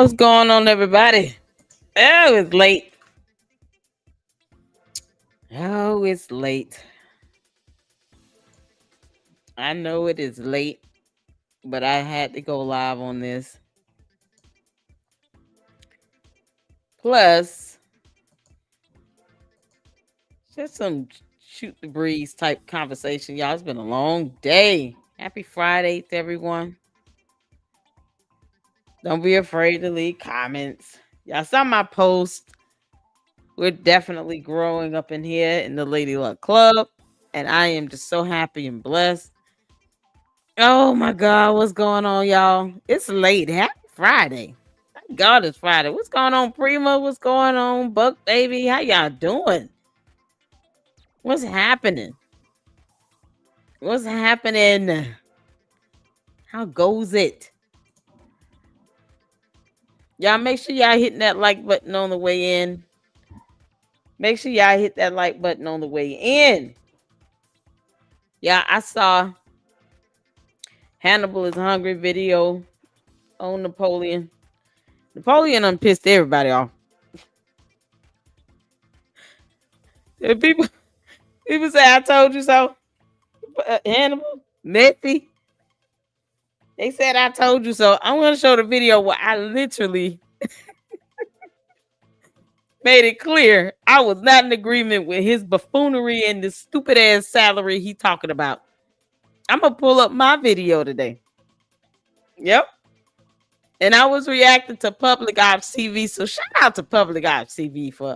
What's going on, everybody? Oh, it's late. Oh, it's late. I know it is late, but I had to go live on this. Plus, just some shoot the breeze type conversation. Y'all, it's been a long day. Happy Friday to everyone. Don't be afraid to leave comments. Y'all saw my post. We're definitely growing up in here in the Lady Luck Club. And I am just so happy and blessed. Oh my God, what's going on, y'all? It's late. Happy Friday. Thank God it's Friday. What's going on, Prima? What's going on, Buck Baby? How y'all doing? What's happening? What's happening? How goes it? Y'all make sure y'all hitting that like button on the way in. Make sure y'all hit that like button on the way in. Yeah, I saw Hannibal is Hungry video on Napoleon. Napoleon done pissed everybody off. And people say, I told you so. Hannibal, Messy. They said, I told you so. I'm going to show the video where I literally made it clear I was not in agreement with his buffoonery and the stupid ass salary he talking about. I'm going to pull up my video today. Yep. And I was reacting to Public Ops TV. So shout out to Public Ops TV for,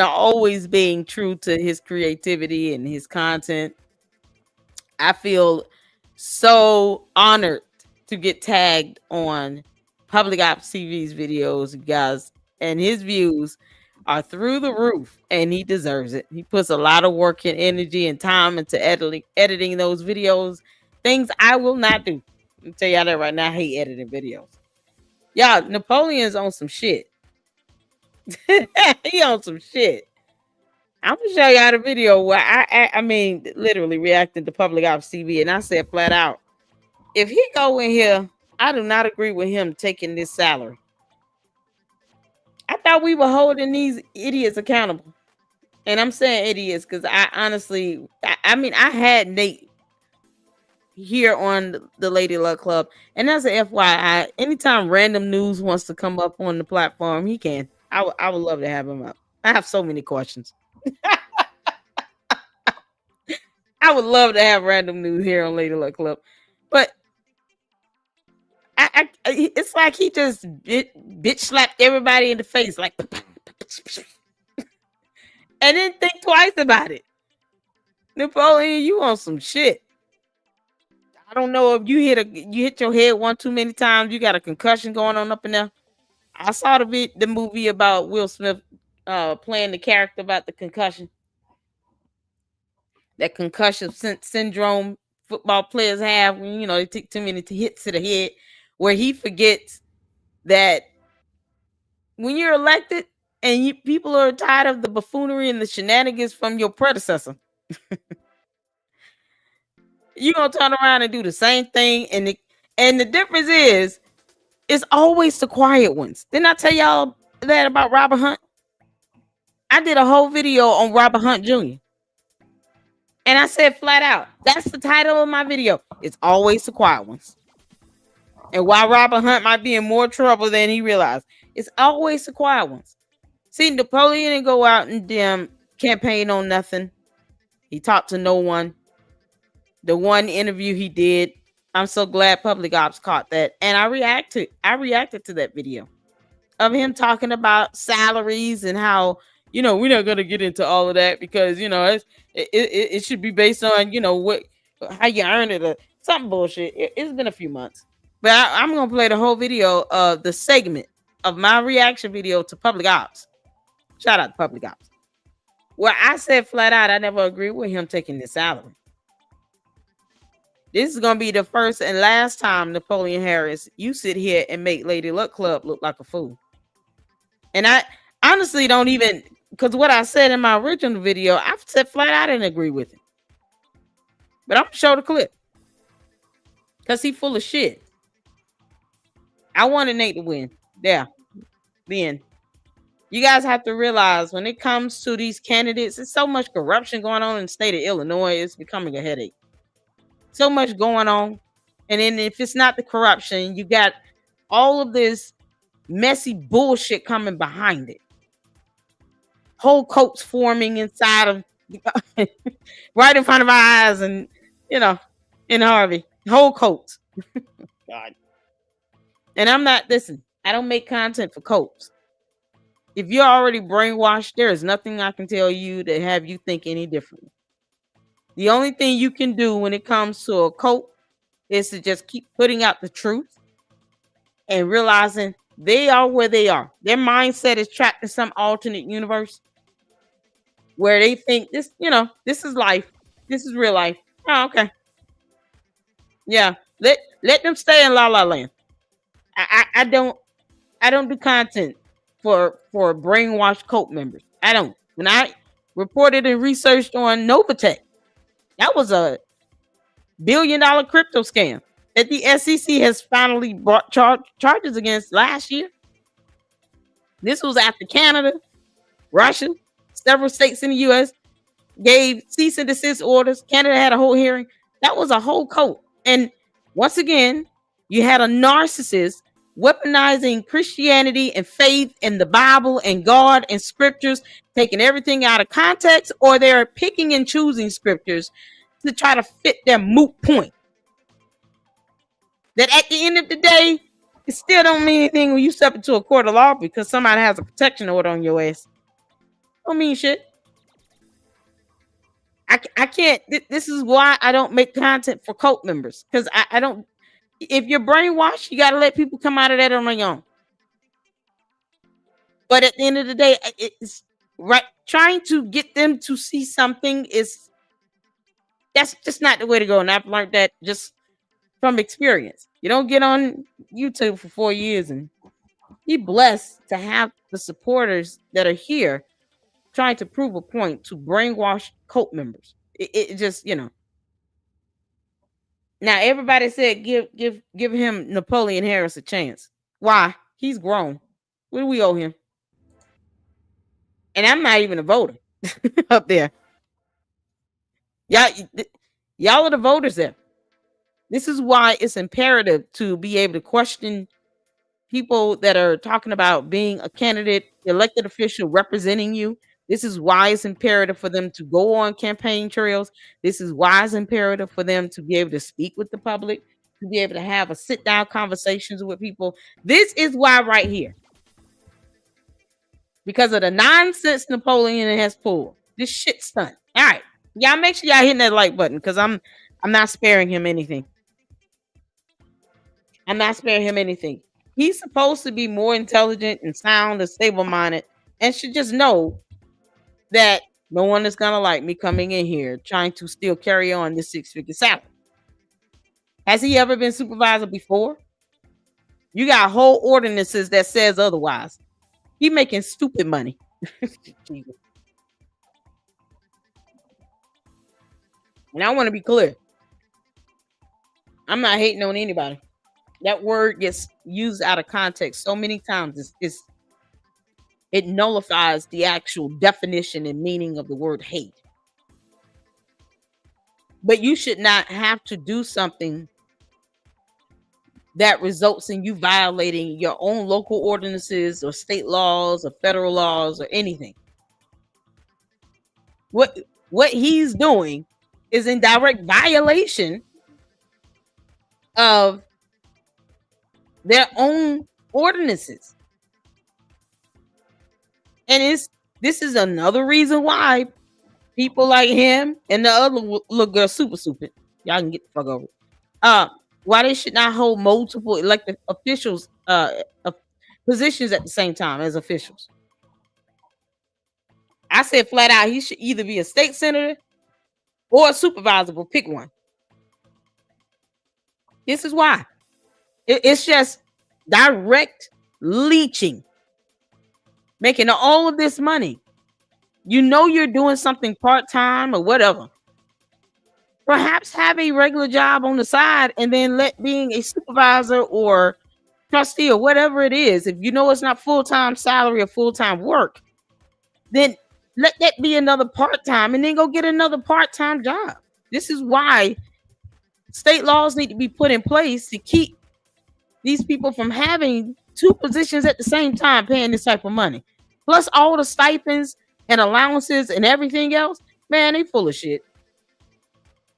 always being true to his creativity and his content. I feel so honored to get tagged on Public Ops TV's videos, you guys. And his views are through the roof, and he deserves it. He puts a lot of work and energy and time into editing those videos. Things I will not do. I'll tell y'all that right now. I hate editing videos. Y'all, Napoleon's on some shit. He on some shit. I'm gonna show y'all the video where I mean, literally reacting to Public Ops TV, and I said flat out, if he go in here, I do not agree with him taking this salary. I thought we were holding these idiots accountable, and I'm saying idiots because I honestly, I mean, I had Nate here on the Lady Luck Club, and as an FYI, anytime random news wants to come up on the platform, he can. I would love to have him up. I have so many questions. I would love to have random news here on Lady Luck Club, but it's like he just bitch slapped everybody in the face, like, and didn't think twice about it. Napoleon, you on some shit. I don't know if you hit your head one too many times. You got a concussion going on up in there. I saw the movie about Will Smith playing the character about the concussion. That concussion syndrome football players have when they take too many hits to the head, where he forgets that when you're elected and people are tired of the buffoonery and the shenanigans from your predecessor, you're gonna turn around and do the same thing. And the difference is, it's always the quiet ones. Didn't I tell y'all that about Robert Hunt? I did a whole video on Robert Hunt Jr. And I said flat out, that's the title of my video. It's always the quiet ones. And why Robert Hunt might be in more trouble than he realized. It's always the quiet ones. See, Napoleon didn't go out and campaign on nothing. He talked to no one. The one interview he did, I'm so glad Public Ops caught that. And I reacted to that video of him talking about salaries and how, we're not going to get into all of that because, it should be based on, how you earn it or something bullshit. It's been a few months. But I'm going to play the whole video of the segment of my reaction video to Public Ops. Shout out to Public Ops. Where I said flat out, I never agreed with him taking this salary. This is going to be the first and last time, Napoleon Harris, you sit here and make Lady Luck Club look like a fool. And I honestly don't even, because what I said in my original video, I've said flat out I didn't agree with him. But I'm going to show the clip. Because he's full of shit. I wanted Nate to win. Yeah, then you guys have to realize when it comes to these candidates, there's so much corruption going on in the state of Illinois. It's becoming a headache. So much going on. And then if it's not the corruption, you got all of this messy bullshit coming behind it. Whole cults forming inside of right in front of our eyes, and in Harvey. Whole cults. God. And I'm not, listen, I don't make content for cults. If you're already brainwashed, there is nothing I can tell you to have you think any differently. The only thing you can do when it comes to a cult is to just keep putting out the truth and realizing they are where they are. Their mindset is trapped in some alternate universe where they think this, this is life. This is real life. Oh, okay. Yeah. Let them stay in La La Land. I don't do content for brainwashed cult members. I don't. When I reported and researched on Novatech, that was a $1 billion crypto scam that the SEC has finally brought charges against last year. This was after Canada, Russia, several states in the U.S. gave cease and desist orders. Canada had a whole hearing. That was a whole cult. And once again, you had a narcissist weaponizing Christianity and faith and the Bible and God and scriptures, taking everything out of context, or they're picking and choosing scriptures to try to fit their moot point. That at the end of the day, it still don't mean anything when you step into a court of law because somebody has a protection order on your ass. Don't mean shit. I can't. This is why I don't make content for cult members, because I don't. If you're brainwashed, you got to let people come out of that on their own. But at the end of the day, it's right. Trying to get them to see something that's just not the way to go. And I've learned that just from experience. You don't get on YouTube for 4 years and be blessed to have the supporters that are here trying to prove a point to brainwash cult members. It just, Now everybody said give him Napoleon Harris a chance. Why? He's grown. What do we owe him? And I'm not even a voter up there. Y'all are the voters there. This is why it's imperative to be able to question people that are talking about being a candidate, elected official representing you. This is why it's imperative for them to go on campaign trails. This is why it's imperative for them to be able to speak with the public, to be able to have a sit-down conversations with people. This is why right here. Because of the nonsense Napoleon has pulled. This shit's done. All right. Y'all make sure y'all hitting that like button, because I'm not sparing him anything. I'm not sparing him anything. He's supposed to be more intelligent and sound and stable-minded and should just know that no one is going to like me coming in here trying to still carry on this 6-figure salary. Has he ever been supervisor before? You got whole ordinances that says otherwise. He making stupid money. And I want to be clear. I'm not hating on anybody. That word gets used out of context so many times. It nullifies the actual definition and meaning of the word hate. But you should not have to do something that results in you violating your own local ordinances or state laws or federal laws or anything. What he's doing is in direct violation of their own ordinances. And this is another reason why people like him and the other little girl super stupid. Y'all can get the fuck over it. Why they should not hold multiple elected officials positions at the same time as officials. I said flat out, he should either be a state senator or a supervisor, but pick one. This is why. It's just direct leeching. Making all of this money. You know you're doing something part-time or whatever. Perhaps have a regular job on the side and then let being a supervisor or trustee or whatever it is, if you know it's not full-time salary or full-time work, then let that be another part-time and then go get another part-time job. This is why state laws need to be put in place to keep these people from having two positions at the same time paying this type of money. Plus all the stipends and allowances and everything else. Man, they full of shit.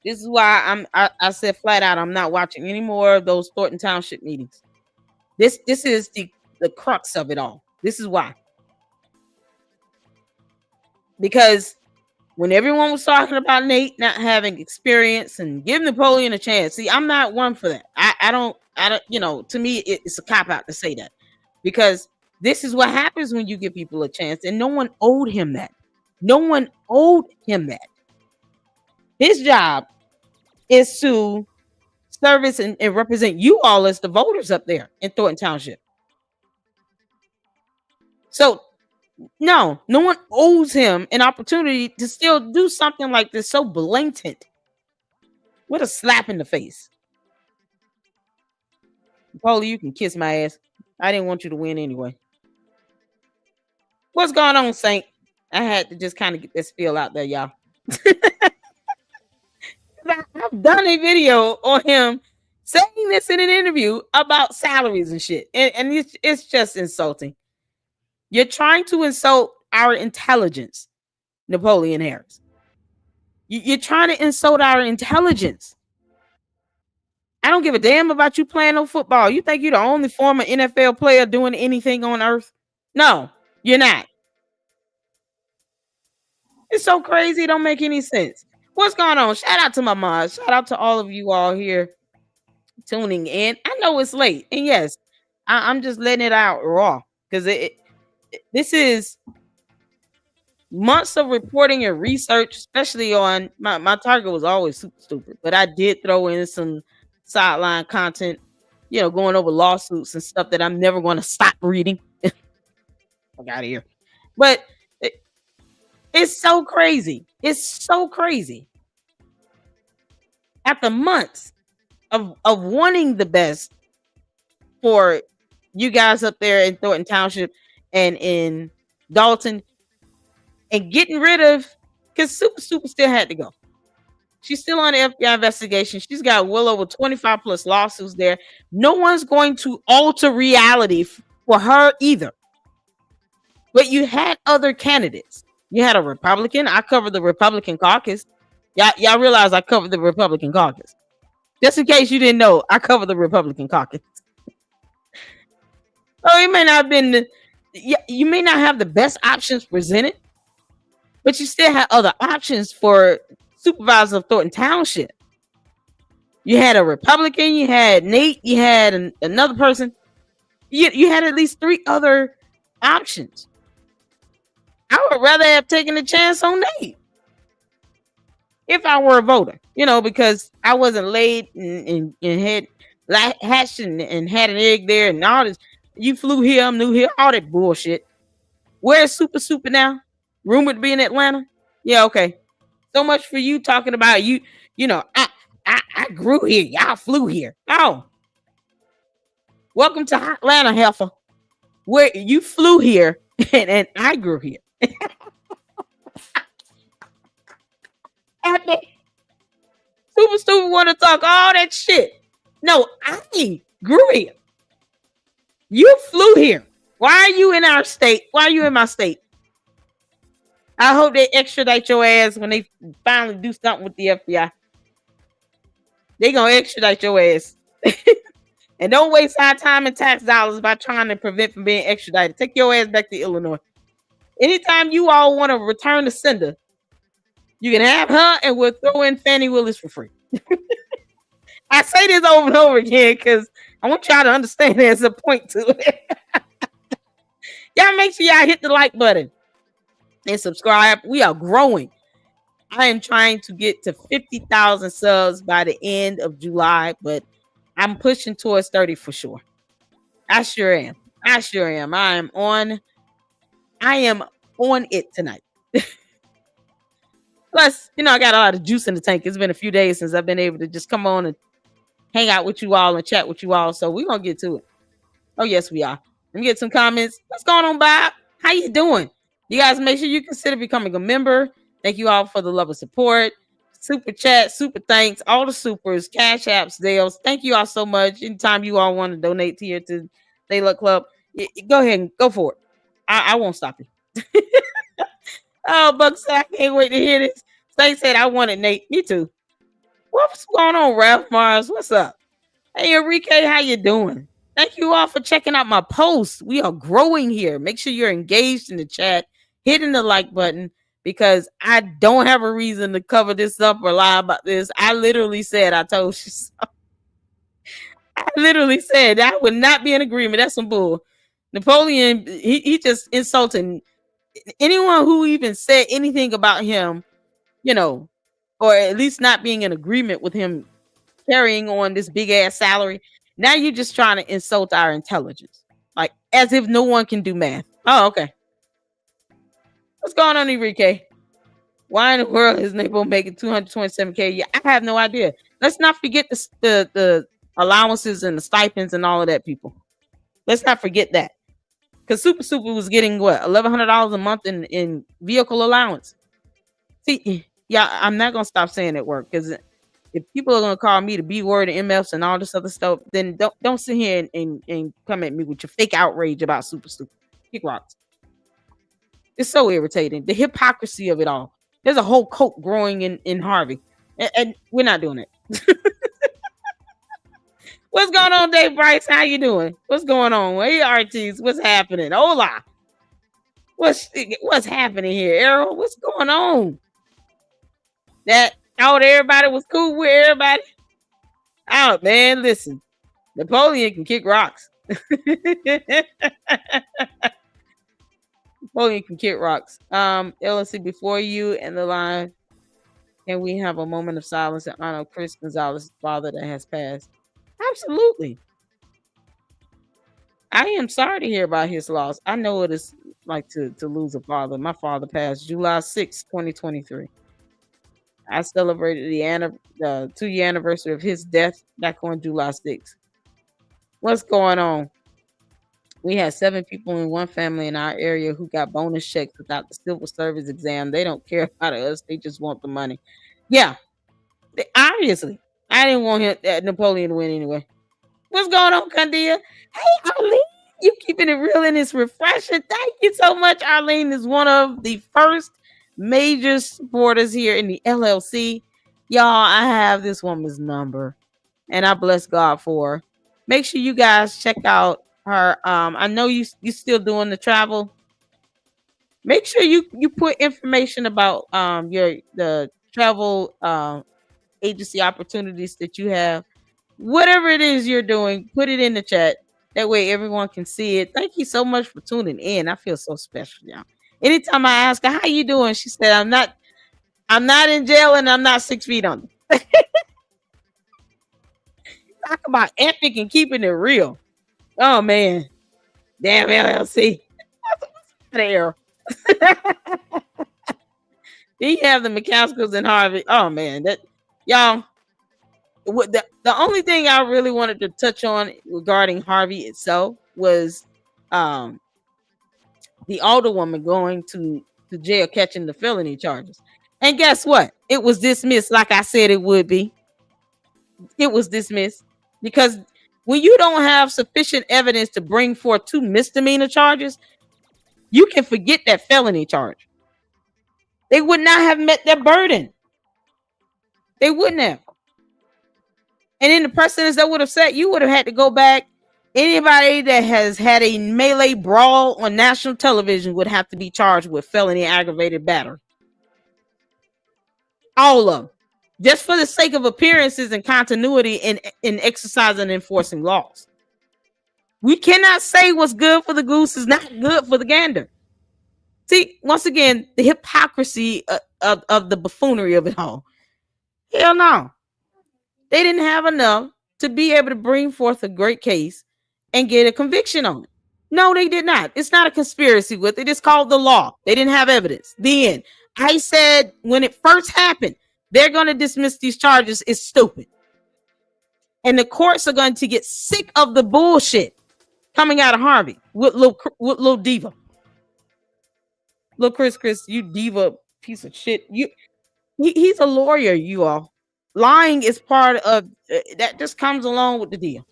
This is why I said flat out, I'm not watching any more of those Thornton Township meetings. This is the crux of it all. This is why. Because when everyone was talking about Nate not having experience and give Napoleon a chance, see, I'm not one for that. I don't, to me, it's a cop out to say that, because this is what happens when you give people a chance, and no one owed him that. No one owed him that. His job is to service and represent you all as the voters up there in Thornton Township. So no one owes him an opportunity to still do something like this so blatant. What a slap in the face. Paulie, you can kiss my ass. I didn't want you to win anyway. What's going on, Saint? I had to just kind of get this feel out there, y'all. I've done a video on him saying this in an interview about salaries and shit. And it's just insulting. You're trying to insult our intelligence, Napoleon Harris. You're trying to insult our intelligence. I don't give a damn about you playing no football. You think you're the only former NFL player doing anything on earth? No, you're not. It's so crazy. It don't make any sense. What's going on? Shout out to my mods. Shout out to all of you all here tuning in. I know it's late. And yes, I'm just letting it out raw, because this is months of reporting and research, especially on my target was always super stupid, but I did throw in some sideline content, going over lawsuits and stuff that I'm never going to stop reading. I got here. But it's so crazy. It's so crazy. After months of wanting the best for you guys up there in Thornton Township and in Dalton, and getting rid of, because Super still had to go. She's still on the FBI investigation. She's got well over 25 plus lawsuits there. No one's going to alter reality for her either. But you had other candidates. You had a Republican. I covered the Republican caucus. Y'all realize I covered the Republican caucus. Just in case you didn't know, I covered the Republican caucus. Oh, it may not have been, you may not have the best options presented, but you still had other options for Supervisor of Thornton Township. You had a Republican, you had Nate, you had another person. You had at least 3 other options. I would rather have taken a chance on Nate if I were a voter, because I wasn't laid and had hatched and had an egg there and all this. You flew here, I'm new here, all that bullshit. Where's Super now? Rumored to be in Atlanta? Yeah, okay. So much for you talking about I grew here. Y'all flew here. Oh. Welcome to Atlanta, heifer. Where you flew here and I grew here. Super stupid want to talk all that shit. No, I grew here. You flew here. Why are you in our state? Why are you in my state? I hope they extradite your ass when they finally do something with the FBI. They gonna extradite your ass. And don't waste our time and tax dollars by trying to prevent from being extradited. Take your ass back to Illinois. Anytime you all want to return the sender, you can have her and we'll throw in Fannie Willis for free. I say this over and over again because I want y'all to understand there's a point to it. Y'all make sure y'all hit the like button and subscribe. We are growing. I am trying to get to 50,000 subs by the end of July, but I'm pushing towards 30 for sure. I sure am. I am on it tonight. Plus, I got a lot of juice in the tank. It's been a few days since I've been able to just come on and hang out with you all and chat with you all. So we're going to get to it. Oh, yes, we are. Let me get some comments. What's going on, Bob? How you doing? You guys make sure you consider becoming a member. Thank you all for the love and support. Super chat, super thanks, all the supers, cash apps, Zales. Thank you all so much. Anytime you all want to donate here to Lady Luck Club, go ahead and go for it. I won't stop you. Oh, Buck said, I can't wait to hear this. Stay said, I want it, Nate. Me too. What's going on, Ralph Mars? What's up? Hey, Enrique, how you doing? Thank you all for checking out my posts. We are growing here. Make sure you're engaged in the chat, hitting the like button, because I don't have a reason to cover this up or lie about this. I literally said, I told you so. I literally said I would not be in agreement. That's some bull. Napoleon, he just insulting anyone who even said anything about him, or at least not being in agreement with him carrying on this big ass salary. Now you're just trying to insult our intelligence, like as if no one can do math. Oh, okay. What's going on, Enrique? Why in the world is Napoleon making $227K a year? I have no idea. Let's not forget the allowances and the stipends and all of that, people. Let's not forget that. Because Super was getting what, $1,100 a month in vehicle allowance. See, yeah, I'm not gonna stop saying it work, because if people are gonna call me the B word and MFs and all this other stuff, then don't sit here and come at me with your fake outrage about Super. Kick rocks. It's so irritating. The hypocrisy of it all. There's a whole cult growing in Harvey, and we're not doing it. What's going on, Dave Bryce? How you doing? What's going on? Hey, RTs, what's happening? Hola. What's happening here, Errol? What's going on? That everybody was cool with everybody. Oh man, listen, Napoleon can kick rocks. Napoleon can kick rocks. LLC, before you and the line, can we have a moment of silence in honor of Chris Gonzalez's father that has passed? Absolutely. I am sorry to hear about his loss. I know what it's like to lose a father. My father passed July 6, 2023. I celebrated the 2-year anniversary of his death back on July 6th. What's going on? We had 7 people in one family in our area who got bonus checks without the civil service exam. They don't care about us. They just want the money. Yeah, obviously. I didn't want Napoleon to win anyway. What's going on, Candia? Hey, Arlene, you keeping it real and it's refreshing. Thank you so much. Arlene is one of the first major supporters here in the LLC. Y'all, I have this woman's number, and I bless God for her. Make sure you guys check out her. I know you still doing the travel. Make sure you put information about the travel agency opportunities that you have. Whatever it is you're doing, put it in the chat. That way everyone can see it. Thank you so much for tuning in. I feel so special now. Anytime I ask her, how you doing? She said, I'm not in jail and I'm not 6 feet under. Talk about epic and keeping it real. Oh man. Damn LLC. There. Then you have the McCaskills and Harvey. Oh man, that y'all. The only thing I really wanted to touch on regarding Harvey itself was the older woman going to jail catching the felony charges. And guess what? It was dismissed like I said it would be. It was dismissed because when you don't have sufficient evidence to bring forth 2 misdemeanor charges, you can forget that felony charge. They would not have met their burden. They wouldn't have. And in the precedence that would have set, you would have had to go back. Anybody that has had a melee brawl on national television would have to be charged with felony aggravated battery. All of them. Just for the sake of appearances and continuity in exercising and enforcing laws. We cannot say what's good for the goose is not good for the gander. See, once again, the hypocrisy of the buffoonery of it all. Hell no. They didn't have enough to be able to bring forth a great case and get a conviction on it. No, they did not. It's not a conspiracy with it. It's called the law. They didn't have evidence. The end. I said when it first happened, they're going to dismiss these charges. It's stupid. And the courts are going to get sick of the bullshit. coming out of Harvey with little diva, little Chris, you diva piece of shit. He's a lawyer. You all lying is part of that. Just comes along with the deal.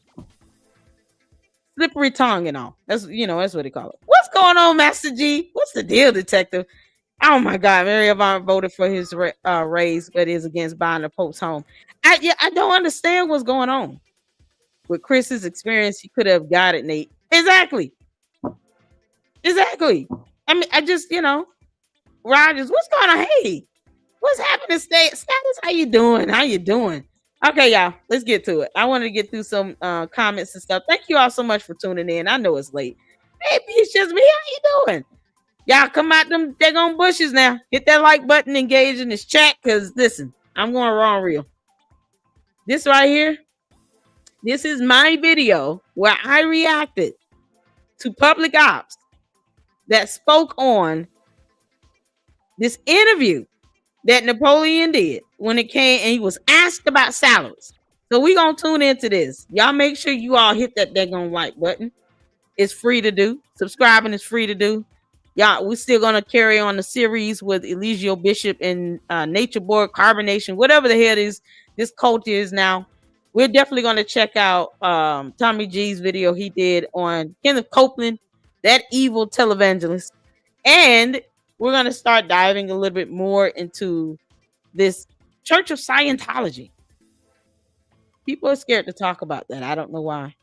Slippery tongue and all. That's that's what they call it. What's going on, Master G? What's the deal, detective? Oh my God, Mary Yvonne voted for his raise, but is against buying the Pope's home. I don't understand what's going on. With Chris's experience, he could have got it, Nate. Exactly. I mean, I just, Rogers, what's going on? Hey, what's happening? Status, how you doing? Okay, y'all, let's get to it. I wanted to get through some comments and stuff. Thank you all so much for tuning in. I know it's late. Maybe it's just me. How you doing? Y'all come out them daggone bushes now. Hit that like button, engage in this chat, because listen, I'm going raw and real. This right here, this is my video where I reacted to public ops that spoke on this interview that Napoleon did when it came and he was asked about salaries. So we're going to tune into this. Y'all make sure you all hit that daggone like button. It's free to do. Subscribing is free to do. Y'all, we're still going to carry on the series with Eligio Bishop and Nature Board, Carbonation, whatever the hell this cult is now. We're definitely going to check out Tommy G's video he did on Kenneth Copeland, that evil televangelist. And we're going to start diving a little bit more into this Church of Scientology. People are scared to talk about that. I don't know why.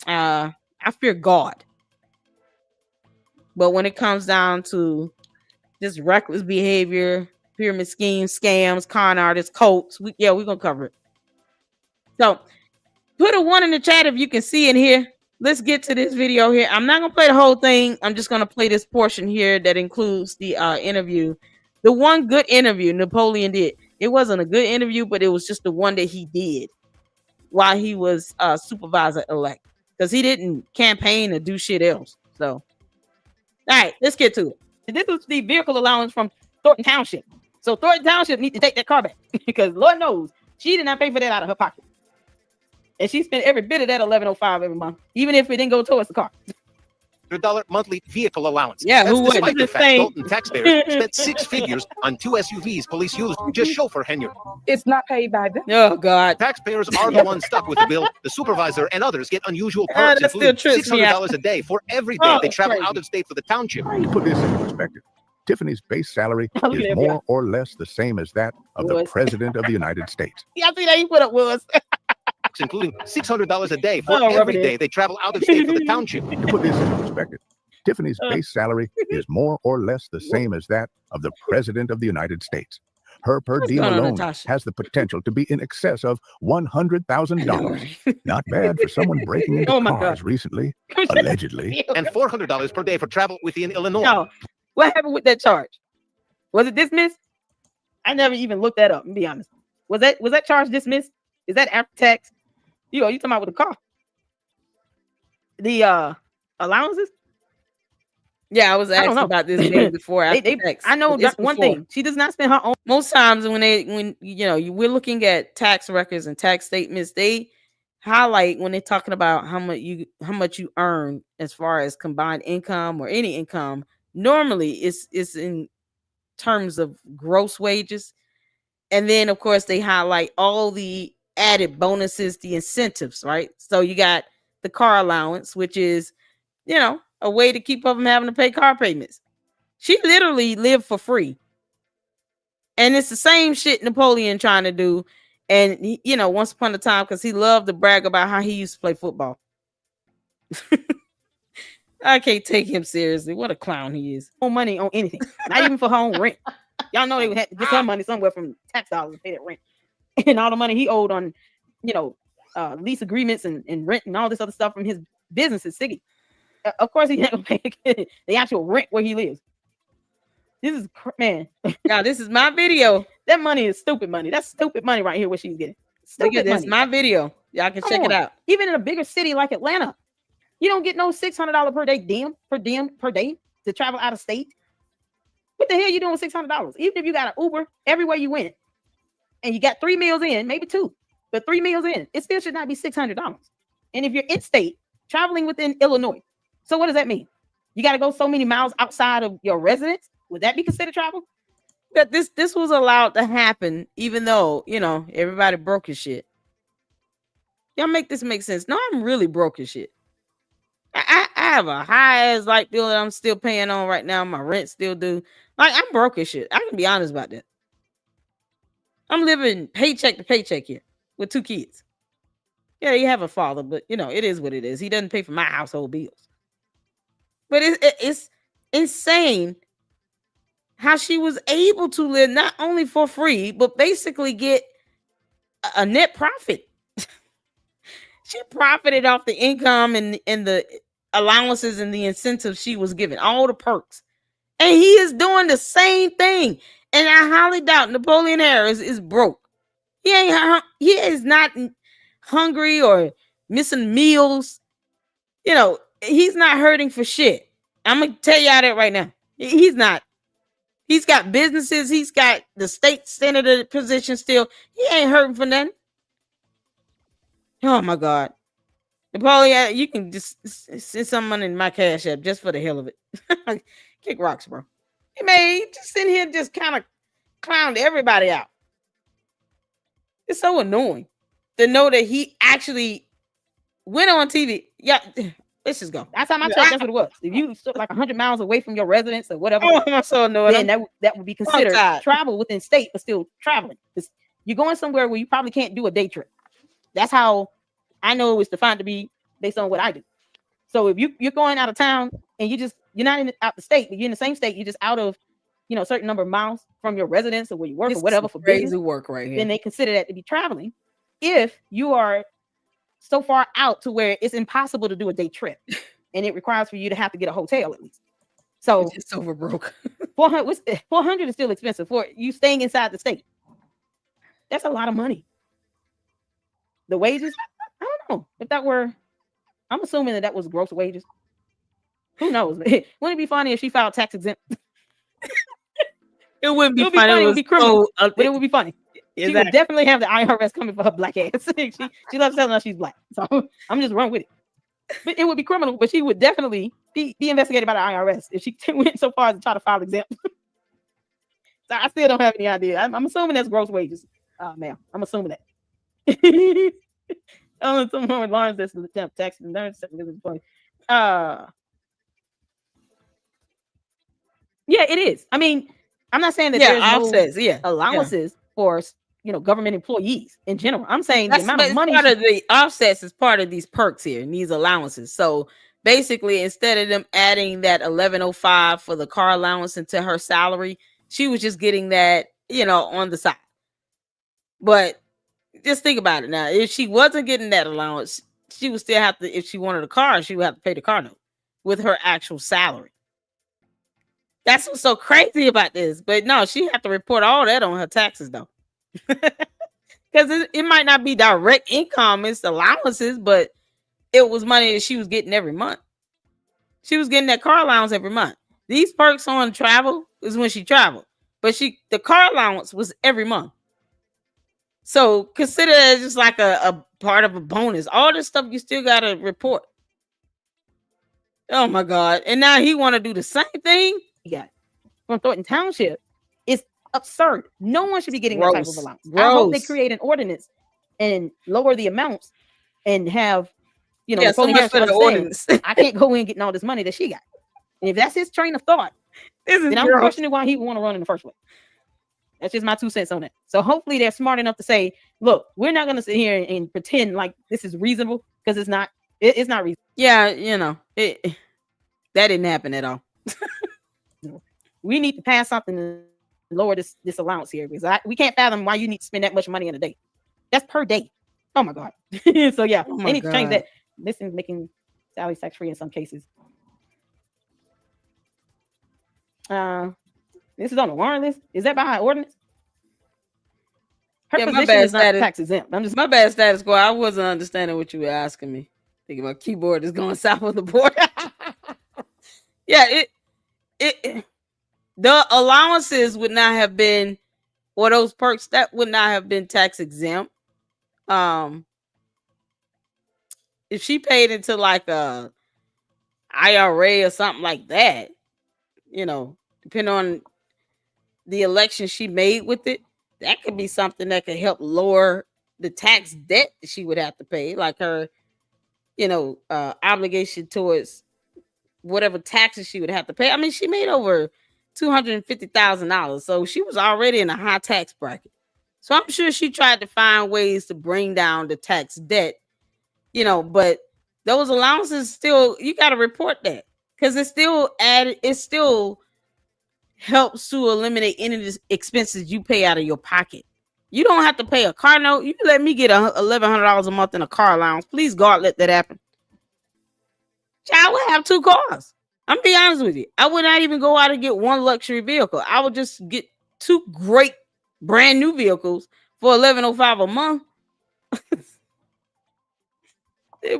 I fear God. But when it comes down to just reckless behavior, pyramid schemes, scams, con artists, cults, we're going to cover it. So put a 1 in the chat if you can see in here. Let's get to this video here. I'm not going to play the whole thing. I'm just going to play this portion here that includes the interview. The one good interview Napoleon did. It wasn't a good interview, but it was just the one that he did while he was supervisor elect. Because he didn't campaign or do shit else. So, all right, let's get to it. This was the vehicle allowance from Thornton Township. So Thornton Township needs to take that car back. Because Lord knows, she did not pay for that out of her pocket. And she spent every bit of that $11.05 every month, even if it didn't go towards the car. $100 monthly vehicle allowance. Yeah, that's who despite the fact saying? Thornton taxpayers spent 6 figures on 2 SUVs police used just chauffeur tenure. It's not paid by them. Oh God! Taxpayers are the ones stuck with the bill. The supervisor and others get unusual perks, including $600 a day for every day they travel out of state for the township. To put this in perspective, Tiffany's base salary is more or less the same as that of the President of the United States. Yeah, I think that you put up was. Including $600 a day for every day they travel out of state for the township. To put this in perspective, Tiffany's base salary is more or less the same as that of the President of the United States. Her per diem alone has the potential to be in excess of $100,000. Not bad for someone breaking into cars recently, allegedly. And $400 per day for travel within Illinois. No. What happened with that charge? Was it dismissed? I never even looked that up, to be honest. Was that charge dismissed? Is that after tax? You talking about with the car? The allowances? Yeah, I was asking about this day before. I know one thing. She does not spend her own. Most times when we're looking at tax records and tax statements, they highlight when they're talking about how much you earn as far as combined income or any income. Normally, it's in terms of gross wages, and then of course they highlight all the added bonuses, the incentives, right? So you got the car allowance, which is, a way to keep up from having to pay car payments. She literally lived for free. And it's the same shit Napoleon trying to do. And, once upon a time, because he loved to brag about how he used to play football. I can't take him seriously. What a clown he is. No money on anything. Not even for her own rent. Y'all know they would have to get some money somewhere from tax dollars to pay that rent. And all the money he owed on, lease agreements and rent and all this other stuff from his businesses, Siggy. Of course, he's not going to pay the actual rent where he lives. This is, man. Now, this is my video. That money is stupid money. That's stupid money right here, what she's getting. Stupid money. This is my video. Y'all can check it out. Even in a bigger city like Atlanta, you don't get no $600 per day per day to travel out of state. What the hell you doing with $600? Even if you got an Uber everywhere you went, and you got 3 meals in, maybe 2, but 3 meals in, it still should not be $600. And if you're in state, traveling within Illinois. So what does that mean? You got to go so many miles outside of your residence. Would that be considered travel? That this was allowed to happen, even though, you know, everybody broke his shit. Y'all make this make sense. No, I'm really broke as shit. I have a high ass light bill that I'm still paying on right now. My rent still due. Like, I'm broke as shit. I can be honest about that. I'm living paycheck to paycheck here with 2 kids. Yeah, you have a father, but you know, it is what it is. He doesn't pay for my household bills. But it's insane how she was able to live not only for free, but basically get a net profit. She profited off the income and the allowances and the incentives she was given, all the perks. And he is doing the same thing. And I highly doubt Napoleon Harris is broke. He is not hungry or missing meals. You know, he's not hurting for shit. I'm going to tell y'all that right now. He's not. He's got businesses. He's got the state senator position still. He ain't hurting for nothing. Oh my God. Napoleon, you can just send some money in my Cash App just for the hell of it. Kick rocks, bro. He just sitting here just kind of clowned everybody out. It's so annoying to know that he actually went on TV. Yeah, let's just go. Last time I checked, that's what it was. If you stood like 100 miles away from your residence or whatever, I'm so annoyed. Then that would be considered travel within state, but still traveling. You're going somewhere where you probably can't do a day trip. That's how I know it was defined to be based on what I do. So if you're going out of town and you're not out the state, but you're in the same state, you're just out of, you know, a certain number of miles from your residence or where you work or whatever for crazy business, work right here. then they consider that to be traveling. If you are so far out to where it's impossible to do a day trip and it requires for you to have to get a hotel at least. So it's over broke. 400 is still expensive for you staying inside the state. That's a lot of money. The wages, I don't know if that were, I'm assuming that was gross wages. Who knows? Wouldn't it be funny if she filed tax exempt? It wouldn't be funny. It would be criminal, but it would be funny. Exactly. She would definitely have the IRS coming for her black ass. she loves telling us she's black. So I'm just running with it. But it would be criminal, but she would definitely be investigated by the IRS if she went so far as to try to file exempt. So I still don't have any idea. I'm assuming that's gross wages. Ma'am, I'm assuming that. I don't know, someone with Lawrence that's the temp tax and that's really funny. Yeah, it is. I mean, I'm not saying that there's offsets, allowances for, you know, government employees in general. I'm saying the amount of money. Part of the offsets is part of these perks here and these allowances. So basically, instead of them adding that $11.05 for the car allowance into her salary, she was just getting that, you know, on the side. But just think about it now. If she wasn't getting that allowance, she would still have to, if she wanted a car, she would have to pay the car note with her actual salary. That's what's so crazy about this. But no, she have to report all that on her taxes though. Because it might not be direct income, it's allowances, but it was money that she was getting every month. She was getting that car allowance every month. These perks on travel is when she traveled, but the car allowance was every month. So consider it just like a part of a bonus. All this stuff you still gotta report. Oh my God. And now he want to do the same thing. Yeah. From Thornton Township. It's absurd. No one should be getting that type of allowance. I hope they create an ordinance and lower the amounts and have, you know, so much for the ordinance. I can't go in getting all this money that she got. And if that's his train of thought, then I'm questioning why he would want to run in the first place. That's just my 2 cents on it. So hopefully they're smart enough to say, look, we're not going to sit here and pretend like this is reasonable, because it's not. It's not reasonable. Yeah, you know, that didn't happen at all. We need to pass something to lower this allowance here, because we can't fathom why you need to spend that much money in a day. That's per day. Oh my God. So yeah, they need to change that. This is making salary tax free in some cases. This is on the warrant list. Is that by ordinance? Her position is not tax exempt. My bad status quo. I wasn't understanding what you were asking me. Thinking my keyboard is going south of the board. Yeah, the allowances would not have been, or those perks that would not have been tax exempt. if she paid into like a IRA or something like that, you know, depending on the election she made with it, that could be something that could help lower the tax debt that she would have to pay, like her, you know, obligation towards whatever taxes she would have to pay. I mean, she made over $250,000, so she was already in a high tax bracket. So I'm sure she tried to find ways to bring down the tax debt, you know, but those allowances still, you got to report that because it still helps to eliminate any of the expenses you pay out of your pocket. You don't have to pay a car note. You let me get $1,100 a month in a car allowance. Please, God, let that happen. I would have 2 cars. I'm be honest with you. I would not even go out and get one luxury vehicle. I would just get 2 great brand new vehicles for $1,105 a month.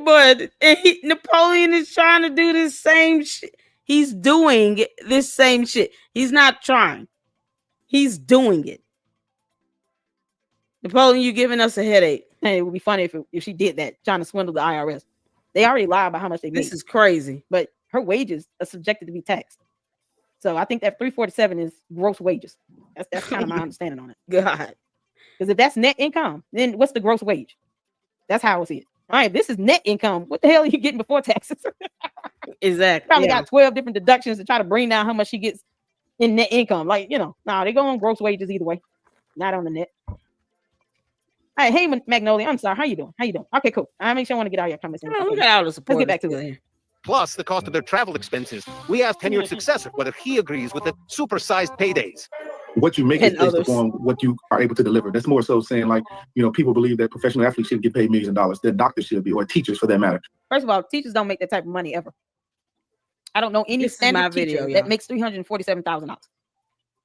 But Napoleon is trying to do this same shit. He's doing this same shit. He's not trying. He's doing it. Napoleon, you giving us a headache. Hey, it would be funny if she did that, trying to swindle the IRS. They already lie about how much they make. This is crazy. But her wages are subjected to be taxed. So I think that 347 is gross wages. That's kind of my understanding on it. God. Because if that's net income, then what's the gross wage? That's how I see it. All right, this is net income. What the hell are you getting before taxes? Exactly. Probably got 12 different deductions to try to bring down how much she gets in net income. Like, you know, they go on gross wages either way, not on the net. All right, hey Magnolia, I'm sorry. How you doing? Okay, cool. I make sure I want to get all your comments. Look at all the support. Let's get back to it. Plus the cost of their travel expenses. We asked tenured successor whether he agrees with the supersized paydays. What you make is based upon what you are able to deliver. That's more so saying, like, you know, people believe that professional athletes should get paid millions of dollars. That doctors should be, or teachers for that matter. First of all, teachers don't make that type of money ever. I don't know any standard teacher that makes $347,000.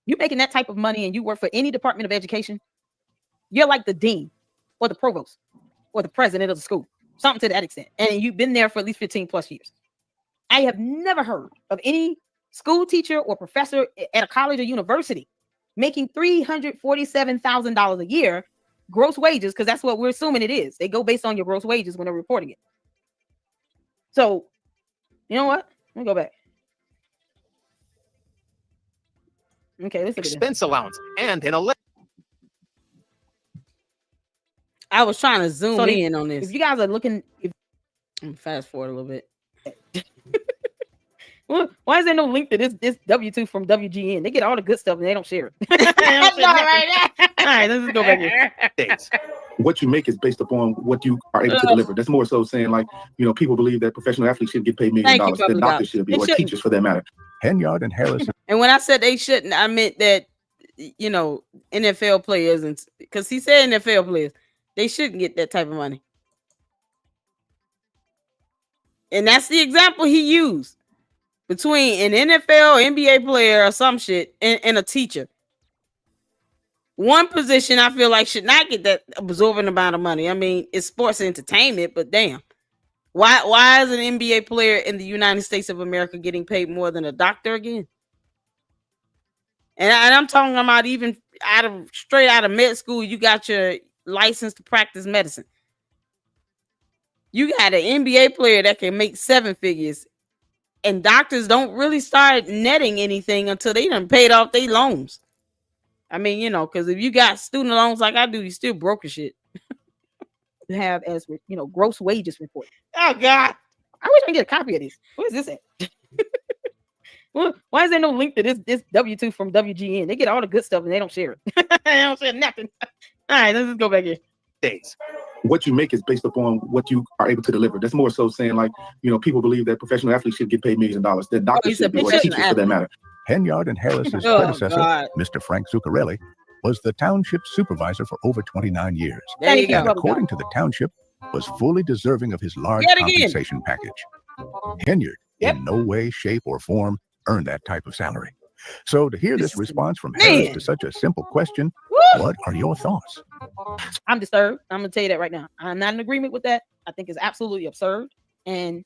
You're making that type of money and you work for any department of education, you're like the dean or the provost or the president of the school, something to that extent. And you've been there for at least 15 plus years. I have never heard of any school teacher or professor at a college or university making $347,000 a year gross wages, because that's what we're assuming it is. They go based on your gross wages when they're reporting it. So, you know what? Let me go back. Okay, let's expense allowance and an I was trying to zoom in on this. If you guys are looking, fast forward a little bit. Why is there no link to this W-2 from WGN? They get all the good stuff and they don't share it. All right, let's just go back here. What you make is based upon what you are able to deliver. That's more so saying, like, you know, people believe that professional athletes should get paid millions of dollars. That doctors should be, or teachers for that matter. Henyard and Harris. And when I said they shouldn't, I meant that, you know, NFL players, and because he said NFL players, they shouldn't get that type of money. And that's the example he used between an NFL, NBA player or some shit and a teacher. One position I feel like should not get that absorbent amount of money. I mean, it's sports entertainment, but damn. Why is an NBA player in the United States of America getting paid more than a doctor again? And I'm talking about even straight out of med school, you got your license to practice medicine. You got an NBA player that can make 7 figures, and doctors don't really start netting anything until they done paid off their loans. I mean, you know, because if you got student loans like I do, you still broke as shit. You have as, you know, gross wages report. Oh God, I wish I could get a copy of this. What is this at? Why is there no link to this W-2 from WGN? They get all the good stuff and they don't share it. They don't share nothing. All right, let's just go back here. What you make is based upon what you are able to deliver. That's more so saying, like, you know, people believe that professional athletes should get paid millions of dollars. That doctors should be, or teachers for that matter. Henyard and Harris's predecessor, Mr. Frank Zuccarelli, was the township supervisor for over 29 years. There you go. And according to the township, was fully deserving of his large compensation package. Henyard, in no way, shape, or form, earned that type of salary. So to hear this response from Harris to such a simple question, what are your thoughts? I'm disturbed. I'm going to tell you that right now. I'm not in agreement with that. I think it's absolutely absurd. And,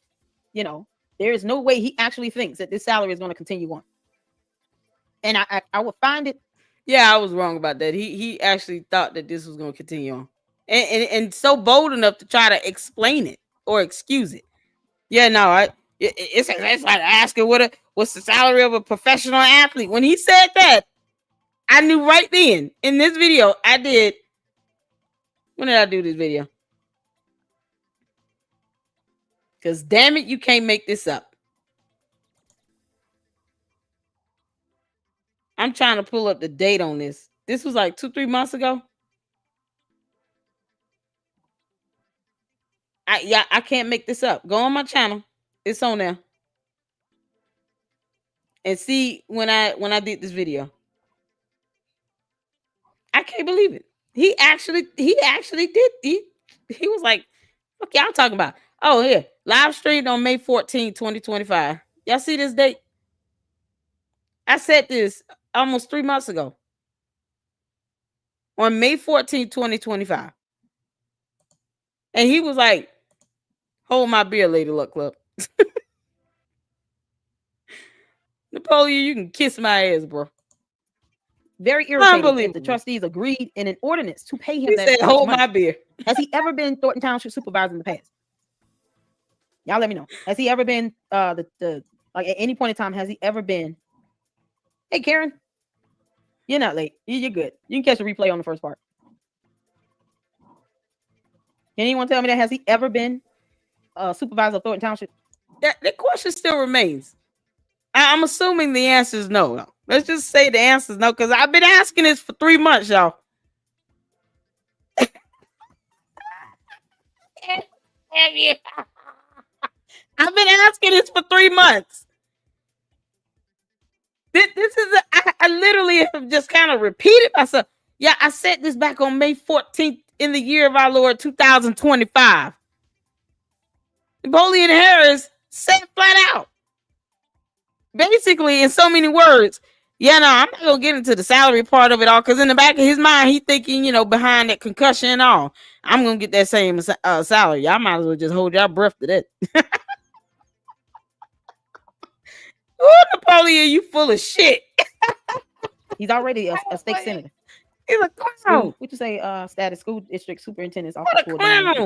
you know, there is no way he actually thinks that this salary is going to continue on. And I would find it. Yeah, I was wrong about that. He actually thought that this was going to continue on. And so bold enough to try to explain it. or excuse it. Yeah, no, it's like asking what's the salary of a professional athlete. When he said that, I knew right then in this video I did. When did I do this video? Because damn it, you can't make this up. I'm trying to pull up the date on this. This was like 2-3 months ago. I can't make this up. Go on my channel. It's on there. And see when I did this video. I can't believe it. He actually did. He was like, what y'all talking about? Oh, here. Live streamed on May 14, 2025. Y'all see this date? I said this almost 3 months ago. On May 14, 2025. And he was like, hold my beer, Lady Luck Club. Napoleon, you can kiss my ass, bro. Very irritated if the trustees agreed in an ordinance to pay him. He said, hold my beer. Has he ever been Thornton Township supervisor in the past? Y'all let me know. Has he ever been like at any point in time, has he ever been? Hey, Karen, you're not late. You're good. You can catch the replay on the first part. Can anyone tell me that? Has he ever been supervisor of Thornton Township? That question still remains. I'm assuming the answer is no. Let's just say the answer is no, because I've been asking this for 3 months, y'all. I've been asking this for 3 months. This is I literally have just kind of repeated myself. Yeah, I said this back on May 14th in the year of our Lord 2025. Napoleon Harris said flat out, basically in so many words, yeah, no, I'm not gonna get into the salary part of it all, because in the back of his mind, he thinking, behind that concussion and all, I'm gonna get that same salary. Y'all might as well just hold y'all breath to that. Oh, Napoleon, you full of shit. He's already a state senator. He's a clown. What you say? Status school district superintendent's office for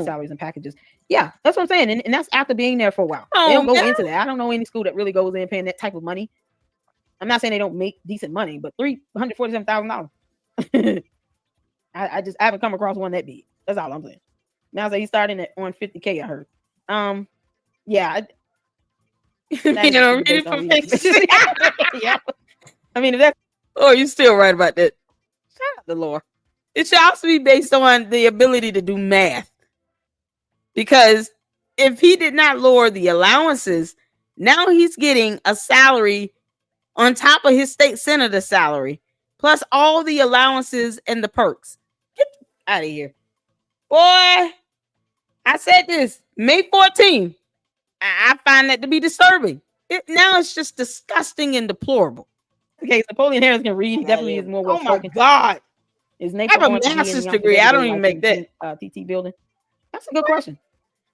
salaries and packages. Yeah, that's what I'm saying, and that's after being there for a while. They don't go into that. I don't know any school that really goes in paying that type of money. I'm not saying they don't make decent money, but $347,000. I haven't come across one that big. That's all I'm saying. Now he's starting at on $50K. I heard. Yeah. Really Yeah. I mean, if that's you're still right about that. Shout out to Lord. It should also be based on the ability to do math. Because if he did not lower the allowances, now he's getting a salary on top of his state senator salary, plus all the allowances and the perks. Get out of here. Boy, I said this May 14th. I find that to be disturbing. Now it's just disgusting and deplorable. Okay, so Napoleon Harris can read. He definitely is more well spoken. Oh my God. His name I have a master's degree. I don't even make that. TT building. That's a good question.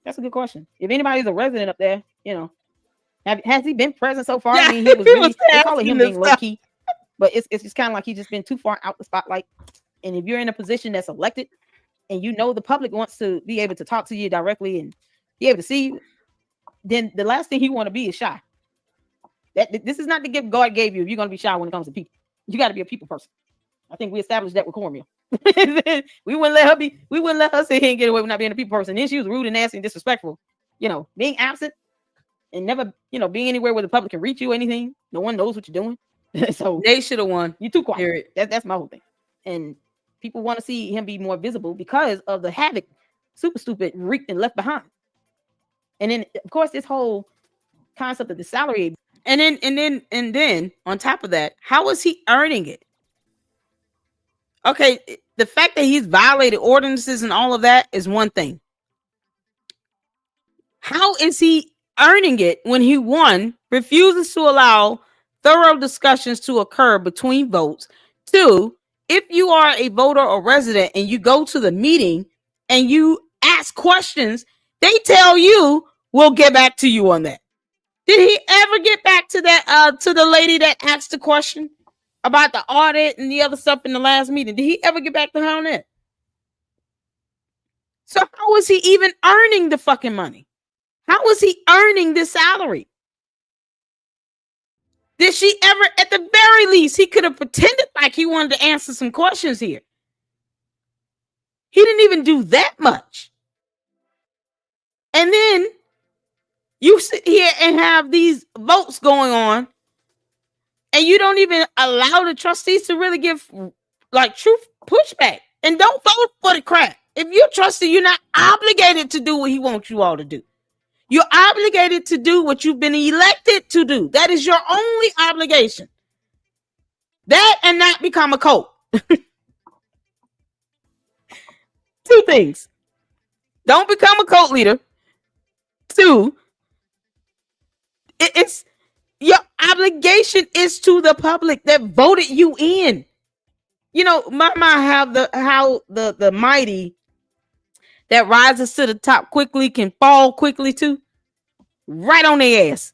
That's a good question. If anybody's a resident up there, has he been present so far? Yeah, I mean, he was really, they call it him being low key, but it's just kind of like he's just been too far out the spotlight. And if you're in a position that's elected, and the public wants to be able to talk to you directly and be able to see you, then the last thing you want to be is shy. This is not the gift God gave you if you're going to be shy when it comes to people. You got to be a people person. I think we established that with Cornmeal. we wouldn't let her sit here and get away with not being a people person. Then she was rude and nasty and disrespectful. Being absent and never, being anywhere where the public can reach you or anything. No one knows what you're doing. So they should have won. You're too quiet. That's my whole thing. And people want to see him be more visible because of the havoc Super Stupid wreaked and left behind. And then, of course, this whole concept of the salary. And then on top of that, how is he earning it? Okay, the fact that he's violated ordinances and all of that is one thing. How is he earning it when he, one, refuses to allow thorough discussions to occur between votes? Two, if you are a voter or resident and you go to the meeting and you ask questions, they tell you, we'll get back to you on that. Did he ever get back to that, to the lady that asked the question about the audit and the other stuff in the last meeting? Did he ever get back to her on that? So how is he even earning the fucking money? How was he earning this salary? Did she ever, at the very least, he could have pretended like he wanted to answer some questions here. He didn't even do that much. And then you sit here and have these votes going on, and you don't even allow the trustees to really give like true pushback. And don't vote for the crap. If you're trustee, you're not obligated to do what he wants you all to do. You're obligated to do what you've been elected to do. That is your only obligation. That and not become a cult. Two things. Don't become a cult leader. Two, it's your obligation is to the public that voted you in. You know, Mama have how the mighty that rises to the top quickly can fall quickly too. Right on their ass.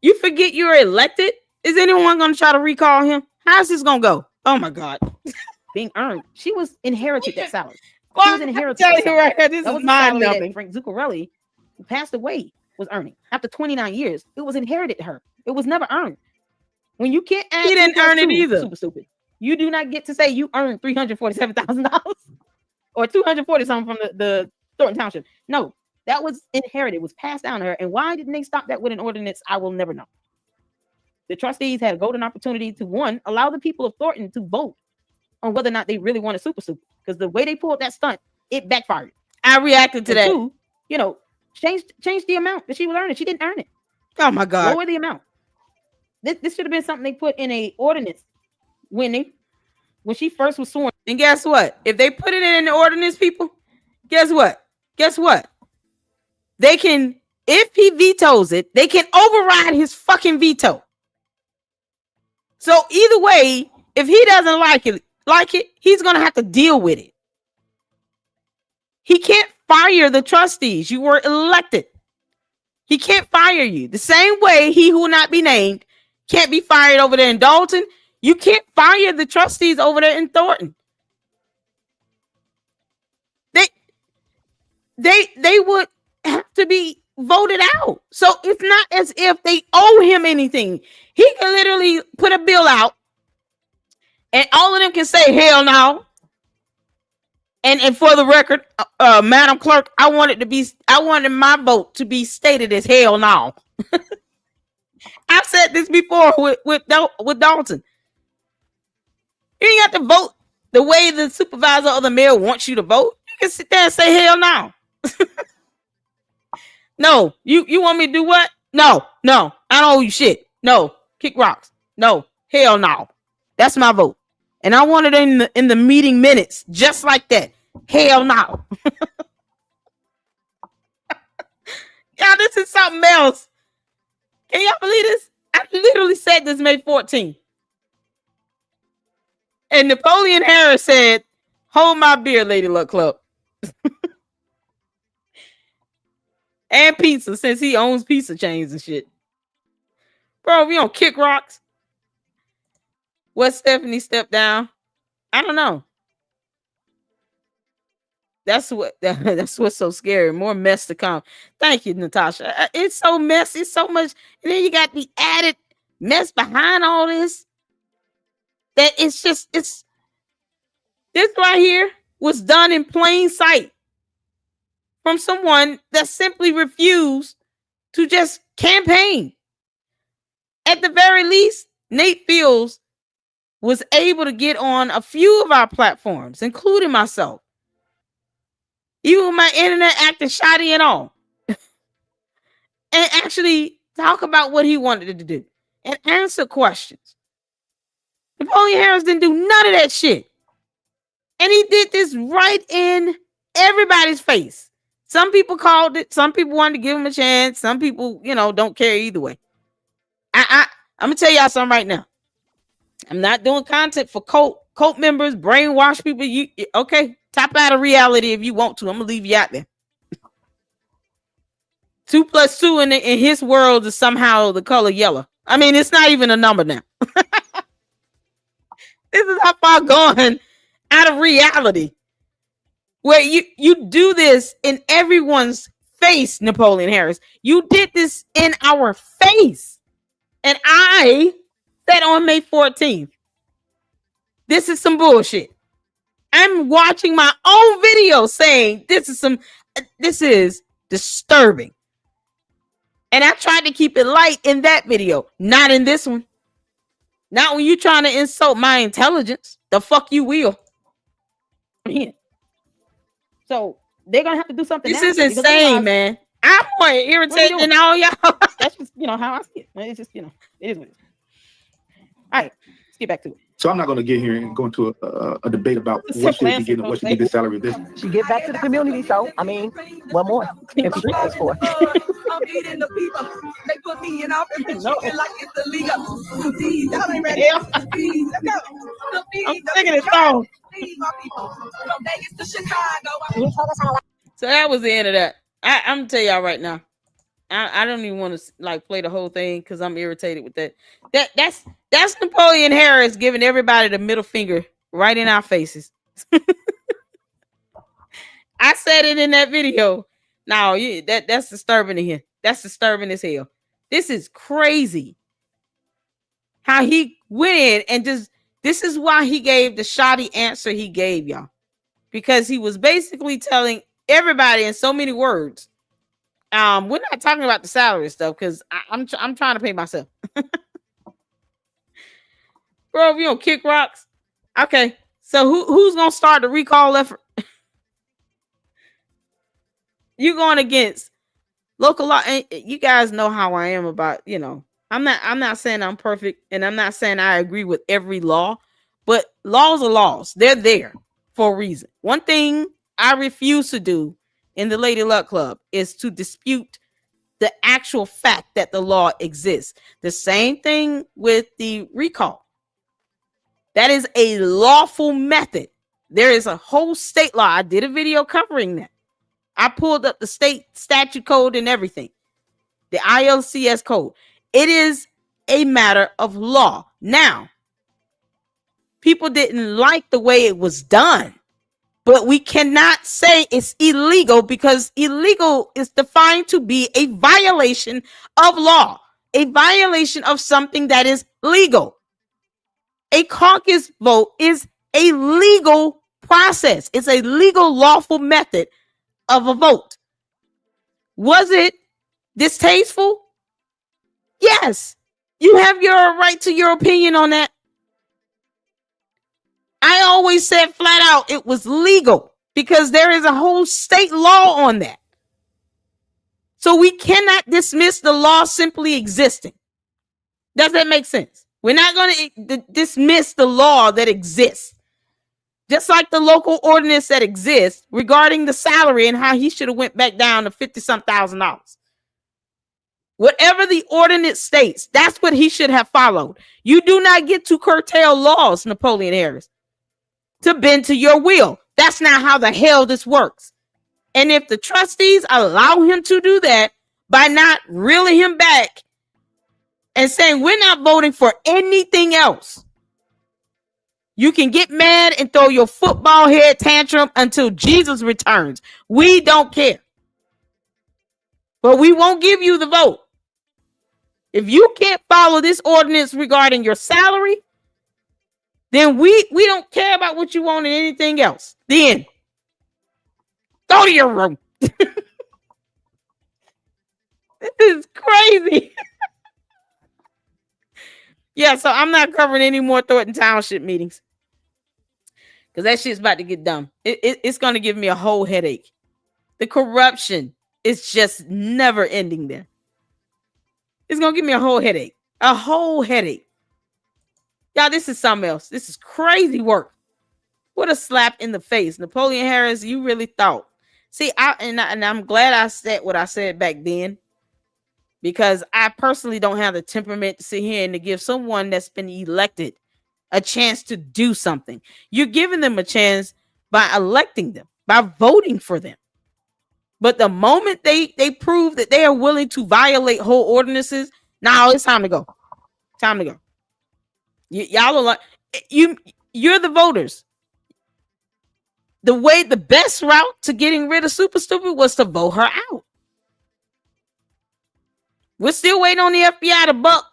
You forget you're elected? Is anyone going to try to recall him? How's this going to go? Oh my God. Being earned. She was inherited that salary. She was inherited that salary. Right here, this is mind-numbing. Frank Zuccarelli, who passed away, was earning. After 29 years, it was inherited to her. It was never earned. When you can't add, he didn't earn it either. Super stupid. You do not get to say you earned $347,000 or 240 something from the Thornton Township. No, that was inherited, was passed down to her. And why didn't they stop that with an ordinance? I will never know. The trustees had a golden opportunity to, one, allow the people of Thornton to vote on whether or not they really wanted super. Because the way they pulled that stunt, it backfired. I reacted to that. Two, you know, change the amount that she was earning. She didn't earn it. Oh my God. Lower the amount. This should have been something they put in a ordinance when she first was sworn. And guess what? If they put it in the ordinance, people, guess what? They can, if he vetoes it, they can override his fucking veto. So either way, if he doesn't like it, he's going to have to deal with it. He can't fire the trustees. You were elected. He can't fire you. The same way he who will not be named can't be fired over there in Dalton. You can't fire the trustees over there in Thornton. They would have to be voted out. So it's not as if they owe him anything. He can literally put a bill out and all of them can say, hell no. And for the record, Madam Clerk, I wanted my vote to be stated as hell no. I've said this before with Dalton. You ain't got to vote the way the supervisor or the mayor wants you to vote. You can sit there and say hell no. No, you want me to do what? No, I don't owe you shit. No, kick rocks. No, hell no. That's my vote. And I want it in the meeting minutes, just like that. Hell no. Y'all, this is something else. Can y'all believe this? I literally said this May 14th. And Napoleon Harris said, hold my beer, Lady Luck Club. And pizza, since he owns pizza chains and shit. Bro, we don't kick rocks. What Stephanie stepped down? I don't know. That's what's so scary. More mess to come. Thank you, Natasha. It's so messy. It's so much. And then you got the added mess behind all this. That it's this right here was done in plain sight from someone that simply refused to just campaign. At the very least, Nate Fields was able to get on a few of our platforms, including myself. Even with my internet acting shoddy and all. And actually talk about what he wanted to do. And answer questions. Napoleon Harris didn't do none of that shit. And he did this right in everybody's face. Some people called it. Some people wanted to give him a chance. Some people, don't care either way. I'm going to tell y'all something right now. I'm not doing content for cult members, brainwash people. Okay, tap out of reality if you want to. I'm going to leave you out there. 2 + 2 in his world is somehow the color yellow. I mean, it's not even a number now. This is how far gone out of reality. Where you do this in everyone's face, Napoleon Harris. You did this in our face. And I said on May 14th, this is some bullshit. I'm watching my own video saying this is disturbing. And I tried to keep it light in that video, not in this one. Not when you're trying to insult my intelligence. The fuck you will. Man. So they're gonna have to do something. This is insane, man. I'm more irritated than all y'all. That's just how I see it. It's just it is what it is. All right, let's get back to it. So I'm not going to get here and go into a debate about what should be getting, what should be the salary of this. She give back to the community, so I mean, what more? If she asked for. I'm singing this song. So that was the end of that. I'm gonna tell y'all right now. I don't even want to play the whole thing because I'm irritated with that. That's Napoleon Harris giving everybody the middle finger right in our faces. I said it in that video. No, that's disturbing to hear. That's disturbing as hell. This is crazy. How he went in and this is why he gave the shoddy answer he gave y'all. Because he was basically telling everybody in so many words. We're not talking about the salary stuff because I'm trying to pay myself. Bro, if you don't kick rocks. Okay. So who's gonna start the recall effort? You going against local law, and you guys know how I am about, I'm not saying I'm perfect, and I'm not saying I agree with every law, but laws are laws. They're there for a reason. One thing I refuse to do in the Lady Luck Club is to dispute the actual fact that the law exists. The same thing with the recall. That is a lawful method. There is a whole state law. I did a video covering that. I pulled up the state statute code and everything. The ILCS code. It is a matter of law. Now, people didn't like the way it was done. But we cannot say it's illegal because illegal is defined to be a violation of law, a violation of something that is legal. A caucus vote is a legal process. It's a legal, lawful method of a vote. Was it distasteful? Yes. You have your right to your opinion on that. I always said flat out it was legal because there is a whole state law on that. So we cannot dismiss the law simply existing. Does that make sense? We're not going to dismiss the law that exists. Just like the local ordinance that exists regarding the salary and how he should have went back down to $50,000. Whatever the ordinance states, that's what he should have followed. You do not get to curtail laws, Napoleon Harris, to bend to your will. That's not how the hell this works. And if the trustees allow him to do that by not reeling him back and saying we're not voting for anything else, you can get mad and throw your football head tantrum until Jesus returns. We don't care. But we won't give you the vote. If you can't follow this ordinance regarding your salary, then we don't care about what you want and anything else. Then go to your room. This is crazy. Yeah, so I'm not covering any more Thornton Township meetings because that shit's about to get dumb. It's going to give me a whole headache. The corruption is just never ending there. It's going to give me a whole headache. A whole headache. Y'all, this is something else. This is crazy work. What a slap in the face. Napoleon Harris, you really thought. See, I'm glad I said what I said back then, because I personally don't have the temperament to sit here and to give someone that's been elected a chance to do something. You're giving them a chance by electing them, by voting for them. But the moment they prove that they are willing to violate whole ordinances, now it's time to go. Time to go. Y'all are like, you're the voters. The best route to getting rid of Super Stupid was to vote her out. We're still waiting on the FBI to buck.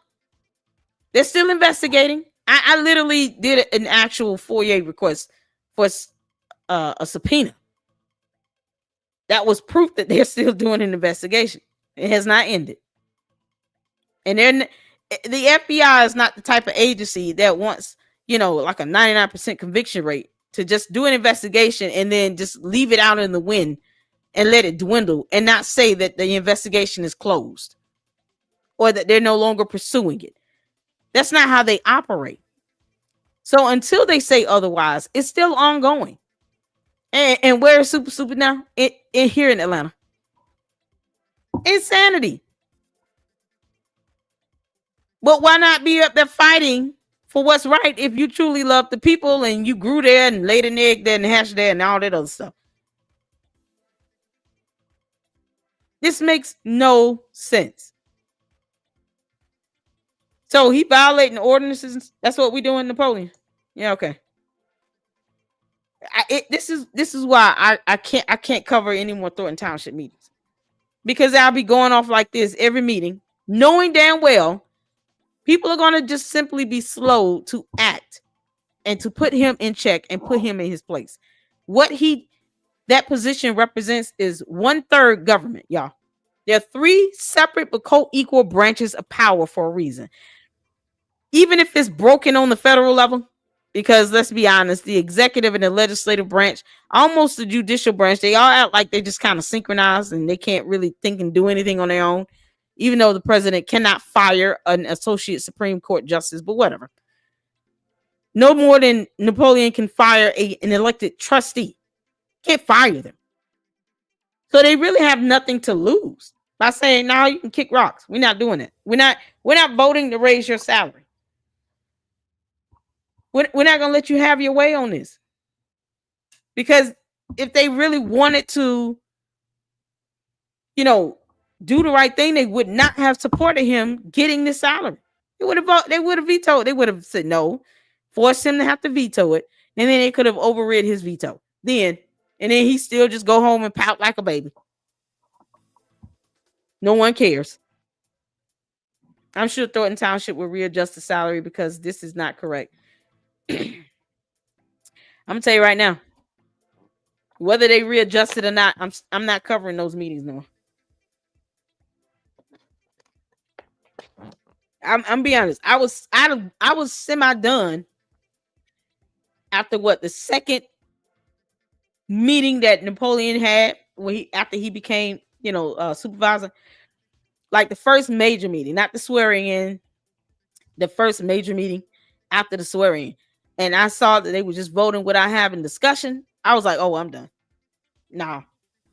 They're still investigating. I literally did an actual FOIA request for a subpoena. That was proof that they're still doing an investigation. It has not ended. And then the FBI is not the type of agency that wants, like a 99% conviction rate to just do an investigation and then just leave it out in the wind and let it dwindle and not say that the investigation is closed or that they're no longer pursuing it. That's not how they operate. So until they say otherwise, it's still ongoing. And where is Super Stupid now? Here in Atlanta. Insanity. But why not be up there fighting for what's right if you truly love the people and you grew there and laid an egg there and hashed there and all that other stuff? This makes no sense. So he violating ordinances. That's what we doing, Napoleon. Yeah, okay. This is why I can't cover any more Thornton Township meetings, because I'll be going off like this every meeting, knowing damn well people are going to just simply be slow to act and to put him in check and put him in his place. That position represents is 1/3 government, y'all. There are 3 separate but co-equal branches of power for a reason. Even if it's broken on the federal level, because let's be honest, the executive and the legislative branch, almost the judicial branch, they all act like they just kind of synchronized and they can't really think and do anything on their own, even though the president cannot fire an associate Supreme Court justice, but whatever. No more than Napoleon can fire an elected trustee. Can't fire them. So they really have nothing to lose by saying, no, you can kick rocks. We're not doing it. We're not voting to raise your salary. We're not going to let you have your way on this. Because if they really wanted to, do the right thing, they would not have supported him getting this salary. They would have vetoed. They would have said no, forced him to have to veto it, and then they could have overrid his veto. And then he still just go home and pout like a baby. No one cares. I'm sure Thornton Township will readjust the salary because this is not correct. I'm gonna tell you right now, whether they readjust it or not, I'm not covering those meetings no more. I'm be honest. I was semi done after the second meeting that Napoleon had after he became supervisor. Like the first major meeting, not the swearing in, the first major meeting after the swearing in. And I saw that they were just voting without having discussion. I was like, oh, I'm done. No,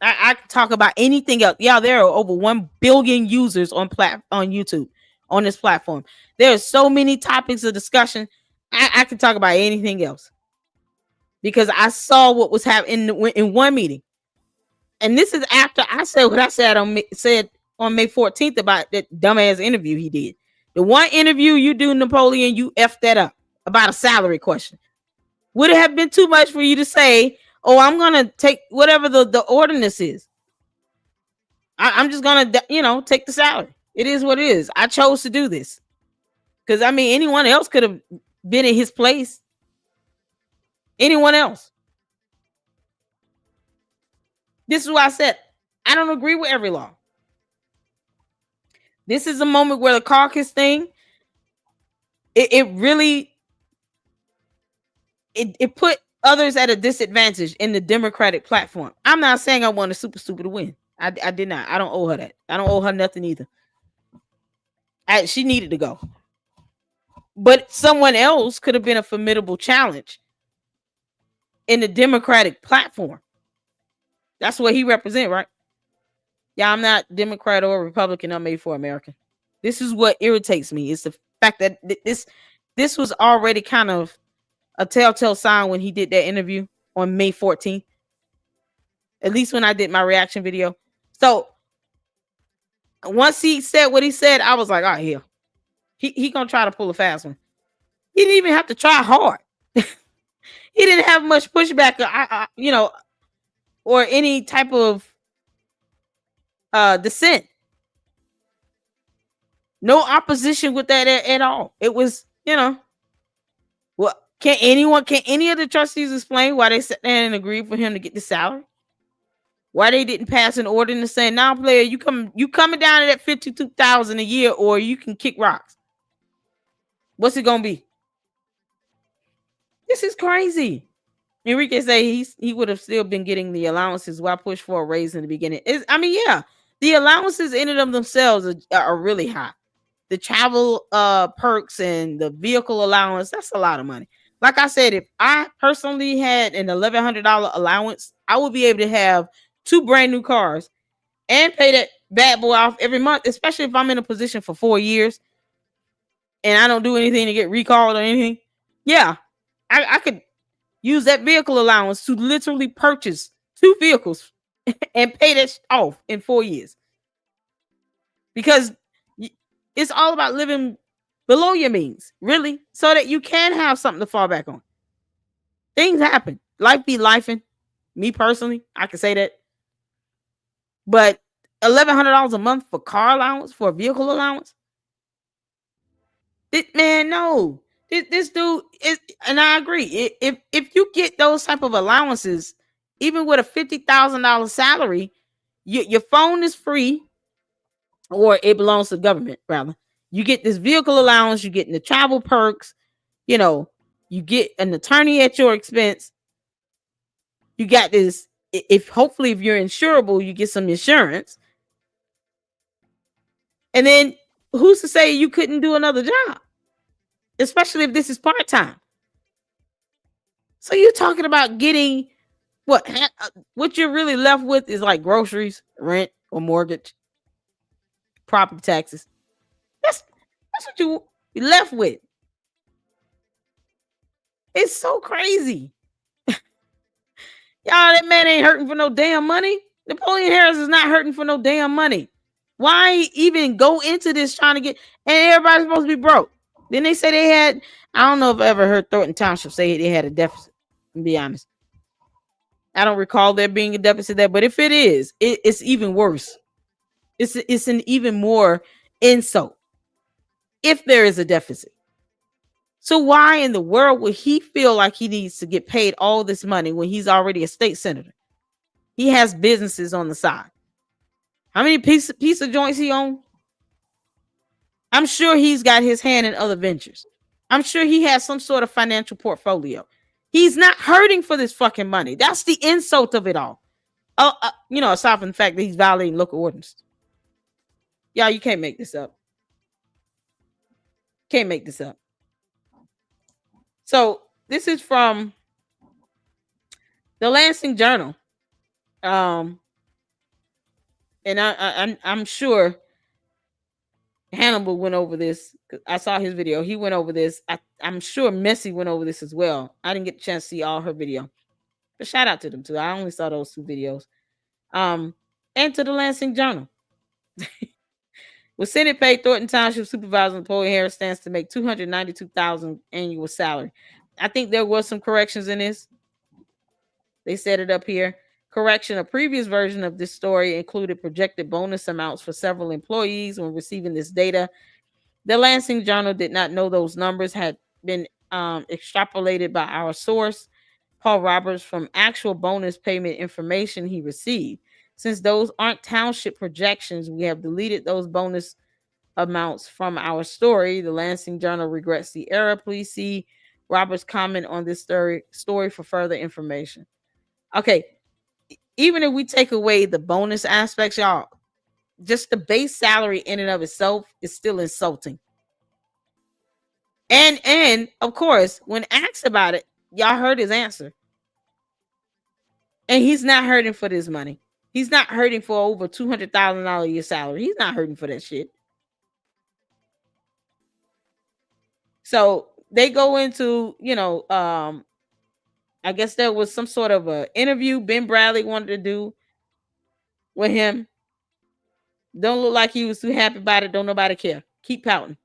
I can talk about anything else. Yeah, there are over 1 billion users on YouTube on this platform. There are so many topics of discussion. I can talk about anything else because I saw what was happening in one meeting. And this is after I said what I said on May 14th about that dumbass interview he did. The one interview you do, Napoleon, you effed that up about a salary question. Would it have been too much for you to say, oh, I'm going to take whatever the ordinance is? I'm just going to, take the salary. It is what it is. I chose to do this. Because, anyone else could have been in his place. Anyone else. This is why I said, I don't agree with every law. This is a moment where the caucus thing, it really put others at a disadvantage in the Democratic platform. I'm not saying I want a Super Stupid to win. I did not. I don't owe her that. I don't owe her nothing either. She needed to go. But someone else could have been a formidable challenge in the Democratic platform. That's what he represents, right? Yeah, I'm not Democrat or Republican. I'm made for America. This is what irritates me. It's the fact that this was already kind of a telltale sign when he did that interview on May 14th. At least when I did my reaction video. So once he said what he said, I was like, oh, hell. He gonna try to pull a fast one. He didn't even have to try hard. He didn't have much pushback, or any type of dissent. No opposition with that at all. It was, well, can any of the trustees explain why they sat there and agreed for him to get the salary? Why they didn't pass an ordinance saying, "Now, player, you coming down to that $52,000 a year, or you can kick rocks"? What's it gonna be? This is crazy. Enrique say he would have still been getting the allowances. Why push for a raise in the beginning? The allowances in and of themselves are really high. The travel perks and the vehicle allowance, that's a lot of money. Like I said, if I personally had an $1,100 allowance, I would be able to have 2 brand new cars and pay that bad boy off every month, especially if I'm in a position for 4 years and I don't do anything to get recalled or anything. Yeah, I could use that vehicle allowance to literally purchase 2 vehicles and pay that off in 4 years. Because it's all about living below your means, really, so that you can have something to fall back on. Things happen. Life be lifing. Me personally, I can say that. But $1,100 a month for car allowance, for a vehicle allowance? No. This dude is, and I agree. If you get those type of allowances, even with a $50,000 salary, your phone is free, or it belongs to the government, rather. You get this vehicle allowance, you get the travel perks, you get an attorney at your expense. You got this. Hopefully if you're insurable, you get some insurance. And then who's to say you couldn't do another job? Especially if this is part-time. So you're talking about getting what you're really left with is like groceries, rent, or mortgage, property taxes. That's what you're left with. It's so crazy. Y'all, that man ain't hurting for no damn money. Napoleon Harris is not hurting for no damn money. Why even go into this trying to get, and everybody's supposed to be broke? Then they say they had, I don't know if I ever heard Thornton Township say they had a deficit. To be honest, I don't recall there being a deficit there, but if it is, it's even worse. It's an even more insult if there is a deficit. So why in the world would he feel like he needs to get paid all this money when he's already a state senator? He has businesses on the side. How many piece of joints he owns? I'm sure he's got his hand in other ventures. I'm sure he has some sort of financial portfolio. He's not hurting for this fucking money. That's the insult of it all. Aside from the fact that he's violating local ordinance. Y'all, you can't make this up. Can't make this up. So this is from the Lansing Journal. And I'm sure Hannibal went over this. I saw his video. He went over this. I'm sure Messy went over this as well. I didn't get a chance to see all her video. But shout out to them too. I only saw those 2 videos. And to the Lansing Journal. With Senate paid, Thornton Township Supervisor Napoleon Harris stands to make $292,000 annual salary. I think there was some corrections in this. They set it up here. Correction, a previous version of this story included projected bonus amounts for several employees when receiving this data. The Lansing Journal did not know those numbers had been extrapolated by our source, Paul Roberts, from actual bonus payment information he received. Since those aren't township projections, we have deleted those bonus amounts from our story. The Lansing Journal regrets the error. Please see Roberts' comment on this story for further information. Okay, even if we take away the bonus aspects, y'all, just the base salary in and of itself is still insulting. And of course, when asked about it, y'all heard his answer. And he's not hurting for this money. He's not hurting for over $200,000 a year salary. He's not hurting for that shit. So they go into, I guess there was some sort of an interview Ben Bradley wanted to do with him. Don't look like he was too happy about it. Don't nobody care. Keep pouting.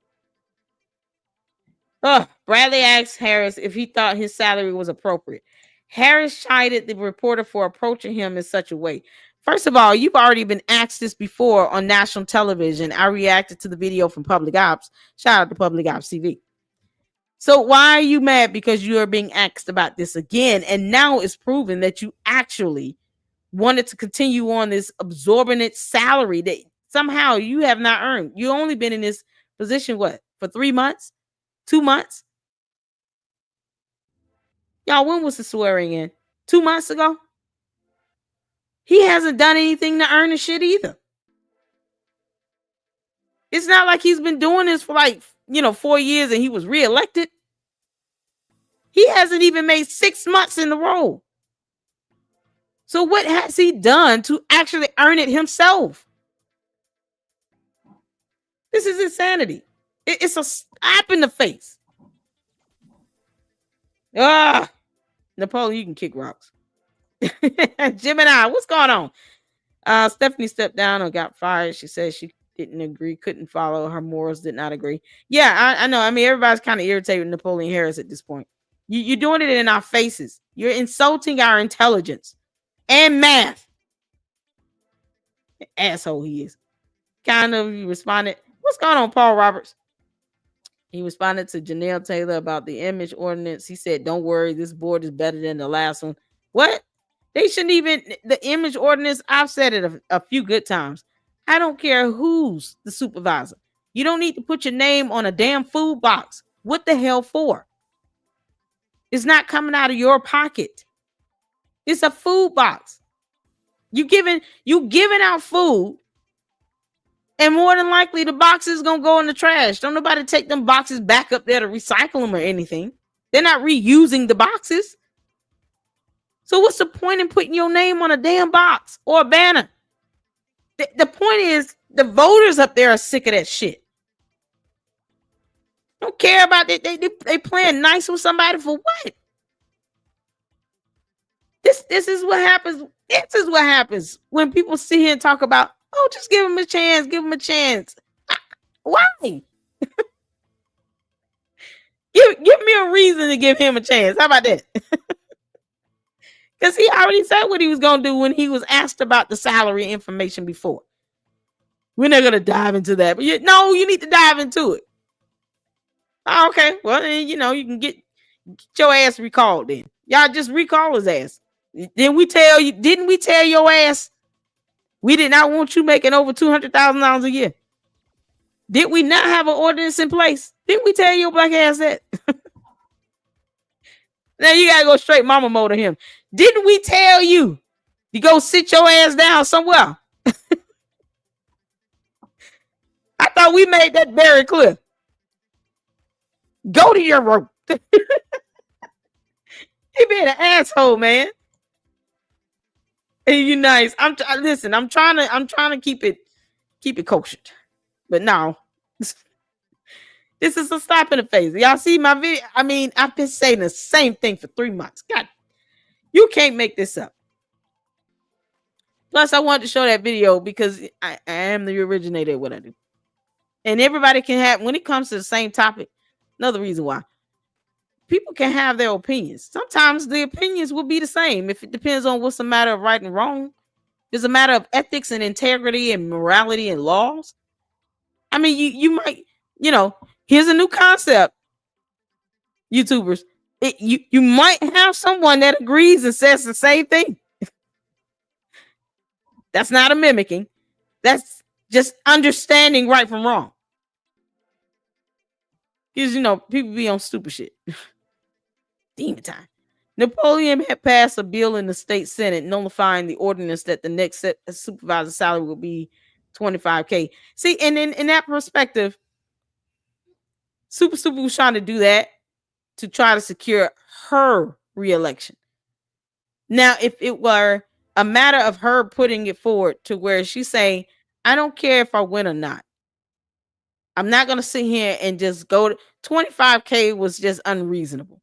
Bradley asked Harris if he thought his salary was appropriate. Harris chided the reporter for approaching him in such a way. First of all, you've already been asked this before on national television. I reacted to the video from Public Ops. Shout out to Public Ops TV. So why are you mad because you are being asked about this again? And now it's proven that you actually wanted to continue on this absorbent salary that somehow you have not earned. You've only been in this position, what, for 3 months? 2 months? Y'all, when was the swearing in? 2 months ago? He hasn't done anything to earn the shit either. It's not like he's been doing this for 4 years and he was reelected. He hasn't even made 6 months in the role. So what has he done to actually earn it himself? This is insanity. It's a slap in the face. Napoleon, you can kick rocks. Gemini, what's going on? Stephanie stepped down or got fired. She said she didn't agree, couldn't follow. Her morals did not agree. Yeah, I know. I mean, everybody's kind of irritated with Napoleon Harris at this point. You're doing it in our faces. You're insulting our intelligence and math. Asshole he is. Kind of, he responded. What's going on, Paul Roberts? He responded to Janelle Taylor about the image ordinance. He said, don't worry, this board is better than the last one. What? They shouldn't even, the image ordinance, I've said it a few good times. I don't care who's the supervisor. You don't need to put your name on a damn food box. What the hell for? It's not coming out of your pocket. It's a food box. You giving out food, and more than likely the box is gonna go in the trash. Don't nobody take them boxes back up there to recycle them or anything. They're not reusing the boxes. So what's the point in putting your name on a damn box or a banner? The point is the voters up there are sick of that shit. Don't care about it. They playing nice with somebody for what? This is what happens. This is what happens when people sit here and talk about, oh, just give him a chance. Give him a chance. Why? Give me a reason to give him a chance. How about that? Because he already said what he was going to do when he was asked about the salary information before. We're not going to dive into that. But you need to dive into it. Oh, okay. Well, then, you can get your ass recalled then. Y'all just recall his ass. Didn't we tell your ass we did not want you making over $200,000 a year? Did we not have an ordinance in place? Didn't we tell your black ass that? Now you gotta go straight mama mode to him. Didn't we tell you to go sit your ass down somewhere? I thought we made that very clear. Go to your room. He being an asshole, man. And you nice. I'm trying to keep it kosher. But no. This is a slap in the face. Y'all see my video? I mean, I've been saying the same thing for 3 months. God, you can't make this up. Plus, I wanted to show that video because I am the originator of what I do. And everybody can have, when it comes to the same topic, another reason why. People can have their opinions. Sometimes the opinions will be the same if it depends on what's a matter of right and wrong. It's a matter of ethics and integrity and morality and laws. I mean, you might, here's a new concept, YouTubers. You might have someone that agrees and says the same thing. That's not a mimicking. That's just understanding right from wrong. Because, people be on stupid shit. Demon time. Napoleon had passed a bill in the state Senate nullifying the ordinance that the next supervisor salary will be $25K. See, and in that perspective, Super was trying to do that to try to secure her reelection. Now, if it were a matter of her putting it forward to where she's saying, I don't care if I win or not. I'm not going to sit here and just go to 25K was just unreasonable.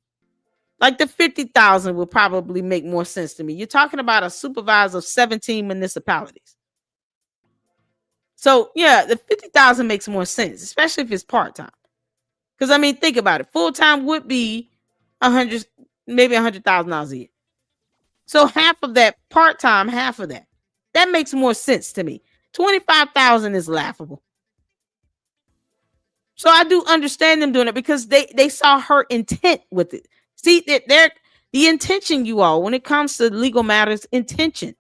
Like the 50,000 would probably make more sense to me. You're talking about a supervisor of 17 municipalities. So yeah, the 50,000 makes more sense, especially if it's part-time. Because I mean, think about it. Full-time would be maybe $100,000 a year. So half of that, part-time, half of that. That makes more sense to me. 25,000 is laughable. So I do understand them doing it because they saw her intent with it. See, that the intention, you all, when it comes to legal matters, intention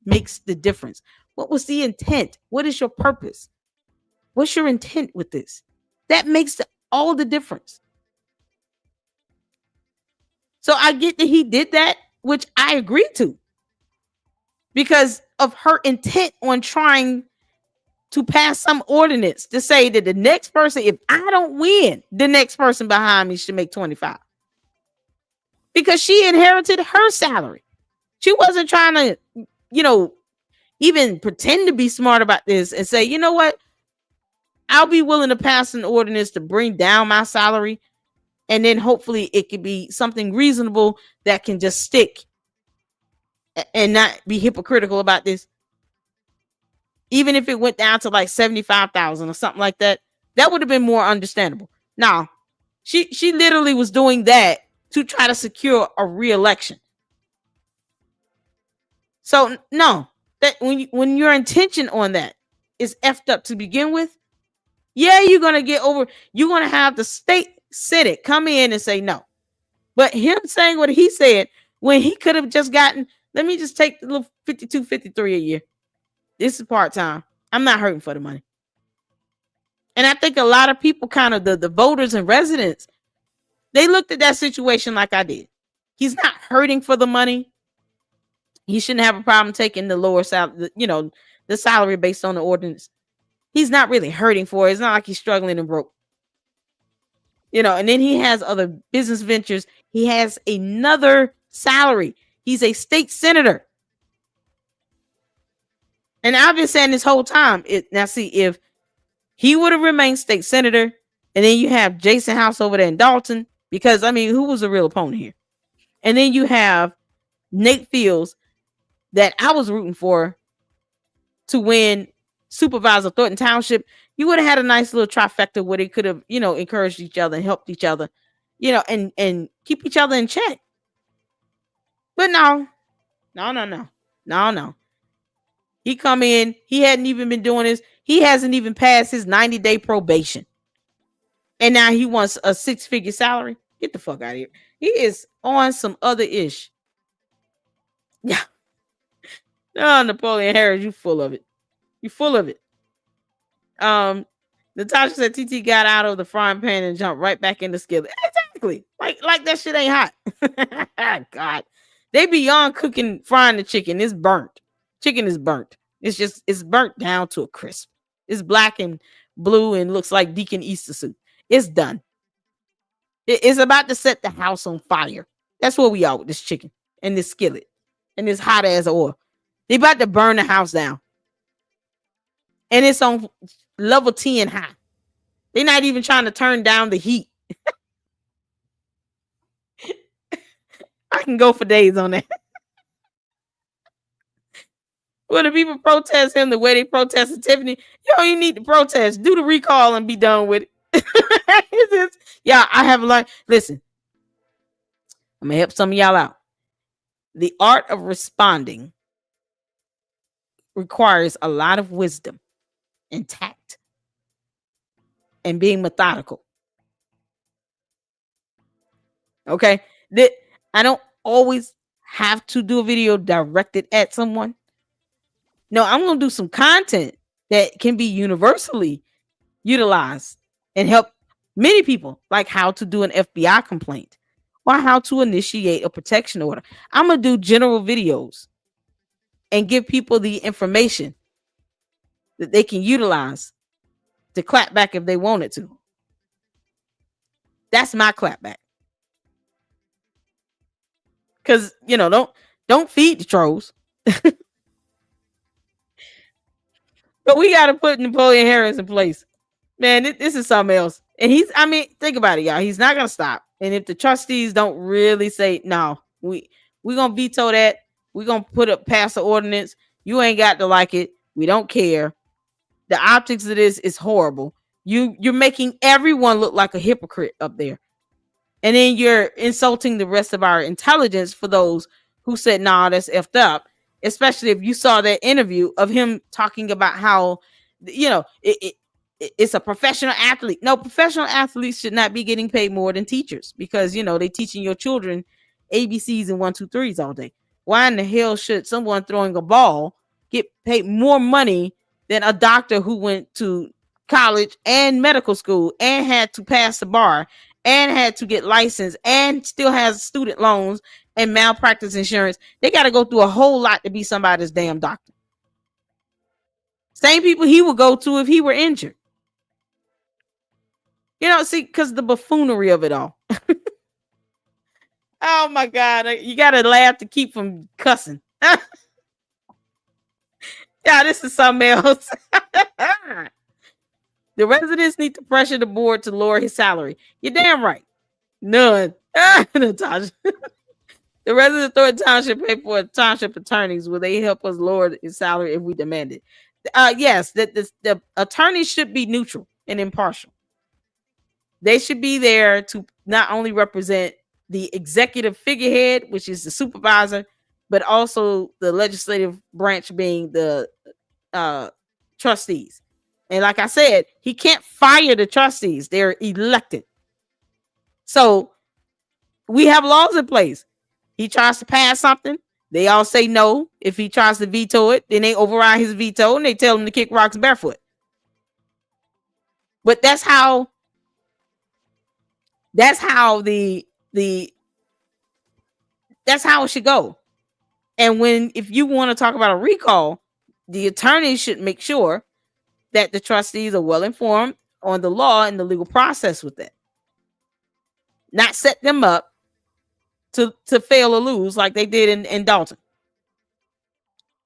makes the difference. What was the intent? What is your purpose? What's your intent with this? That makes all the difference. So I get that he did that, which I agree to, because of her intent on trying to pass some ordinance to say that the next person, if I don't win, the next person behind me should make 25. Because she inherited her salary. She wasn't trying to, even pretend to be smart about this and say, you know what? I'll be willing to pass an ordinance to bring down my salary. And then hopefully it could be something reasonable that can just stick and not be hypocritical about this. Even if it went down to like 75,000 or something like that, that would have been more understandable. Now, she literally was doing that to try to secure a re-election. So no, that when your intention on that is effed up to begin with, yeah, you're going to have the state Senate come in and say no. But him saying what he said when he could have just gotten, let me just take the little 52, 53 a year. This is part-time. I'm not hurting for the money. And I think a lot of people, kind of the voters and residents, they looked at that situation like I did. He's not hurting for the money. He shouldn't have a problem taking the lower salary, the salary based on the ordinance. He's not really hurting for it. It's not like he's struggling and broke. And then he has other business ventures. He has another salary. He's a state senator. And I've been saying this whole time, now see, if he would have remained state senator, and then you have Jason House over there in Dalton, because, who was the real opponent here? And then you have Nate Fields that I was rooting for to win Supervisor Thornton Township. You would have had a nice little trifecta where they could have, encouraged each other and helped each other, and keep each other in check. But no. He come in, he hadn't even been doing this. He hasn't even passed his 90-day probation. And now he wants a 6-figure salary. Get the fuck out of here. He is on some other ish. Yeah. Oh, Napoleon Harris, you full of it. You full of it. Natasha said TT got out of the frying pan and jumped right back in the skillet. Exactly. Like that shit ain't hot. God. They beyond frying the chicken. It's burnt. Chicken is burnt. It's burnt down to a crisp. It's black and blue and looks like Deacon Easter soup. It's done. It's about to set the house on fire. That's where we are with this chicken and this skillet and this hot ass oil. They about to burn the house down. And it's on level 10 high. They're not even trying to turn down the heat. I can go for days on that. When the people protest him the way they protested Tiffany, you don't even need to protest. Do the recall and be done with it. Yeah, I have learned. Listen, I'm going to help some of y'all out. The art of responding requires a lot of wisdom and tact and being methodical. Okay? I don't always have to do a video directed at someone. No, I'm going to do some content that can be universally utilized and help many people, like how to do an FBI complaint or how to initiate a protection order. I'm going to do general videos and give people the information that they can utilize to clap back if they wanted to. That's my clap back. Because, don't feed the trolls. But we got to put Napoleon Harris in place. Man, this is something else. And think about it, y'all. He's not going to stop. And if the trustees don't really say, no, we're going to veto that. We're going to pass the ordinance. You ain't got to like it. We don't care. The optics of this is horrible. You're making everyone look like a hypocrite up there. And then you're insulting the rest of our intelligence for those who said, nah, that's effed up. especially if you saw that interview of him talking about how, it's a professional athlete. No, professional athletes should not be getting paid more than teachers because, they're teaching your children ABCs and 1, 2, 3s all day. Why in the hell should someone throwing a ball get paid more money than a doctor who went to college and medical school and had to pass the bar and had to get licensed and still has student loans and malpractice insurance? They got to go through a whole lot to be somebody's damn doctor. Same people he would go to if he were injured. See, because the buffoonery of it all. Oh my God. You got to laugh to keep from cussing. Yeah, this is something else. The residents need to pressure the board to lower his salary. You're damn right. None. Natasha. The residents of Thornton Township pay for township attorneys. Will they help us lower his salary if we demand it? Yes, the attorneys should be neutral and impartial. They should be there to not only represent the executive figurehead, which is the supervisor, but also the legislative branch being the trustees. And like I said, he can't fire the trustees. They're elected. So we have laws in place. He tries to pass something, they all say no. If he tries to veto it, then they override his veto and they tell him to kick rocks barefoot. But that's how that's how it should go. And if you want to talk about a recall, the attorney should make sure that the trustees are well informed on the law and the legal process with that. Not set them up to fail or lose like they did in Dalton.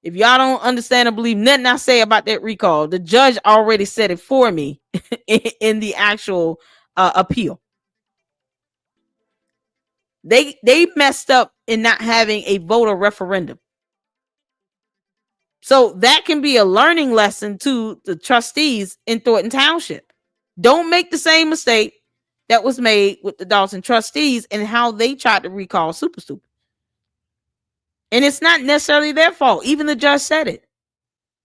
If y'all don't understand or believe nothing I say about that recall, the judge already said it for me in the actual appeal. They messed up in not having a voter referendum. So that can be a learning lesson to the trustees in Thornton Township. Don't make the same mistake that was made with the Dalton trustees and how they tried to recall Super Stupid. And it's not necessarily their fault. Even the judge said it.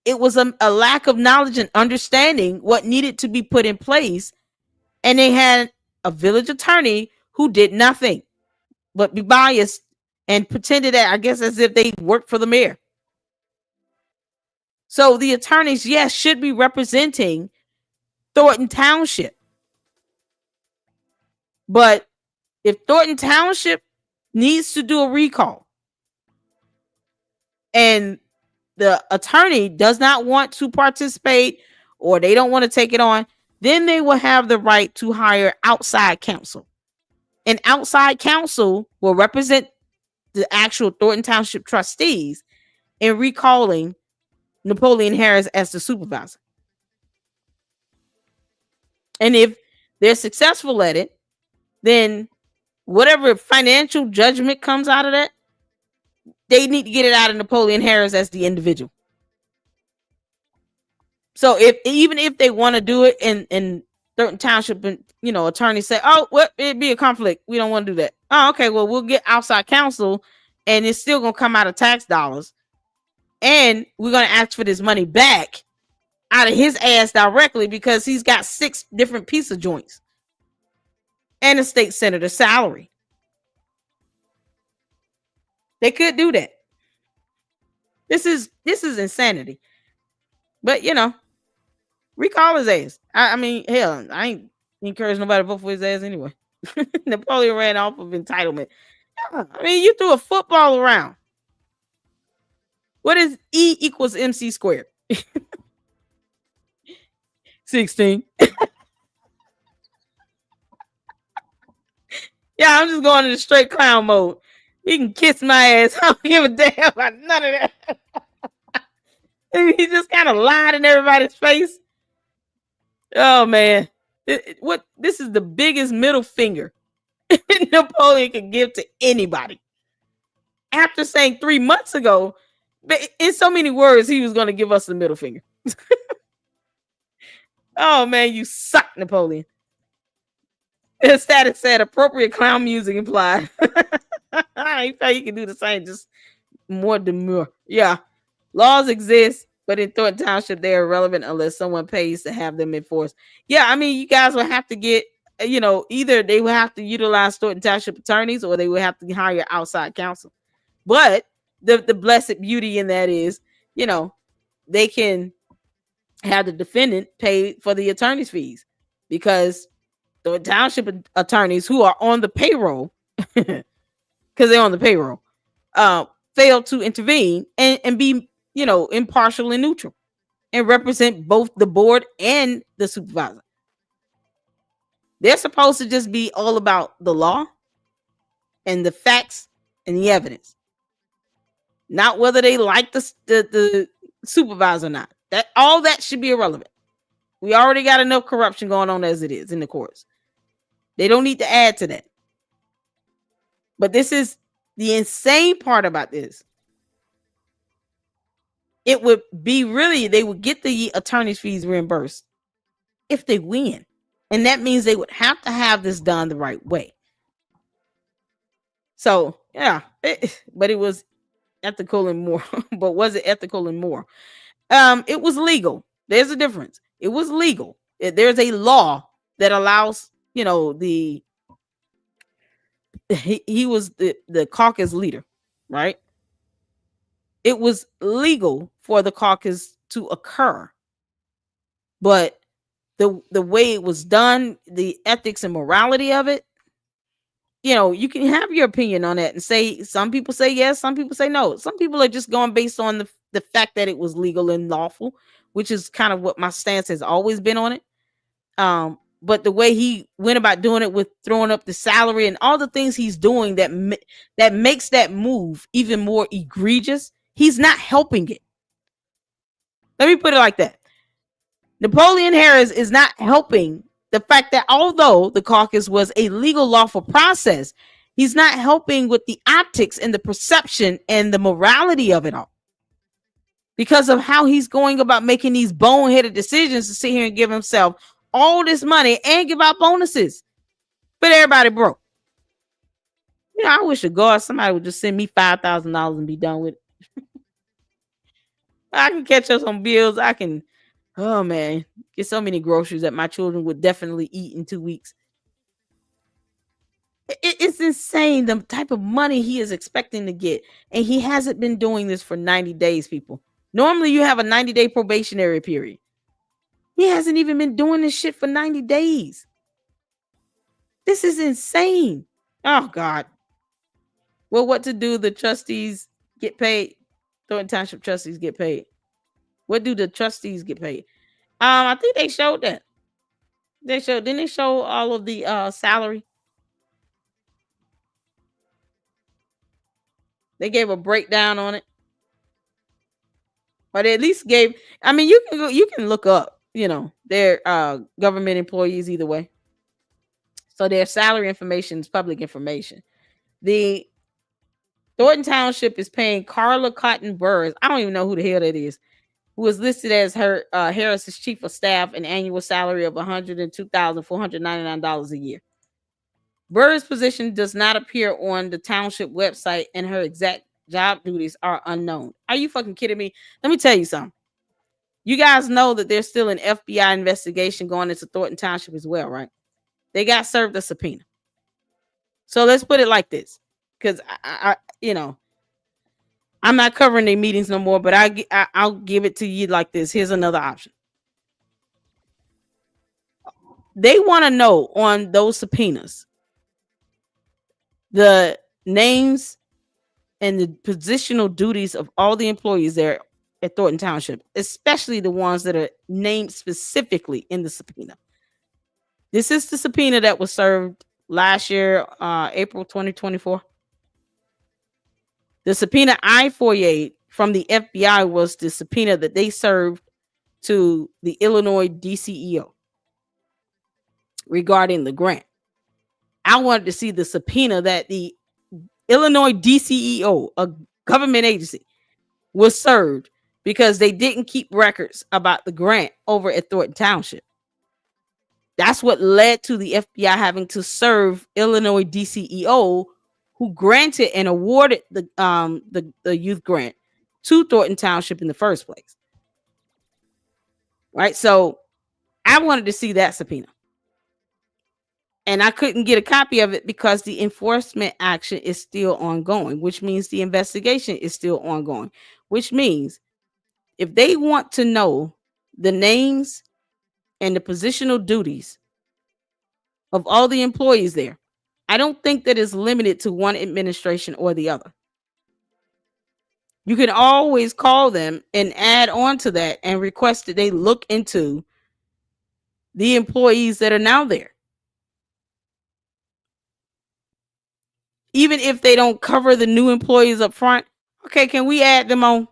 It was a lack of knowledge and understanding what needed to be put in place. And they had a village attorney who did nothing but be biased and pretended that, I guess, as if they worked for the mayor. So the attorneys, yes, should be representing Thornton Township. But if Thornton Township needs to do a recall and the attorney does not want to participate or they don't want to take it on, then they will have the right to hire outside counsel. And outside counsel will represent the actual Thornton Township trustees in recalling Napoleon Harris as the supervisor. And if they're successful at it, then whatever financial judgment comes out of that, they need to get it out of Napoleon Harris as the individual. So even if they want to do it in Thornton Township, attorneys say, oh, well, it'd be a conflict. We don't want to do that. Oh, okay, well, we'll get outside counsel and it's still going to come out of tax dollars. And we're going to ask for this money back out of his ass directly because he's got 6 different piece of joints and a state senator salary. They could do that. This is insanity. But, recall his ass. I mean, hell, I ain't encourage nobody to vote for his ass anyway. Napoleon ran off of entitlement. I mean, you threw a football around. What is E equals MC squared? 16. Yeah, I'm just going into straight clown mode. He can kiss my ass. I don't give a damn about none of that. He just kind of lied in everybody's face. Oh, man. This is the biggest middle finger Napoleon can give to anybody. After saying 3 months ago, in so many words, he was going to give us the middle finger. Oh, man, you suck, Napoleon. The status said appropriate clown music implied. I felt you can do the same. Just more demure. Yeah. Laws exist, but in Thornton Township, they are irrelevant unless someone pays to have them enforced. Yeah, I mean, you guys will have to get, either they will have to utilize Thornton Township attorneys or they will have to hire outside counsel. But the blessed beauty in that is, they can have the defendant pay for the attorney's fees because the township attorneys who are on the payroll, because they're on the payroll, fail to intervene and be, impartial and neutral and represent both the board and the supervisor. They're supposed to just be all about the law and the facts and the evidence, not whether they like the supervisor or not. That all that should be irrelevant. We already got enough corruption going on as it is in the courts. They don't need to add to that. But this is the insane part about this. It would be they would get the attorney's fees reimbursed if they win. And that means they would have to have this done the right way. So, yeah, but it was ethical and more. But was it ethical and more? It was legal. There's a difference. It was legal. There's a law that allows, he was the caucus leader, right? It was legal for the caucus to occur. But the way it was done, the ethics and morality of it, you can have your opinion on that and say, some people say yes, some people say no. Some people are just going based on the fact that it was legal and lawful, which is kind of what my stance has always been on it. But the way he went about doing it with throwing up the salary and all the things he's doing that makes that move even more egregious, he's not helping it. Let me put it like that. Napoleon Harris is not helping the fact that although the caucus was a legal, lawful process, he's not helping with the optics and the perception and the morality of it all. Because of how he's going about making these boneheaded decisions to sit here and give himself all this money and give out bonuses. But everybody broke. I wish to God somebody would just send me $5,000 and be done with it. I can catch up on bills. I can, oh man, get so many groceries that my children would definitely eat in 2 weeks. It's insane the type of money he is expecting to get. And he hasn't been doing this for 90 days, people. Normally you have a 90-day probationary period. He hasn't even been doing this shit for 90 days. This is insane. Oh, God. Well, what to do? The trustees get paid. Thornton Township trustees get paid. What do the trustees get paid? I think they showed that. Didn't they show all of the salary? They gave a breakdown on it. But at least you can look up, their government employees either way. So their salary information is public information. The Thornton Township is paying Carla Cotton Burrs. I don't even know who the hell that is. Who was listed as her Harris's chief of staff, an annual salary of $102,499 a year. Burrs' position does not appear on the township website, and her exact job duties are unknown. Are you fucking kidding me? Let me tell you something. You guys know that there's still an FBI investigation going into Thornton Township as well, right? They got served a subpoena. So let's put it like this, because I'm not covering their meetings no more, but I'll give it to you like this. Here's another option. They want to know on those subpoenas the names and the positional duties of all the employees there at Thornton Township, especially the ones that are named specifically in the subpoena. This is the subpoena that was served last year, April 2024. The subpoena I followed from the FBI was the subpoena that they served to the Illinois DCEO regarding the grant. I wanted to see the subpoena that the Illinois DCEO, a government agency, was served because they didn't keep records about the grant over at Thornton Township. That's what led to the FBI having to serve Illinois DCEO who granted and awarded the youth grant to Thornton Township in the first place. Right? So I wanted to see that subpoena. And I couldn't get a copy of it because the enforcement action is still ongoing, which means the investigation is still ongoing, which means if they want to know the names and the positional duties of all the employees there, I don't think that is limited to one administration or the other. You can always call them and add on to that and request that they look into the employees that are now there. Even if they don't cover the new employees up front, okay, can we add them on?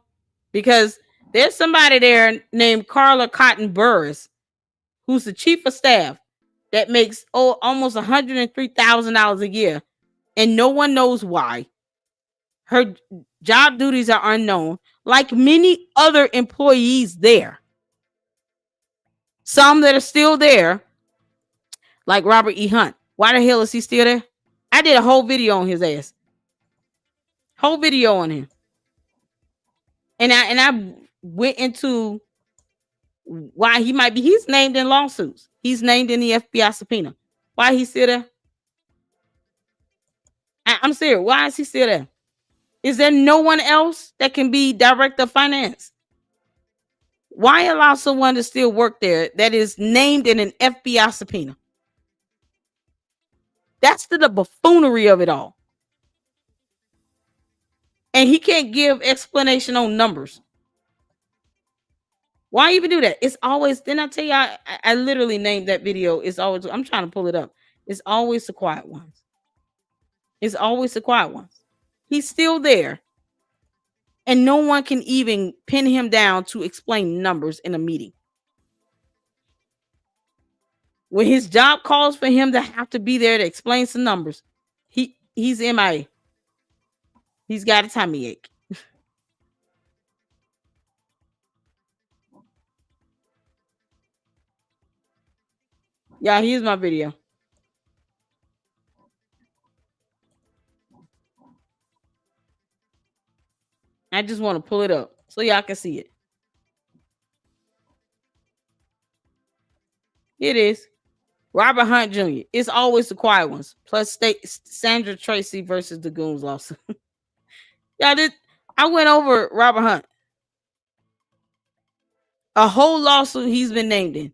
Because there's somebody there named Carla Cotton Burris, who's the chief of staff, that makes almost $103,000 a year, and no one knows why. Her job duties are unknown, like many other employees there. Some that are still there, like Robert E. Hunt. Why the hell is he still there? I did a whole video on his ass. Whole video on him. And I went into why he might be. He's named in lawsuits. He's named in the FBI subpoena. Why he's still there? I'm serious. Why is he still there? Is there no one else that can be director of finance? Why allow someone to still work there that is named in an FBI subpoena? That's the buffoonery of it all. And he can't give explanation on numbers. Why even do that? It's always, didn't I tell you, I literally named that video. It's always, I'm trying to pull it up. It's always the quiet ones. It's always the quiet ones. He's still there. And no one can even pin him down to explain numbers in a meeting. When his job calls for him to have to be there to explain some numbers, he's MIA. He's got a tummy ache. Yeah, here's my video. I just want to pull it up so y'all can see it. It is Robert Hunt Jr. It's always the quiet ones. Plus Sandra Tracy versus the Goons lawsuit. I went over Robert Hunt. A whole lawsuit he's been named in.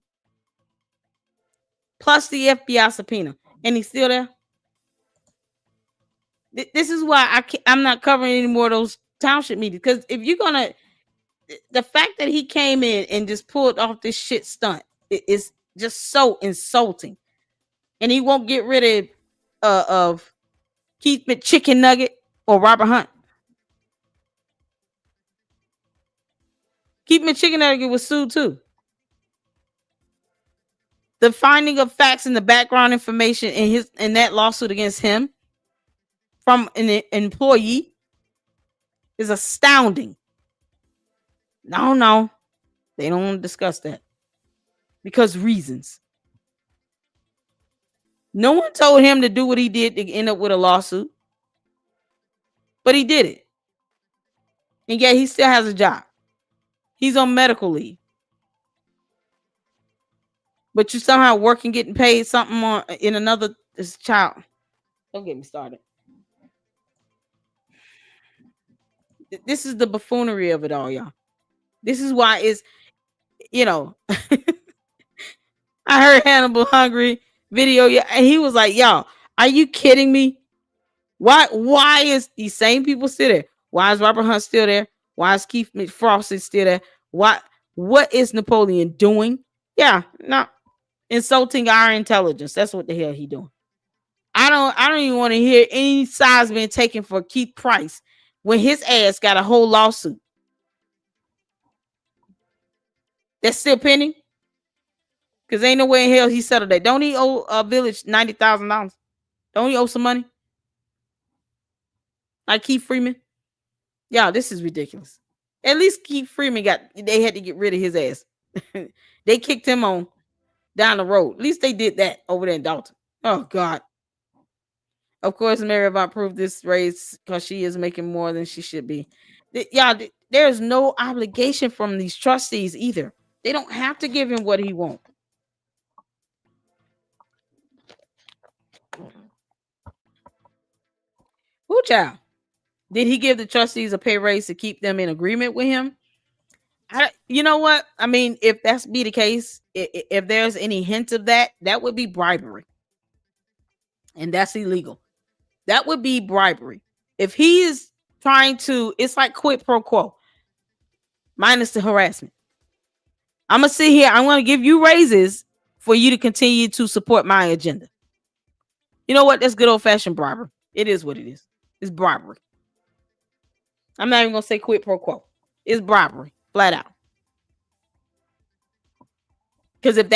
Plus the FBI subpoena. And he's still there. This is why I'm not covering any more of those township meetings. Because if you're going to... The fact that he came in and just pulled off this shit stunt is just so insulting. And he won't get rid of Keith McChicken Nugget or Robert Hunt. Keith McChicken Nugget was sued too. The finding of facts and the background information in that lawsuit against him from an employee is astounding. No, they don't want to discuss that because reasons. No one told him to do what he did to end up with a lawsuit, but he did it. And yet he still has a job. He's on medical leave. But you somehow working, getting paid something more in another child. Don't get me started. This is the buffoonery of it all, y'all. This is why it's, I heard Hannibal Hungry video, and he was like, y'all, are you kidding me? Why is these same people still there? Why is Robert Hunt still there? Why is Keith McFrost still there? What is Napoleon doing? Yeah, no, insulting our intelligence. That's what the hell he doing. I don't even want to hear any sides being taken for Keith Price when his ass got a whole lawsuit that's still pending. Because ain't no way in hell he settled that. Don't he owe a village $90,000? Don't he owe some money? Like Keith Freeman? Y'all, this is ridiculous. At least Keith Freeman they had to get rid of his ass. They kicked him on down the road. At least they did that over there in Dalton. Oh, God. Of course, Mary Avant proved this raise because she is making more than she should be. Y'all, there's no obligation from these trustees either. They don't have to give him what he wants. Who child? Did he give the trustees a pay raise to keep them in agreement with him? You know what? I mean, if that's be the case, if there's any hint of that, that would be bribery. And that's illegal. That would be bribery. If he is trying to, it's like quid pro quo, minus the harassment. I'm going to sit here. I'm going to give you raises for you to continue to support my agenda. You know what? That's good old fashioned bribery. It is what it is. It's bribery. I'm not even going to say quid pro quo. It's bribery, flat out. Because if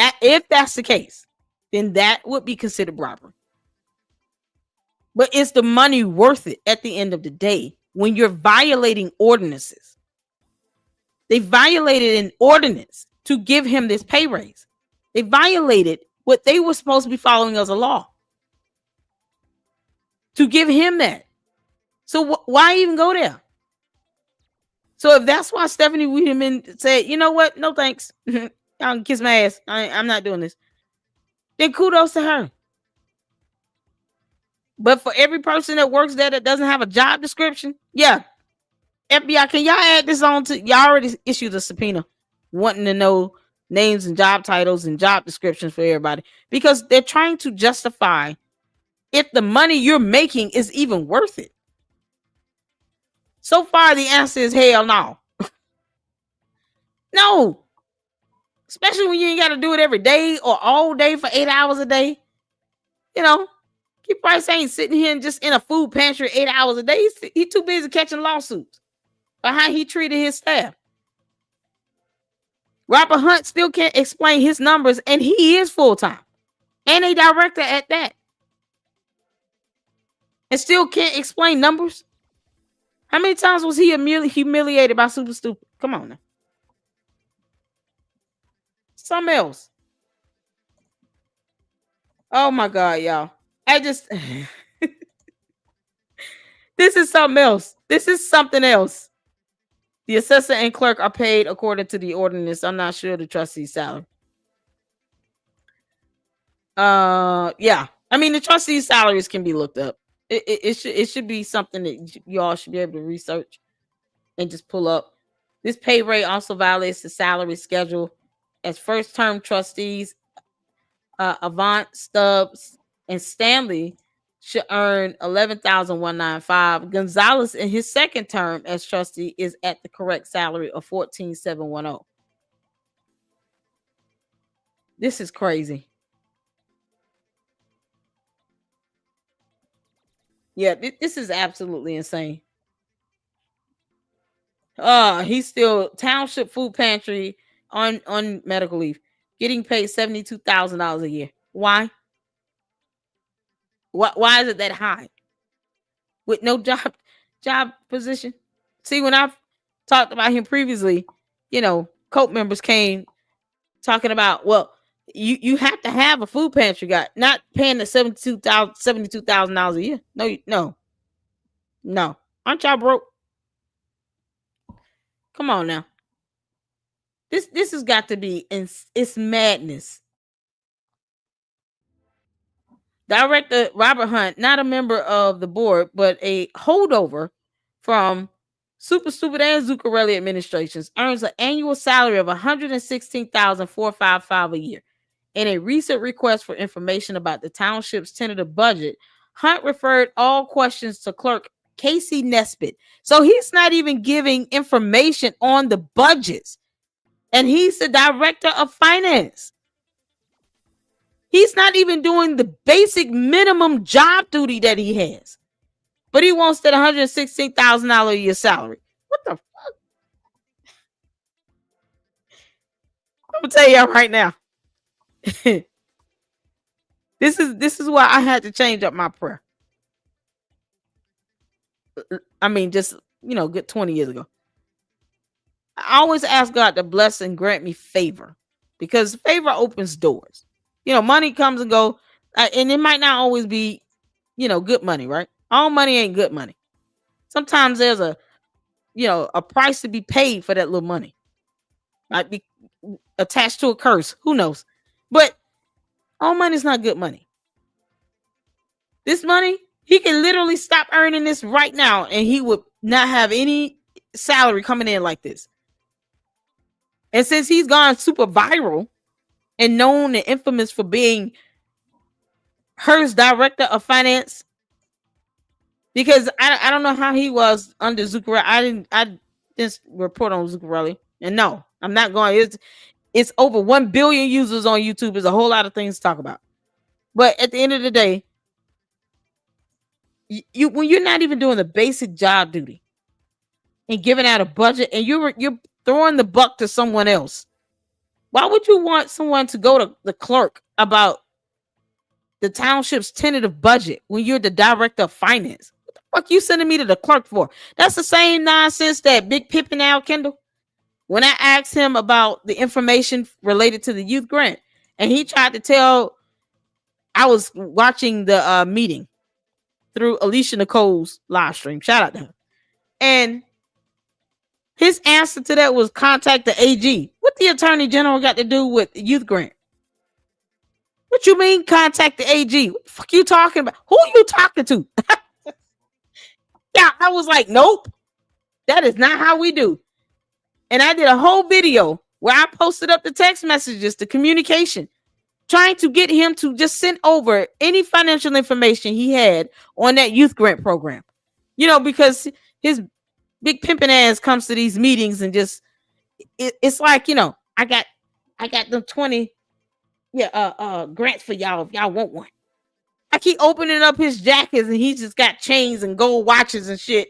that's the case, then that would be considered bribery. But is the money worth it at the end of the day when you're violating ordinances? They violated an ordinance to give him this pay raise. They violated what they were supposed to be following as a law to give him that. So why even go there? So if that's why Stephanie Wiedemann said, you know what? No thanks. Y'all can kiss my ass. I'm not doing this. Then kudos to her. But for every person that works there that doesn't have a job description, yeah. FBI, can y'all add this on to, y'all already issued a subpoena wanting to know names and job titles and job descriptions for everybody because they're trying to justify if the money you're making is even worth it. So far, the answer is hell no. No. Especially when you ain't got to do it every day or all day for 8 hours a day. You know, he probably ain't sitting here and just in a food pantry 8 hours a day. He's too busy catching lawsuits for how he treated his staff. Robert Hunt still can't explain his numbers, and he is full-time. And a director at that. And still can't explain numbers. How many times was he humiliated by Super Stupid? Come on now. Something else. Oh my God, y'all. This is something else. This is something else. The assessor and clerk are paid according to the ordinance. I'm not sure the trustee's salary. Yeah. I mean, the trustee's salaries can be looked up. It should be something that you all should be able to research and just pull up. This pay rate also violates the salary schedule as first term trustees. Avant, Stubbs, and Stanley should earn $11,195. Gonzalez in his second term as trustee is at the correct salary of $14,710. This is crazy. Yeah, this is absolutely insane. He's still township food pantry on medical leave, getting paid $72,000 a year. Why? Why is it that high? With no job position? See, when I've talked about him previously, you know, COPE members came talking about, well, you have to have a food pantry guy, not paying the $72,000 a year. No. Aren't y'all broke? Come on now. This has got to be, it's madness. Director Robert Hunt, not a member of the board, but a holdover from Super Stupid and Zuccarelli administrations, earns an annual salary of $116,455 a year. In a recent request for information about the township's tentative budget, Hunt referred all questions to clerk Casey Nesbitt. So he's not even giving information on the budgets. And he's the director of finance. He's not even doing the basic minimum job duty that he has. But he wants that $116,000 a year salary. What the fuck? I'm gonna tell y'all right now. This is why I had to change up my prayer. I mean, just, you know, good 20 years ago. I always ask God to bless and grant me favor, because favor opens doors. You know, money comes and go, and it might not always be good money, right? All money ain't good money. Sometimes there's a price to be paid for that little money. Might be attached to a curse. Who knows? But all money is not good money. This money, he can literally stop earning this right now and he would not have any salary coming in like this. And since he's gone super viral and known and infamous for being HER's director of finance, because I don't know how he was under Zuccarelli. I didn't report on Zuccarelli. And no, I'm not going. It's over 1 billion users on YouTube. There's a whole lot of things to talk about. But at the end of the day, when you're not even doing the basic job duty and giving out a budget and you're throwing the buck to someone else, why would you want someone to go to the clerk about the township's tentative budget when you're the director of finance? What the fuck you sending me to the clerk for? That's the same nonsense that Big Pippin Al Kendall. When I asked him about the information related to the youth grant, and he tried to tell, I was watching the meeting through Alicia Nicole's live stream. Shout out to her. And his answer to that was contact the AG. What the Attorney General got to do with the youth grant? What you mean contact the AG? What the fuck you talking about? Who are you talking to? Yeah, I was like, nope. That is not how we do. And I did a whole video where I posted up the text messages, the communication, trying to get him to just send over any financial information he had on that youth grant program. Because his big pimping ass comes to these meetings and just, it's like, I got them 20 grants for y'all if y'all want one. I keep opening up his jackets and he just got chains and gold watches and shit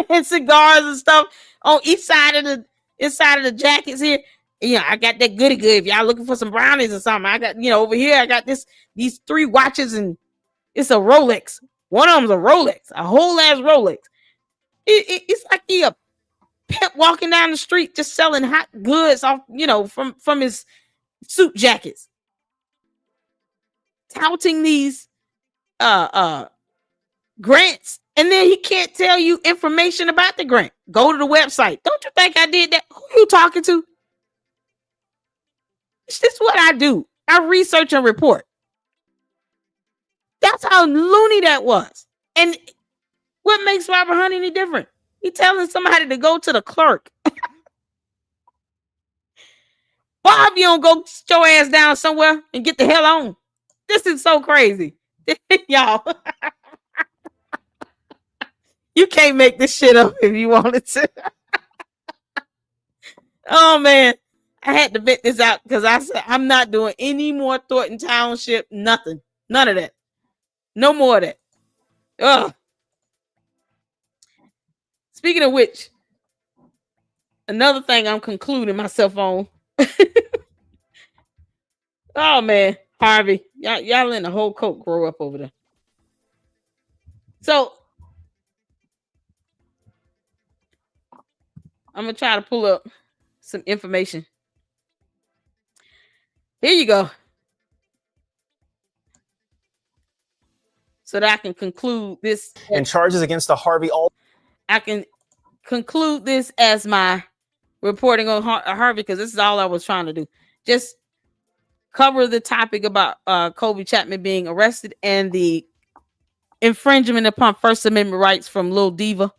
and cigars and stuff on each side of the inside of the jackets here. I got that goody good if y'all looking for some brownies or something. I got, over here I got these 3 watches and it's a Rolex. One of them's a Rolex, a whole ass Rolex. It's like he a pimp walking down the street just selling hot goods off, from his suit jackets, touting these grants, and then he can't tell you information about the grant. Go to the website. Don't you think I did that? Who you talking to? It's just what I do. I research and report. That's how loony that was. And what makes Robert Hunt any different? He telling somebody to go to the clerk. Bob, you don't go sit your ass down somewhere and get the hell on. This is so crazy. Y'all. You can't make this shit up if you wanted to. Oh, man. I had to vet this out because I said I'm not doing any more Thornton Township. Nothing. None of that. No more of that. Ugh. Speaking of which, another thing I'm concluding myself on. Oh, man. Harvey. Y'all letting the whole coat grow up over there. So, I'm going to try to pull up some information. Here you go. So that I can conclude this. And charges against the Harvey I can conclude this as my reporting on Harvey because this is all I was trying to do. Just cover the topic about Colby Chapman being arrested and the infringement upon First Amendment rights from Lil Diva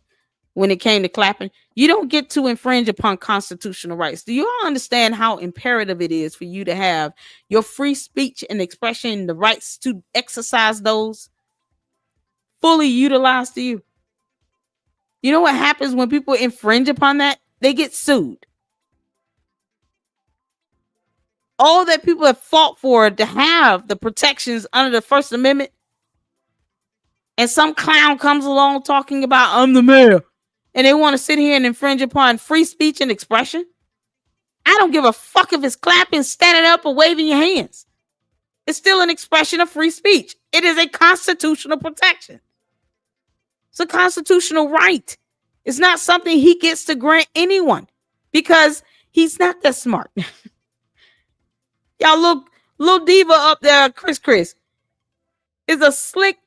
when it came to clapping. You don't get to infringe upon constitutional rights. Do you all understand how imperative it is for you to have your free speech and expression, the rights to exercise those fully utilized to you? You know what happens when people infringe upon that? They get sued. All that people have fought for to have the protections under the First Amendment, and some clown comes along talking about I'm the mayor, and they want to sit here and infringe upon free speech and expression. I don't give a fuck if it's clapping, standing up, or waving your hands. It's still an expression of free speech. It is a constitutional protection. It's a constitutional right. It's not something he gets to grant anyone because he's not that smart. Y'all look, Lil Diva up there, Chris is a slick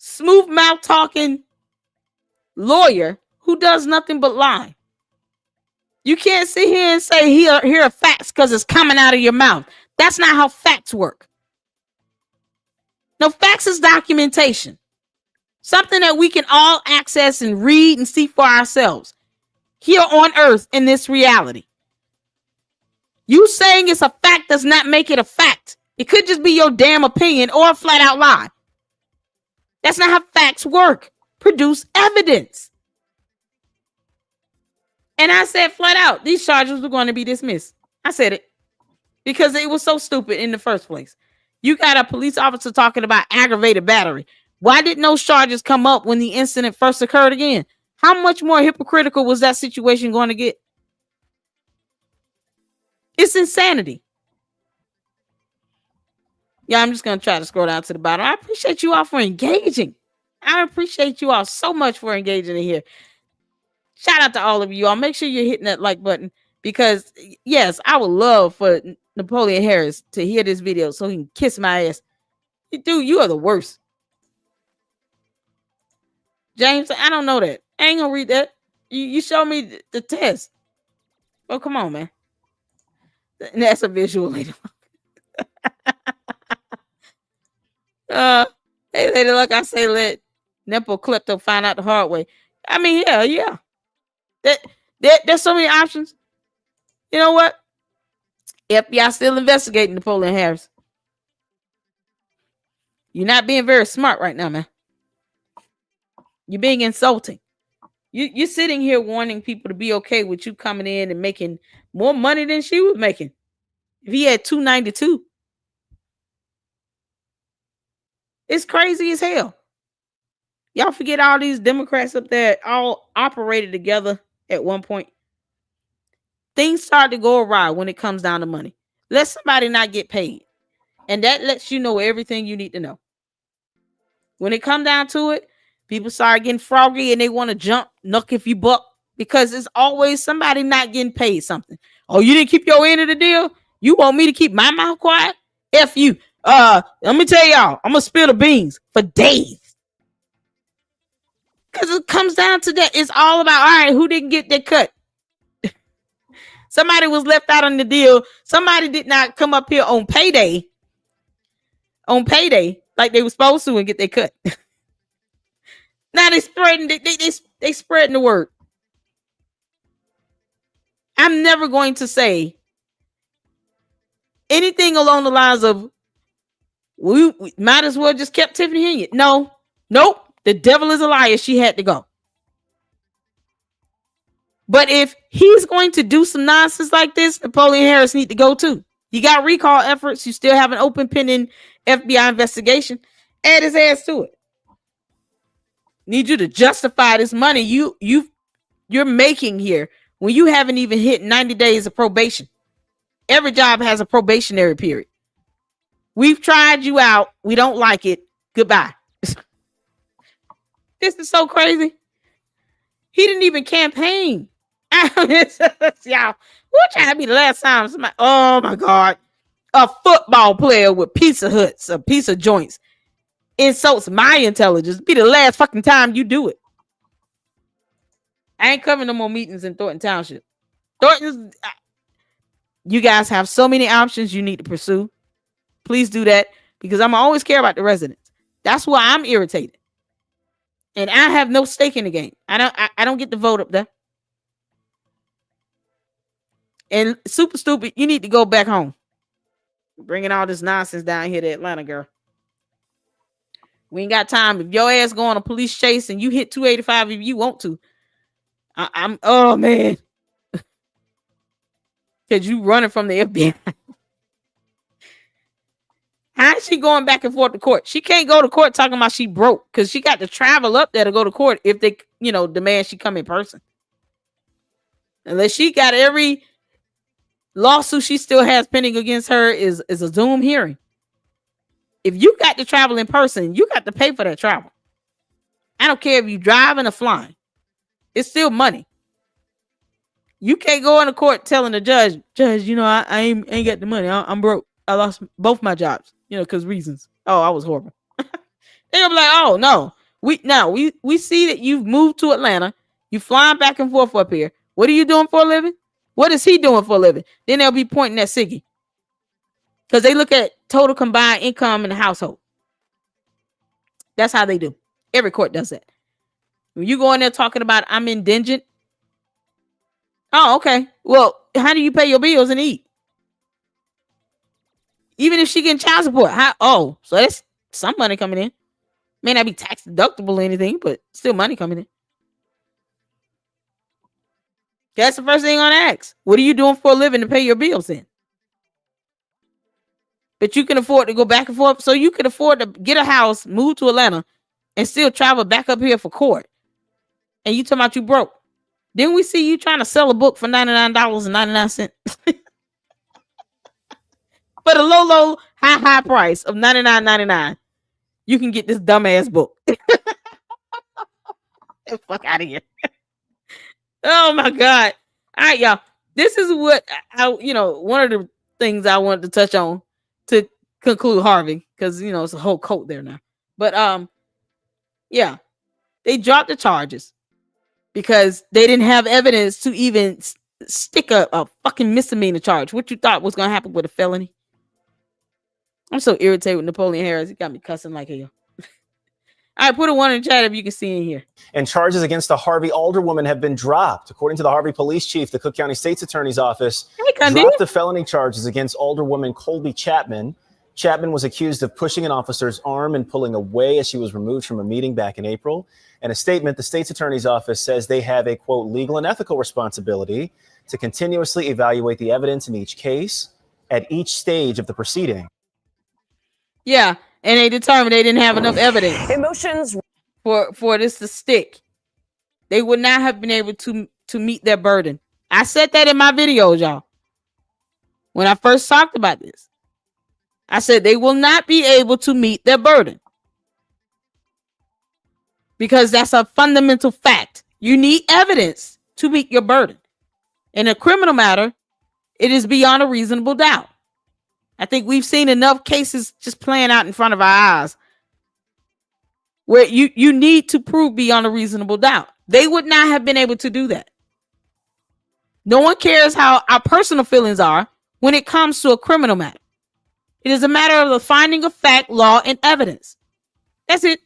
smooth mouth talking lawyer who does nothing but lie. You can't sit here and say here are facts because it's coming out of your mouth. That's not how facts work. No, facts is documentation. Something that we can all access and read and see for ourselves here on earth in this reality. You saying it's a fact does not make it a fact. It could just be your damn opinion or a flat out lie. That's not how facts work. Produce evidence. And I said flat out, these charges were going to be dismissed. I said it because it was so stupid in the first place. You got a police officer talking about aggravated battery. Why didn't those charges come up when the incident first occurred again? How much more hypocritical was that situation going to get? It's insanity. Yeah, I'm just going to try to scroll down to the bottom. I appreciate you all for engaging. I appreciate you all so much for engaging in here. Shout out to all of you all. Make sure you're hitting that like button because, yes, I would love for Napoleon Harris to hear this video so he can kiss my ass. Dude, you are the worst. James, I don't know that. I ain't going to read that. You show me the test. Oh, come on, man. That's a visual later. Hey, Lady Luck, I say let Nepo Klepto find out the hard way. I mean, yeah. There's so many options. You know what? FBI still investigating Napoleon Harris. You're not being very smart right now, man. You're being insulting. You're sitting here wanting people to be okay with you coming in and making more money than she was making. If he had 292. It's crazy as hell. Y'all forget all these Democrats up there all operated together at one point. Things start to go awry when it comes down to money. Let somebody not get paid. And that lets you know everything you need to know. When it comes down to it, people start getting froggy and they want to jump, nuck if you buck, because it's always somebody not getting paid something. Oh, you didn't keep your end of the deal? You want me to keep my mouth quiet? F you. Let me tell y'all, I'm going to spill the beans for days. Because it comes down to that. It's all about, all right, who didn't get their cut? Somebody was left out on the deal. Somebody did not come up here on payday. Like they were supposed to and get their cut. Now they spreading they spreading the word. I'm never going to say anything along the lines of we might as well just kept Tiffany Henry. No, nope. The devil is a liar. She had to go. But if he's going to do some nonsense like this, Napoleon Harris need to go too. You got recall efforts. You still have an open pending FBI investigation. Add his ass to it. Need you to justify this money you're making here when you haven't even hit 90 days of probation. Every job has a probationary period. We've tried you out. We don't like it. Goodbye. This is so crazy. He didn't even campaign. Y'all, what trying to be the last time somebody, oh my God, a football player with pizza huts, a pizza joints insults my intelligence, be the last fucking time you do it. I ain't covering no more meetings in Thornton Township. Thornton's, you guys have so many options you need to pursue. Please do that because I'm always care about the residents. That's why I'm irritated. And I have no stake in the game. I don't get to vote up there. And super stupid, you need to go back home. Bringing all this nonsense down here to Atlanta, girl. We ain't got time. If your ass go on a police chase and you hit 285 if you want to, oh man. Because you running from the FBI. How is she going back and forth to court? She can't go to court talking about she broke because she got to travel up there to go to court if they, demand she come in person. Unless she got every lawsuit she still has pending against her is a Zoom hearing. If you got to travel in person, you got to pay for that travel. I don't care if you driving or flying. It's still money. You can't go into court telling the judge, I ain't got the money. I'm broke. I lost both my jobs, because reasons. Oh, I was horrible. They'll be like, oh, no. We see that you've moved to Atlanta. You flying back and forth up here. What are you doing for a living? What is he doing for a living? Then they'll be pointing at Siggy. Because they look at total combined income in the household. That's how they do. Every court does that. When you go in there talking about I'm indigent. Oh, okay. Well, how do you pay your bills and eat? Even if she getting child support. So that's some money coming in. May not be tax deductible or anything, but still money coming in. That's the first thing I want to ask. What are you doing for a living to pay your bills in? But you can afford to go back and forth. So you can afford to get a house, move to Atlanta, and still travel back up here for court. And you talking about you broke. Then we see you trying to sell a book for $99.99. For the low, high price of $99.99. You can get this dumbass book. Fuck out of here. Oh my God. All right, y'all. This is what one of the things I wanted to touch on to conclude Harvey, because it's a whole coat there now. But yeah, they dropped the charges because they didn't have evidence to even stick a fucking misdemeanor charge. What you thought was gonna happen with a felony? I'm so irritated with Napoleon Harris. He got me cussing like hell. All right, put a one in the chat if you can see in here. And charges against the Harvey alderwoman have been dropped. According to the Harvey police chief, the Cook County State's Attorney's Office dropped the felony charges against alderwoman Colby Chapman. Chapman was accused of pushing an officer's arm and pulling away as she was removed from a meeting back in April. In a statement, the State's Attorney's Office says they have a, quote, legal and ethical responsibility to continuously evaluate the evidence in each case at each stage of the proceeding. Yeah, and they determined they didn't have enough evidence. Emotions for this to stick. They would not have been able to meet their burden. I said that in my videos, y'all. When I first talked about this, I said they will not be able to meet their burden. Because that's a fundamental fact. You need evidence to meet your burden. In a criminal matter, it is beyond a reasonable doubt. I think we've seen enough cases just playing out in front of our eyes where you need to prove beyond a reasonable doubt. They would not have been able to do that. No one cares how our personal feelings are when it comes to a criminal matter. It is a matter of the finding of fact, law, and evidence. That's it.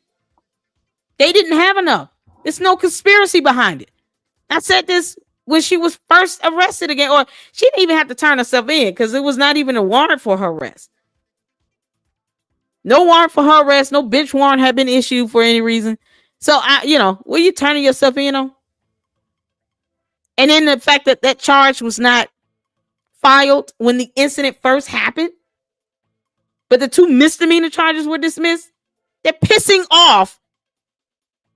They didn't have enough. There's no conspiracy behind it. I said this when she was first arrested again, or she didn't even have to turn herself in because it was not even a warrant for her arrest. No warrant for her arrest. No bench warrant had been issued for any reason. So, what are you turning yourself in on? And then the fact that that charge was not filed when the incident first happened, but the 2 misdemeanor charges were dismissed. They're pissing off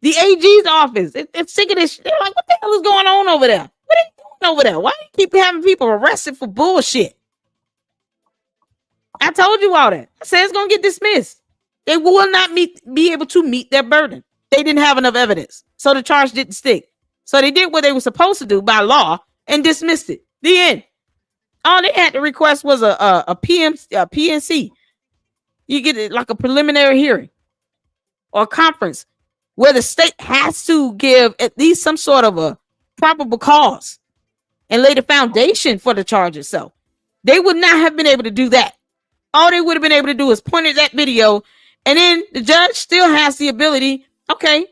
the AG's office. It's sick of this shit. They're like, what the hell is going on over there? What are you doing over there? Why do you keep having people arrested for bullshit? I told you all that. I said it's going to get dismissed. They will not be able to meet their burden. They didn't have enough evidence. So the charge didn't stick. So they did what they were supposed to do by law and dismissed it. The end. All they had to request was a PNC. You get it like a preliminary hearing or a conference where the state has to give at least some sort of a probable cause and lay the foundation for the charge itself. They would not have been able to do that. All they would have been able to do is point at that video, and then the judge still has the ability, okay,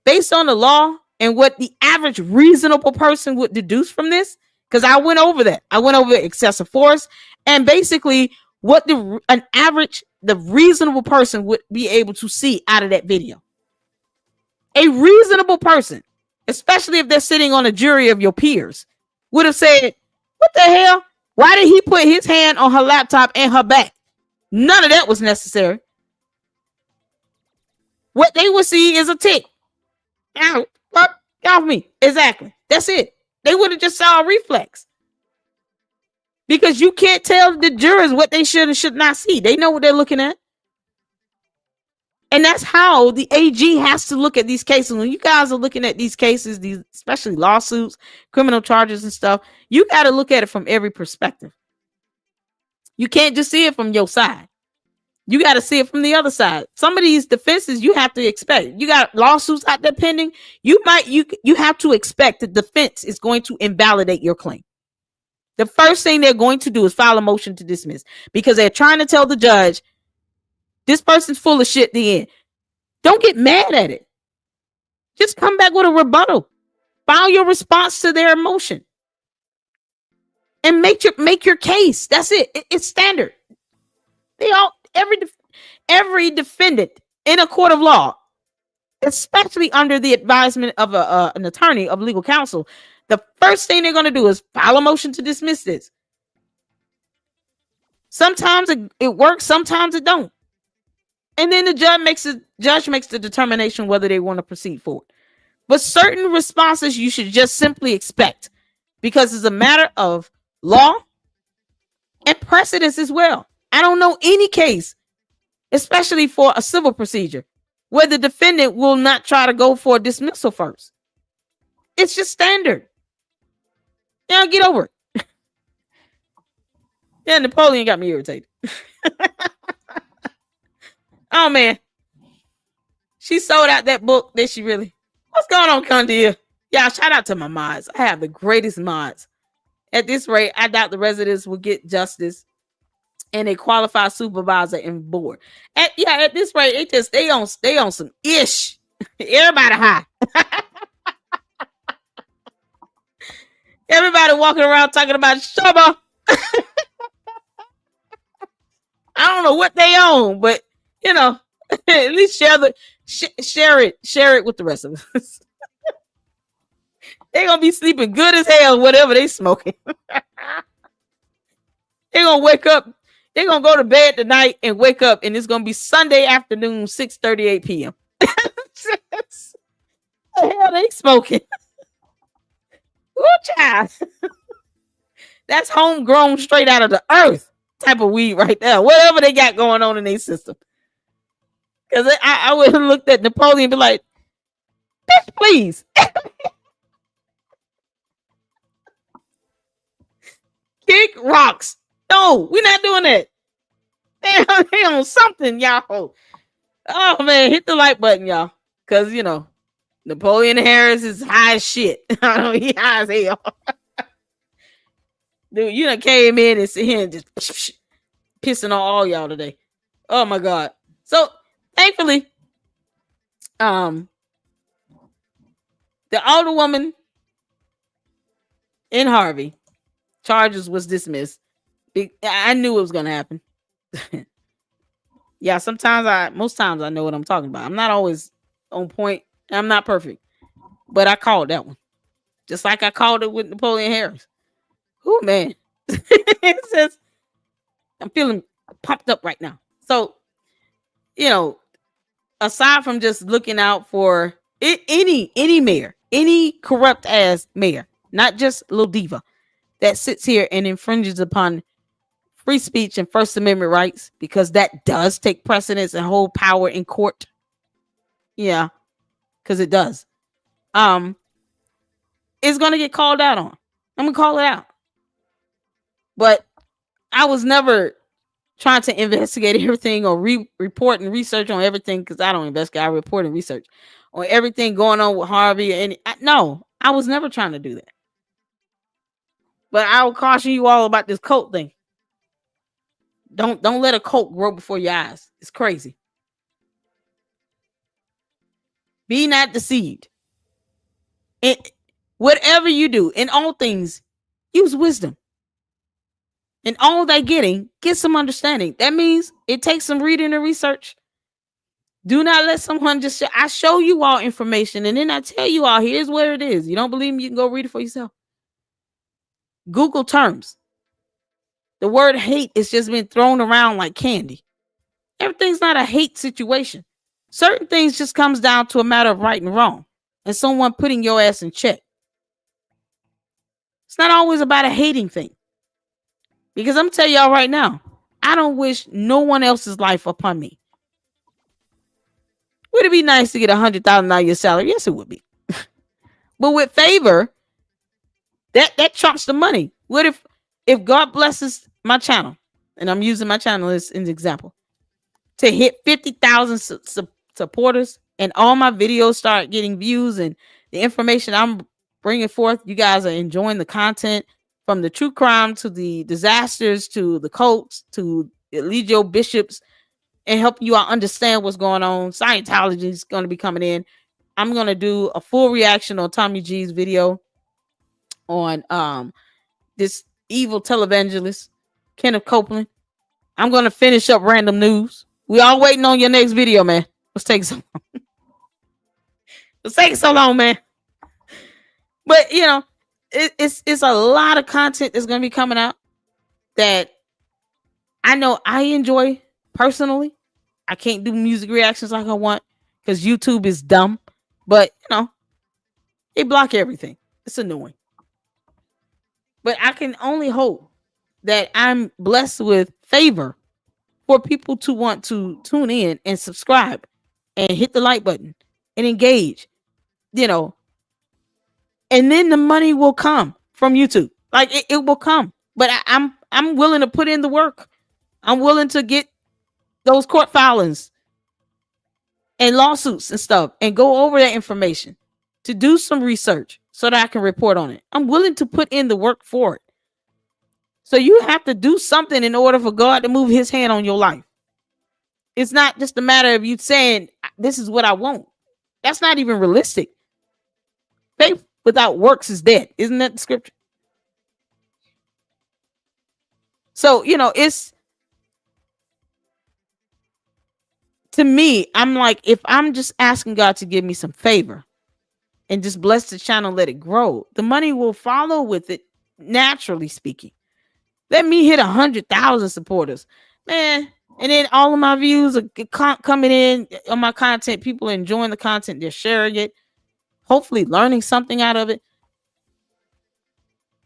based on the law and what the average reasonable person would deduce from this, because I went over that. I went over excessive force and basically what the reasonable person would be able to see out of that video. A reasonable person, especially if they're sitting on a jury of your peers, would have said, what the hell? Why did he put his hand on her laptop and her back? None of that was necessary. What they would see is a tick. Ow, off me. Exactly. That's it. They would have just saw a reflex. Because you can't tell the jurors what they should and should not see. They know what they're looking at. And that's how the AG has to look at these cases. When you guys are looking at these cases, these especially lawsuits, criminal charges and stuff, you got to look at it from every perspective. You can't just see it from your side. You got to see it from the other side. Some of these defenses you have to expect. You got lawsuits out there pending. You have to expect the defense is going to invalidate your claim. The first thing they're going to do is file a motion to dismiss because they're trying to tell the judge this person's full of shit. The end. Don't get mad at it. Just come back with a rebuttal. File your response to their motion and make your case. That's it. It's standard. Every defendant in a court of law, especially under the advisement of an attorney of legal counsel, the first thing they're going to do is file a motion to dismiss this. Sometimes it works, sometimes it don't. And then the judge makes the determination whether they want to proceed forward. But certain responses you should just simply expect because it's a matter of law and precedence as well. I don't know any case, especially for a civil procedure, where the defendant will not try to go for a dismissal first. It's just standard. Now get over it. Yeah, Napoleon got me irritated. Oh man. She sold out that book. Did she really? What's going on, Condia? Yeah, shout out to my mods. I have the greatest mods. At this rate, I doubt the residents will get justice and a qualified supervisor and board. At this rate, it just stay on some ish. Everybody high. Everybody walking around talking about Shubba. I don't know what they own, but you know, at least share it with the rest of us. They're gonna be sleeping good as hell, whatever they smoking. They're gonna wake up. They're gonna go to bed tonight and wake up, and it's gonna be Sunday afternoon, 6:38 p.m. What the hell they smoking? Ooh, child. That's homegrown, straight out of the earth type of weed right there. Whatever they got going on in their system. Because I would have looked at Napoleon and be like, bitch, please. Kick rocks. No, we're not doing that. They on something, y'all. Oh, man, hit the like button, y'all. Because, you know, Napoleon Harris is high as shit. I know he high as hell. Dude, you done came in and sit here and just pissing on all y'all today. Oh, my God. So, thankfully, the older woman in Harvey charges was dismissed. I knew it was going to happen. Yeah, most times I know what I'm talking about. I'm not always on point. I'm not perfect, but I called that one. Just like I called it with Napoleon Harris. Oh, man. It says, I'm feeling pumped up right now. So, you know, aside from just looking out for any mayor, any corrupt ass mayor, not just Lil Diva, that sits here and infringes upon free speech and First Amendment rights, because that does take precedence and hold power in court. Yeah, because it does. It's going to get called out on. I'm going to call it out. But I was never trying to investigate everything or report and research on everything, because I don't investigate. I report and research on everything going on with Harvey. No, I was never trying to do that. But I will caution you all about this cult thing. Don't let a cult grow before your eyes. It's crazy. Be not deceived. And whatever you do, in all things, use wisdom. And all they're getting, get some understanding. That means it takes some reading and research. Do not let someone just I show you all information and then I tell you all, here's where it is. You don't believe me? You can go read it for yourself. Google terms. The word hate has just been thrown around like candy. Everything's not a hate situation. Certain things just comes down to a matter of right and wrong and someone putting your ass in check. It's not always about a hating thing. Because I'm telling y'all right now, I don't wish no one else's life upon me. Would it be nice to get $100,000 a year salary? Yes, it would be. But with favor, that trumps the money. What if God blesses my channel, and I'm using my channel as an example, to hit 50,000 supporters, and all my videos start getting views, and the information I'm bringing forth, you guys are enjoying the content, from the true crime to the disasters to the cults to Eligio bishops, and helping you all understand what's going on. Scientology is going to be coming in. I'm going to do a full reaction on Tommy G's video on this evil televangelist, Kenneth Copeland. I'm going to finish up random news. We all waiting on your next video, man. What's taking so long? What's taking so long, man? But, you know, it's a lot of content that's going to be coming out that I know I enjoy personally. I can't do music reactions like I want because YouTube is dumb. But, you know, they block everything. It's annoying. But I can only hope that I'm blessed with favor for people to want to tune in and subscribe and hit the like button and engage, you know, and then the money will come from YouTube. Like it will come. But I'm willing to put in the work. I'm willing to get those court filings and lawsuits and stuff and go over that information to do some research so that I can report on it. I'm willing to put in the work for it. So you have to do something in order for God to move his hand on your life. It's not just a matter of you saying, this is what I want. That's not even realistic. Faith without works is dead. Isn't that the scripture? So, you know, it's, to me, I'm like, if I'm just asking God to give me some favor and just bless the channel, let it grow, the money will follow with it, naturally speaking. Let me hit 100,000 supporters, man. And then all of my views are coming in on my content. People are enjoying the content. They're sharing it, hopefully learning something out of it.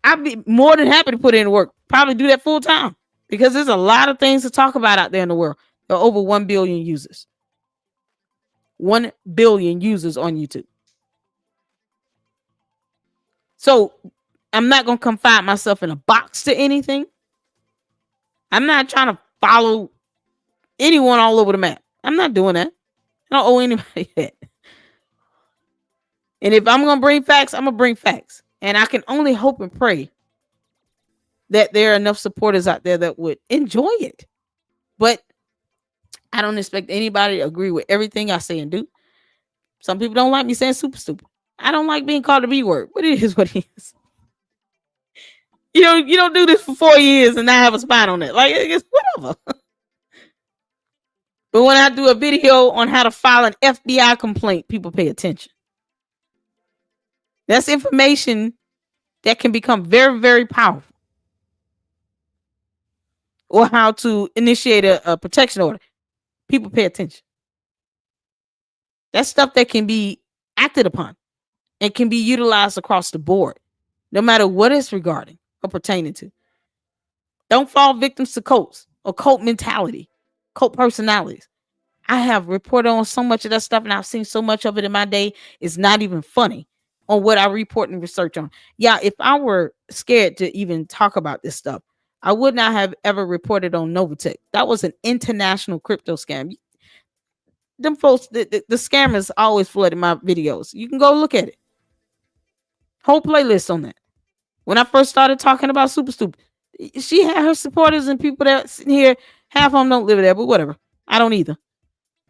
I'd be more than happy to put in work. Probably do that full time because there's a lot of things to talk about out there in the world. There are over 1 billion users. 1 billion users on YouTube. So I'm not going to confine myself in a box to anything. I'm not trying to follow anyone all over the map. I'm not doing that. I don't owe anybody that. And if I'm going to bring facts, I'm going to bring facts. And I can only hope and pray that there are enough supporters out there that would enjoy it. But I don't expect anybody to agree with everything I say and do. Some people don't like me saying super stupid. I don't like being called the B word, but it is what it is. You don't do this for 4 years and not have a spine on it. Like, it's whatever. But when I do a video on how to file an FBI complaint, people pay attention. That's information that can become very, very powerful. Or how to initiate a protection order. People pay attention. That's stuff that can be acted upon and can be utilized across the board, no matter what it's regarding or pertaining to. Don't fall victims to cults or cult mentality, cult personalities. I have reported on so much of that stuff, and I've seen so much of it in my day. It's not even funny on what I report and research on. Yeah, if I were scared to even talk about this stuff, I would not have ever reported on Novatech. That was an international crypto scam. Them folks, the scammers always flooded my videos. You can go look at it. Whole playlist on that. When I first started talking about Super Stupid, she had her supporters and people that sitting here. Half of them don't live there, but whatever. I don't either.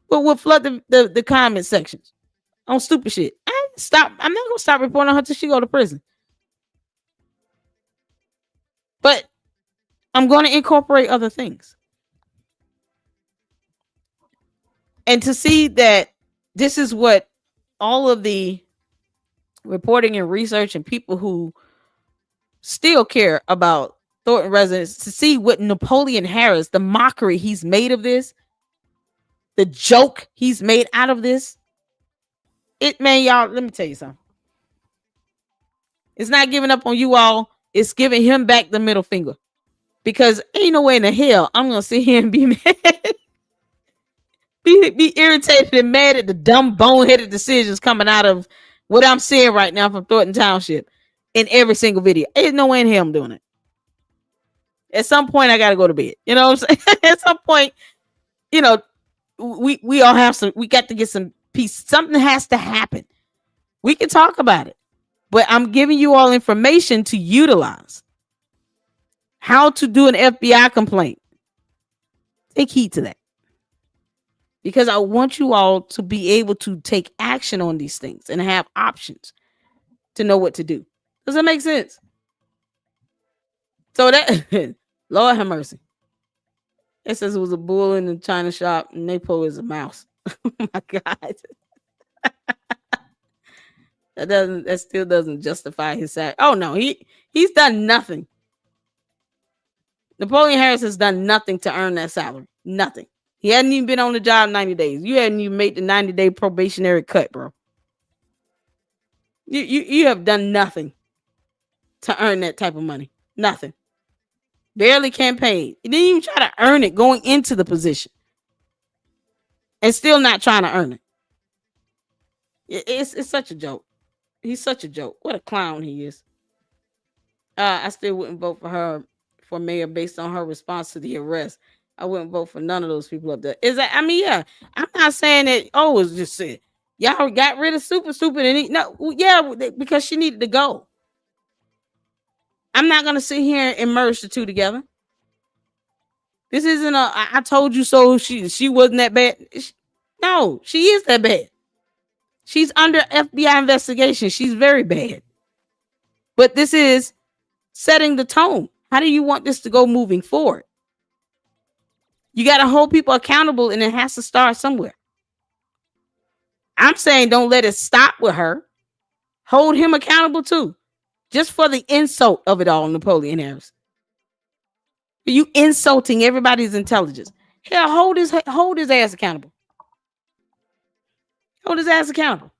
But we'll flood the comment sections on stupid shit. I'm not gonna stop reporting on her till she go to prison. But I'm going to incorporate other things. And to see that this is what all of the reporting and research and people who still care about Thornton residents, to see what Napoleon Harris, the mockery he's made of this, the joke he's made out of this. Y'all, let me tell you something. It's not giving up on you all. It's giving him back the middle finger. Because ain't no way in the hell I'm going to sit here and be mad. be irritated and mad at the dumb, boneheaded decisions coming out of what I'm seeing right now from Thornton Township in every single video. Ain't no way in hell I'm doing it. At some point, I got to go to bed. You know what I'm saying? At some point, we all have some. We got to get some peace. Something has to happen. We can talk about it, but I'm giving you all information to utilize. How to do an FBI complaint. Take heed to that. Because I want you all to be able to take action on these things and have options to know what to do. Does that make sense? So that, Lord have mercy. It says it was a bull in the China shop and Napoleon is a mouse. Oh my God. That still doesn't justify his side. Oh no, he's done nothing. Napoleon Harris has done nothing to earn that salary. Nothing. He hadn't even been on the job 90 days. You hadn't even made the 90-day probationary cut, bro. You have done nothing to earn that type of money. Nothing. Barely campaigned. You didn't even try to earn it going into the position. And still not trying to earn it. It's such a joke. He's such a joke. What a clown he is. I still wouldn't vote for her for mayor based on her response to the arrest. I wouldn't vote for none of those people up there. Is that? I mean, yeah. I'm not saying that. Oh, it's just said y'all got rid of Super Stupid and because she needed to go. I'm not gonna sit here and merge the two together. This isn't a I told you so. She wasn't that bad. No, she is that bad. She's under FBI investigation. She's very bad. But this is setting the tone. How do you want this to go moving forward? You got to hold people accountable, and it has to start somewhere. I'm saying don't let it stop with her. Hold him accountable too. Just for the insult of it all, Napoleon Harris. You insulting everybody's intelligence. Hell, hold his ass accountable. Hold his ass accountable.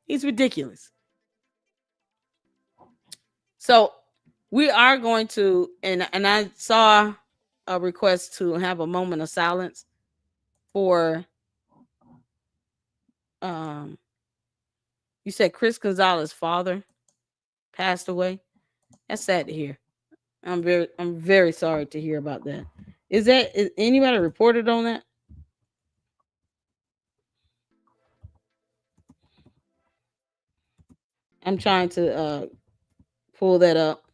He's ridiculous. So we are going to, and I saw a request to have a moment of silence for you said Chris Gonzalez's father passed away. That's sad to hear. I'm very sorry to hear about that. Is anybody reported on that? I'm trying to pull that up.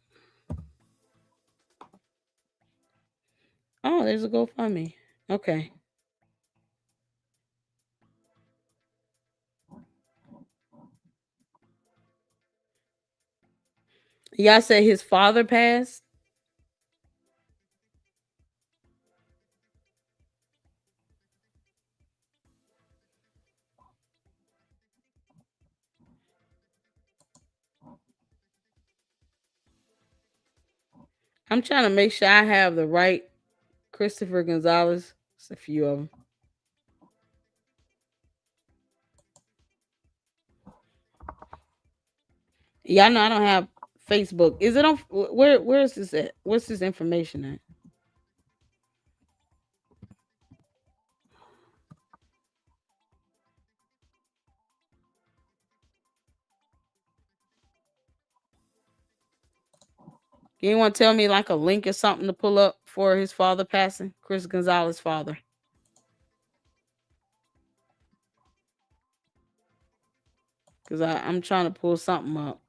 Oh, there's a GoFundMe. Okay. Y'all said his father passed? I'm trying to make sure I have the right Christopher Gonzalez. It's a few of them. Y'all know I don't have Facebook. Is it on? Where is this at? What's this information at? Can anyone tell me like a link or something to pull up for his father passing? Chris Gonzalez's father. Because I'm trying to pull something up.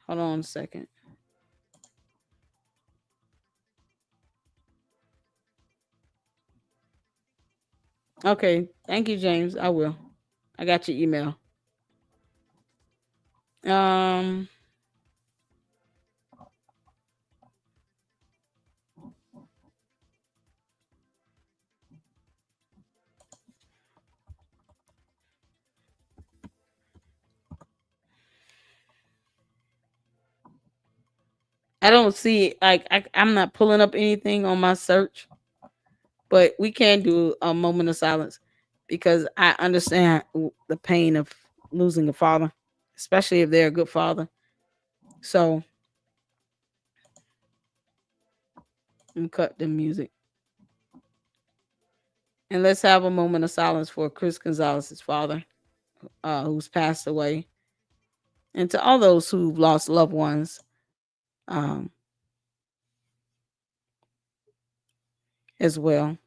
Hold on a second. Okay. Thank you, James. I will. I got your email. I don't see I'm not pulling up anything on my search, but we can do a moment of silence because I understand the pain of losing a father, especially if they're a good father. So I'm gonna cut the music and let's have a moment of silence for Chris Gonzalez's father, who's passed away, and to all those who've lost loved ones. As well.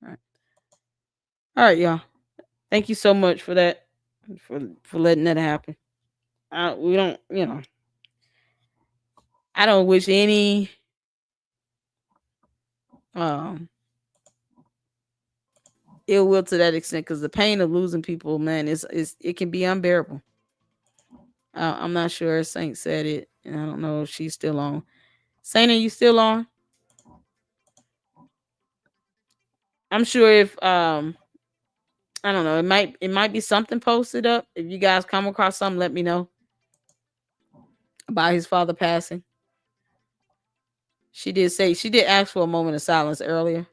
All right, y'all. Thank you so much for that, for letting that happen. We don't, I don't wish any ill will to that extent, because the pain of losing people, man, is it can be unbearable. I'm not sure Saint said it, and I don't know if she's still on. Saint, are you still on? I'm sure if I don't know, it might be something posted up. If you guys come across something, let me know about his father passing. She did ask for a moment of silence earlier.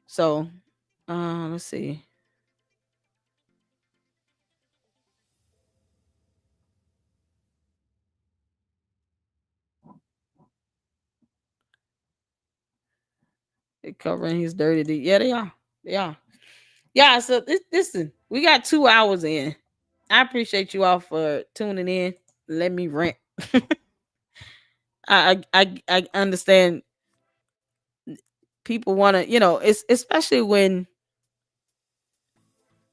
So let's see. They're covering his dirty deed. Yeah, they are. Yeah, so listen, we got 2 hours in. I appreciate you all for tuning in. Let me rant. I understand people want to, it's especially when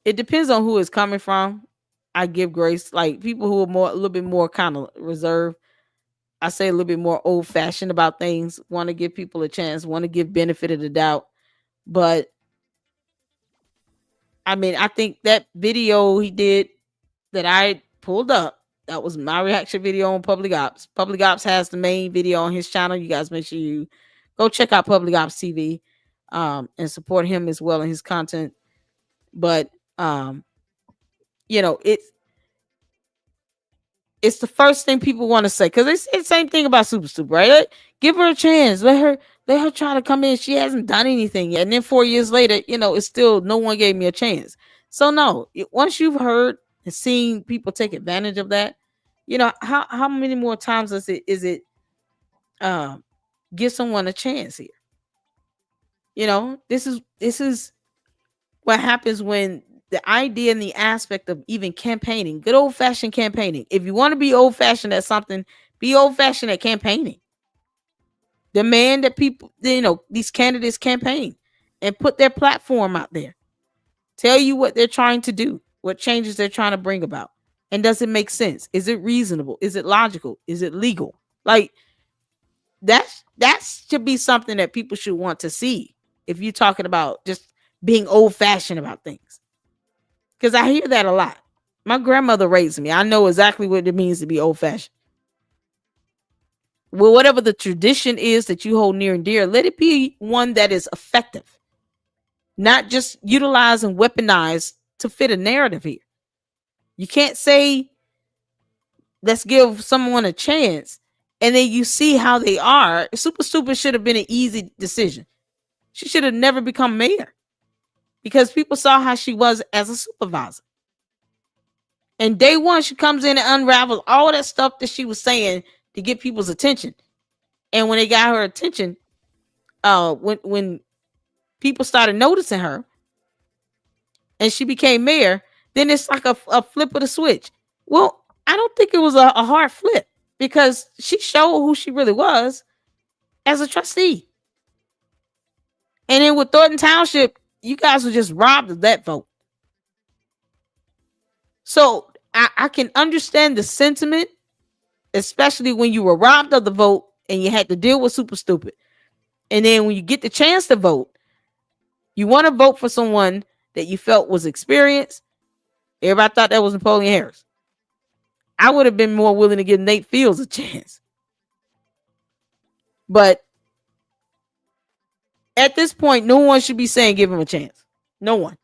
it depends on who it's coming from. I give grace. Like people who are a little bit more kind of reserved, I say a little bit more old fashioned about things, want to give people a chance, want to give benefit of the doubt. But I mean, I think that video he did that I pulled up, that was my reaction video on Public Ops. Public Ops has the main video on his channel. You guys make sure you go check out Public Ops TV and support him as well in his content. But it's the first thing people want to say, because it's the same thing about Super Stupid, right? Give her a chance. Let her try to come in. She hasn't done anything yet. And then 4 years later, it's still no one gave me a chance. So no, once you've heard and seen people take advantage of that, how many more times is it give someone a chance here? This is what happens when the idea and the aspect of even campaigning, good old fashioned campaigning. If you want to be old fashioned at something, be old fashioned at campaigning. Demand that people, these candidates campaign and put their platform out there. Tell you what they're trying to do, what changes they're trying to bring about. And does it make sense? Is it reasonable? Is it logical? Is it legal? Like that should be something that people should want to see if you're talking about just being old fashioned about things. Because I hear that a lot. My grandmother raised me. I know exactly what it means to be old fashioned. Well, whatever the tradition is that you hold near and dear, let it be one that is effective. Not just utilized and weaponized to fit a narrative here. You can't say, let's give someone a chance, and then you see how they are. Super Stupid should have been an easy decision. She should have never become mayor, because people saw how she was as a supervisor. And day one, she comes in and unravels all that stuff that she was saying to get people's attention. And when they got her attention, when people started noticing her and she became mayor, then it's like a flip of the switch. Well, I don't think it was a hard flip, because she showed who she really was as a trustee. And then with Thornton Township, you guys were just robbed of that vote. So I can understand the sentiment, especially when you were robbed of the vote and you had to deal with Super Stupid. And then when you get the chance to vote, you want to vote for someone that you felt was experienced. Everybody thought that was Napoleon Harris. I would have been more willing to give Nate Fields a chance. But at this point, no one should be saying give him a chance. No one.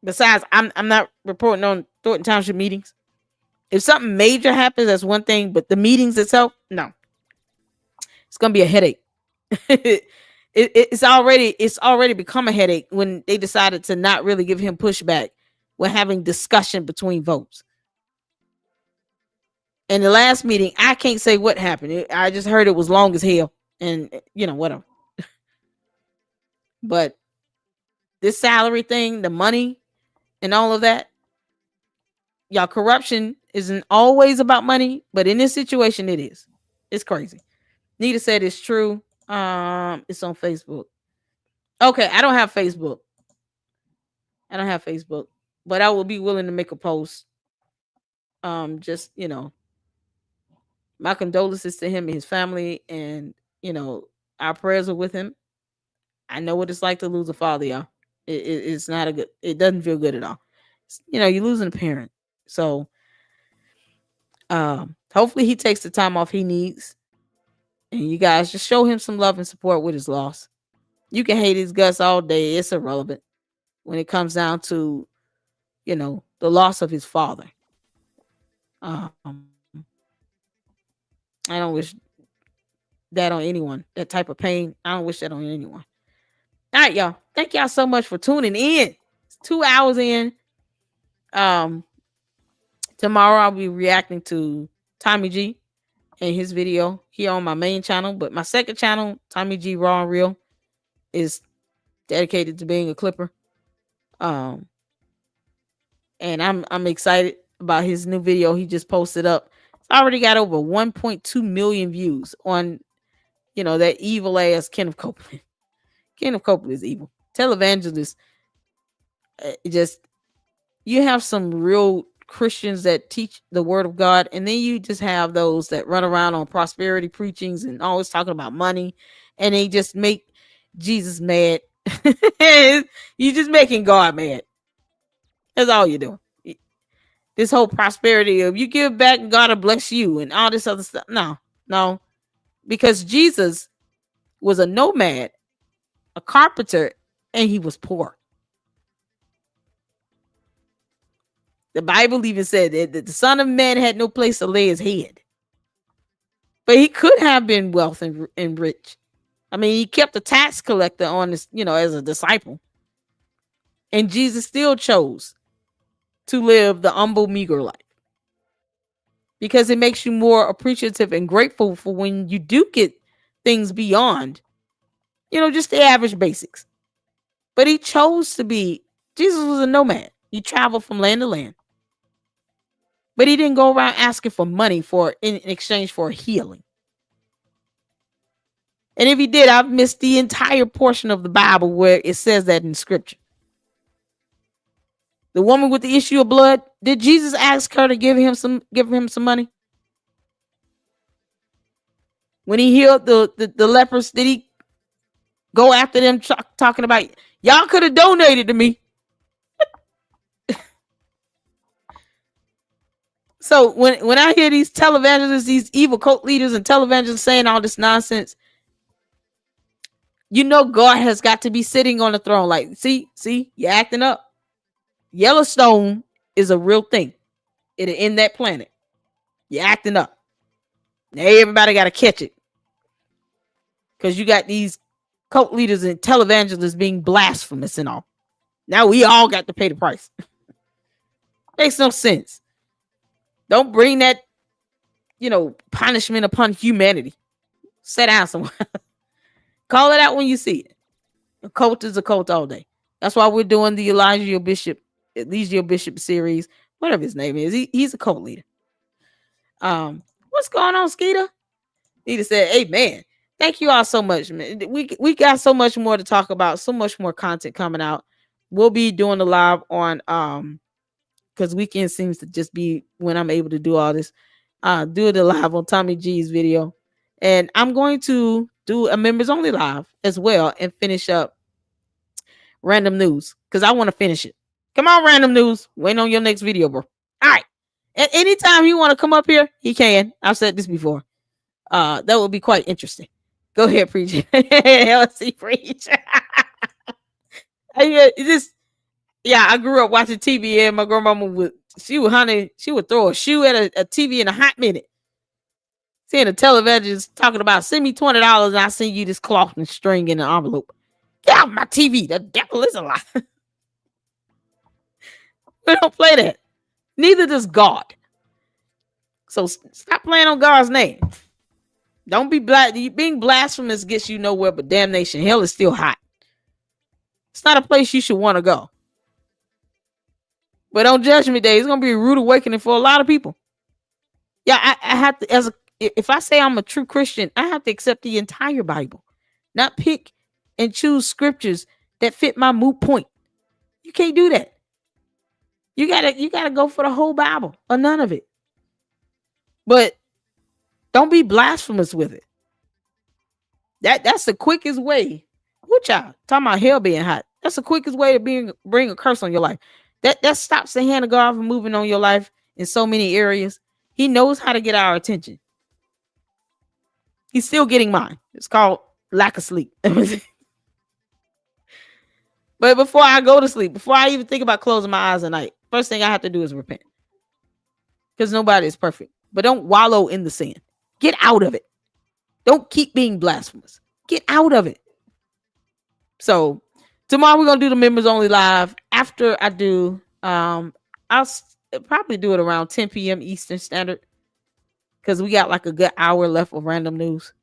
Besides, I'm not reporting on Thornton Township meetings. If something major happens, that's one thing. But the meetings itself, no. It's gonna be a headache. It's already become a headache when they decided to not really give him pushback when having discussion between votes. In the last meeting, I can't say what happened. I just heard it was long as hell, and whatever. But this salary thing, the money, and all of that, y'all, corruption isn't always about money, but in this situation, it is. It's crazy. Nita said it's true. It's on Facebook. Okay, I don't have Facebook, but I will be willing to make a post. Just my condolences to him and his family, and our prayers are with him. I know what it's like to lose a father, y'all. It's not a good. It doesn't feel good at all. You're losing a parent. So, hopefully he takes the time off he needs, and you guys just show him some love and support with his loss. You can hate his guts all day; it's irrelevant when it comes down to, the loss of his father. I don't wish that on anyone. That type of pain, I don't wish that on anyone. All right, y'all. Thank y'all so much for tuning in. It's 2 hours in. Tomorrow I'll be reacting to Tommy G and his video here on my main channel, but my second channel, Tommy G Raw and Real, is dedicated to being a clipper. And I'm excited about his new video he just posted up. It's already got over 1.2 million views on, that evil ass Kenneth Copeland. Kenneth Copeland is evil. Televangelist. You have some real Christians that teach the word of God, and then you just have those that run around on prosperity preachings and always talking about money, and they just make Jesus mad. You're just making God mad. That's all you're doing. This whole prosperity of you give back and God will bless you and all this other stuff. No, because Jesus was a nomad, a carpenter, and he was poor. The Bible even said that the Son of Man had no place to lay his head. But he could have been wealthy and rich. I mean, he kept a tax collector on this, as a disciple. And Jesus still chose to live the humble, meager life. Because it makes you more appreciative and grateful for when you do get things beyond, just the average basics. But he chose to be, Jesus was a nomad. He traveled from land to land. But he didn't go around asking for money in exchange for a healing. And if he did, I've missed the entire portion of the Bible where it says that in scripture. The woman with the issue of blood, did Jesus ask her to give him some money? When he healed the lepers, did he go after them talking about, y'all could have donated to me? So when I hear these televangelists, these evil cult leaders and televangelists saying all this nonsense, God has got to be sitting on the throne. Like, see, you're acting up. Yellowstone is a real thing. It'll end that planet. You're acting up. Now everybody got to catch it. Because you got these cult leaders and televangelists being blasphemous and all. Now we all got to pay the price. Makes no sense. Don't bring that, punishment upon humanity. Sit down somewhere. Call it out when you see it. A cult is a cult all day. That's why we're doing the Elijah Bishop series, whatever his name is. He's a cult leader. What's going on, Skeeter? Skeeter said, "Hey, man, thank you all so much, man. We got so much more to talk about, so much more content coming out. We'll be doing the live on because weekend seems to just be when I'm able to do all this. Do the live on Tommy G's video. And I'm going to do a members only live as well and finish up random news because I want to finish it. Come on, random news. Wait on your next video, bro. All right. At any time you want to come up here, he can. I've said this before. That would be quite interesting. Go ahead, preach. Let's see, preach. I grew up watching TV, and my grandmama would throw a shoe at a TV in a hot minute. Seeing a televangelist talking about, send me $20 and I'll send you this cloth and string in an envelope. Get out of my TV. The devil is a lie. We don't play that. Neither does God. So stop playing on God's name. Don't be being blasphemous gets you nowhere but damnation. Hell is still hot. It's not a place you should want to go. But on Judgment Day, it's going to be a rude awakening for a lot of people. Yeah, I have to, if I say I'm a true Christian, I have to accept the entire Bible, not pick and choose scriptures that fit my moot point. You can't do that. You gotta go for the whole Bible or none of it. But don't be blasphemous with it. That's the quickest way. What y'all talking about hell being hot? That's the quickest way to bring a curse on your life. That stops the hand of God from moving on your life in so many areas. He knows how to get our attention. He's still getting mine. It's called lack of sleep. But before I go to sleep, before I even think about closing my eyes at night, first thing I have to do is repent. Because nobody is perfect. But don't wallow in the sin. Get out of it. Don't keep being blasphemous. Get out of it. So tomorrow we're going to do the members only live. After I do, I'll probably do it around 10 p.m. Eastern Standard. Because we got like a good hour left of random news.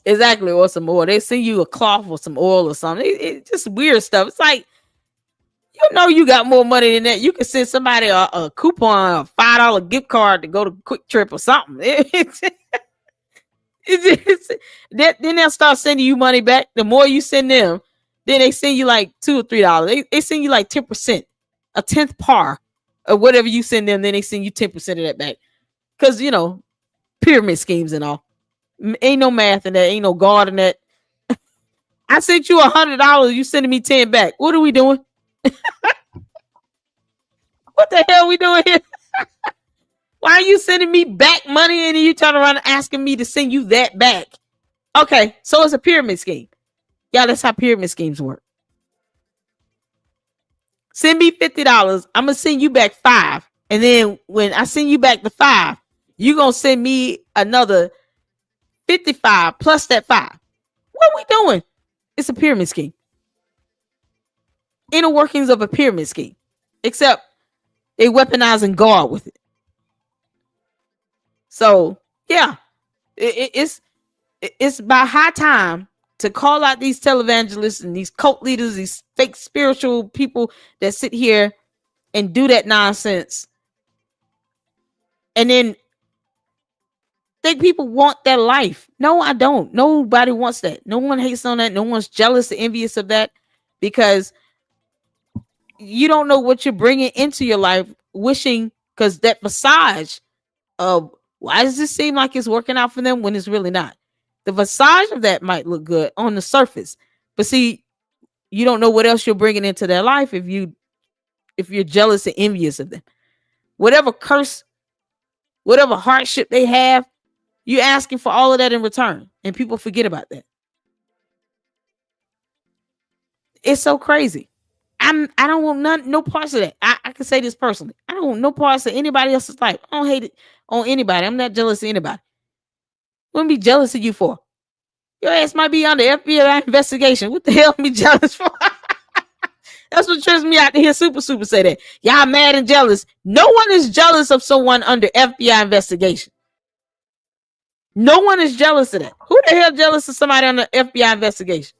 Exactly, or some more. They send you a cloth or some oil or something. It's just weird stuff. It's like, you know, you got more money than that. You can send somebody a coupon, a $5 gift card to go to Quick Trip or something. Then they'll start sending you money back. The more you send them, then they send you like $2 or $3. They send you like 10%, a 10th par of whatever you send them. Then they send you 10% of that back. Because, you know, pyramid schemes and all. Ain't no math in that. Ain't no God in that. I sent you $100. You sending me 10 back. What are we doing? What the hell are we doing here? Why are you sending me back money and you turn around and asking me to send you that back? Okay, so it's a pyramid scheme. Yeah, that's how pyramid schemes work. Send me $50. I'm going to send you back $5. And then when I send you back the $5, you're going to send me another $55 plus that $5. What are we doing? It's a pyramid scheme. Inner workings of a pyramid scheme. Except they weaponizing God with it. So, yeah. It's by high time to call out these televangelists and these cult leaders, these fake spiritual people that sit here and do that nonsense. And then think people want that life. No, I don't. Nobody wants that. No one hates on that. No one's jealous or envious of that, because you don't know what you're bringing into your life, wishing, because that visage of why does this seem like it's working out for them when it's really not? The visage of that might look good on the surface, but see, you don't know what else you're bringing into their life if you're jealous and envious of them. Whatever curse, whatever hardship they have, you're asking for all of that in return, and people forget about that. It's so crazy. I don't want no parts of that. I can say this personally. I don't want no parts of anybody else's life. I don't hate it on anybody. I'm not jealous of anybody. What am I be jealous of you for? Your ass might be under FBI investigation. What the hell am I jealous for? That's what trips me out to hear Super say that. Y'all mad and jealous. No one is jealous of someone under FBI investigation. No one is jealous of that. Who the hell jealous of somebody under FBI investigation?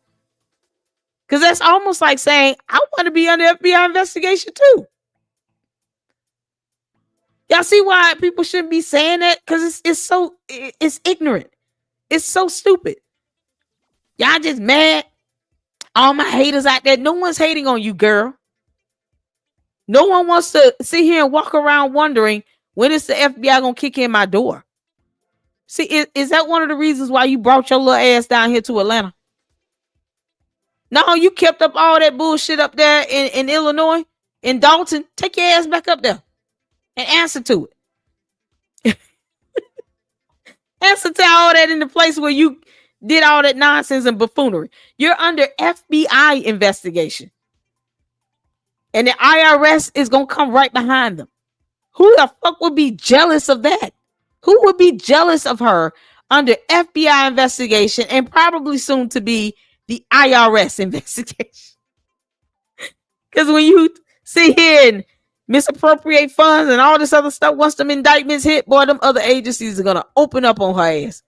Because that's almost like saying, I want to be under FBI investigation too. Y'all see why people shouldn't be saying that? Because it's ignorant. It's so stupid. Y'all just mad. All my haters out there. No one's hating on you, girl. No one wants to sit here and walk around wondering when is the FBI going to kick in my door. See, is that one of the reasons why you brought your little ass down here to Atlanta? No, you kept up all that bullshit up there in Illinois, in Dalton. Take your ass back up there and answer to it. Answer to all that in the place where you did all that nonsense and buffoonery. You're under FBI investigation. And the IRS is going to come right behind them. Who the fuck would be jealous of that? Who would be jealous of her under FBI investigation and probably soon to be the IRS investigation? Because when you sit here and misappropriate funds and all this other stuff, once them indictments hit, boy, them other agencies are going to open up on her ass.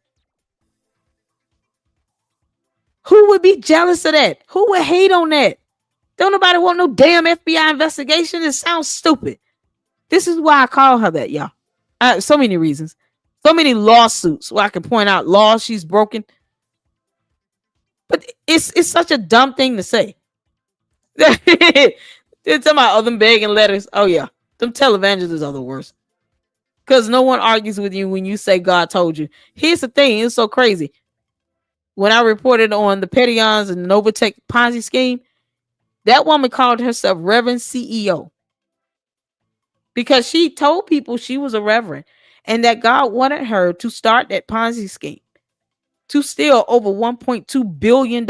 Who would be jealous of that? Who would hate on that? Don't nobody want no damn FBI investigation. It sounds stupid. This is why I call her that, y'all. So many reasons. So many lawsuits where I can point out laws she's broken. But it's such a dumb thing to say. It's about them begging letters. Oh yeah, them televangelists are the worst. Because no one argues with you when you say God told you. Here's the thing, it's so crazy. When I reported on the Pettyons and Novatech Ponzi scheme, that woman called herself Reverend CEO. Because she told people she was a reverend and that God wanted her to start that Ponzi scheme to steal over $1.2 billion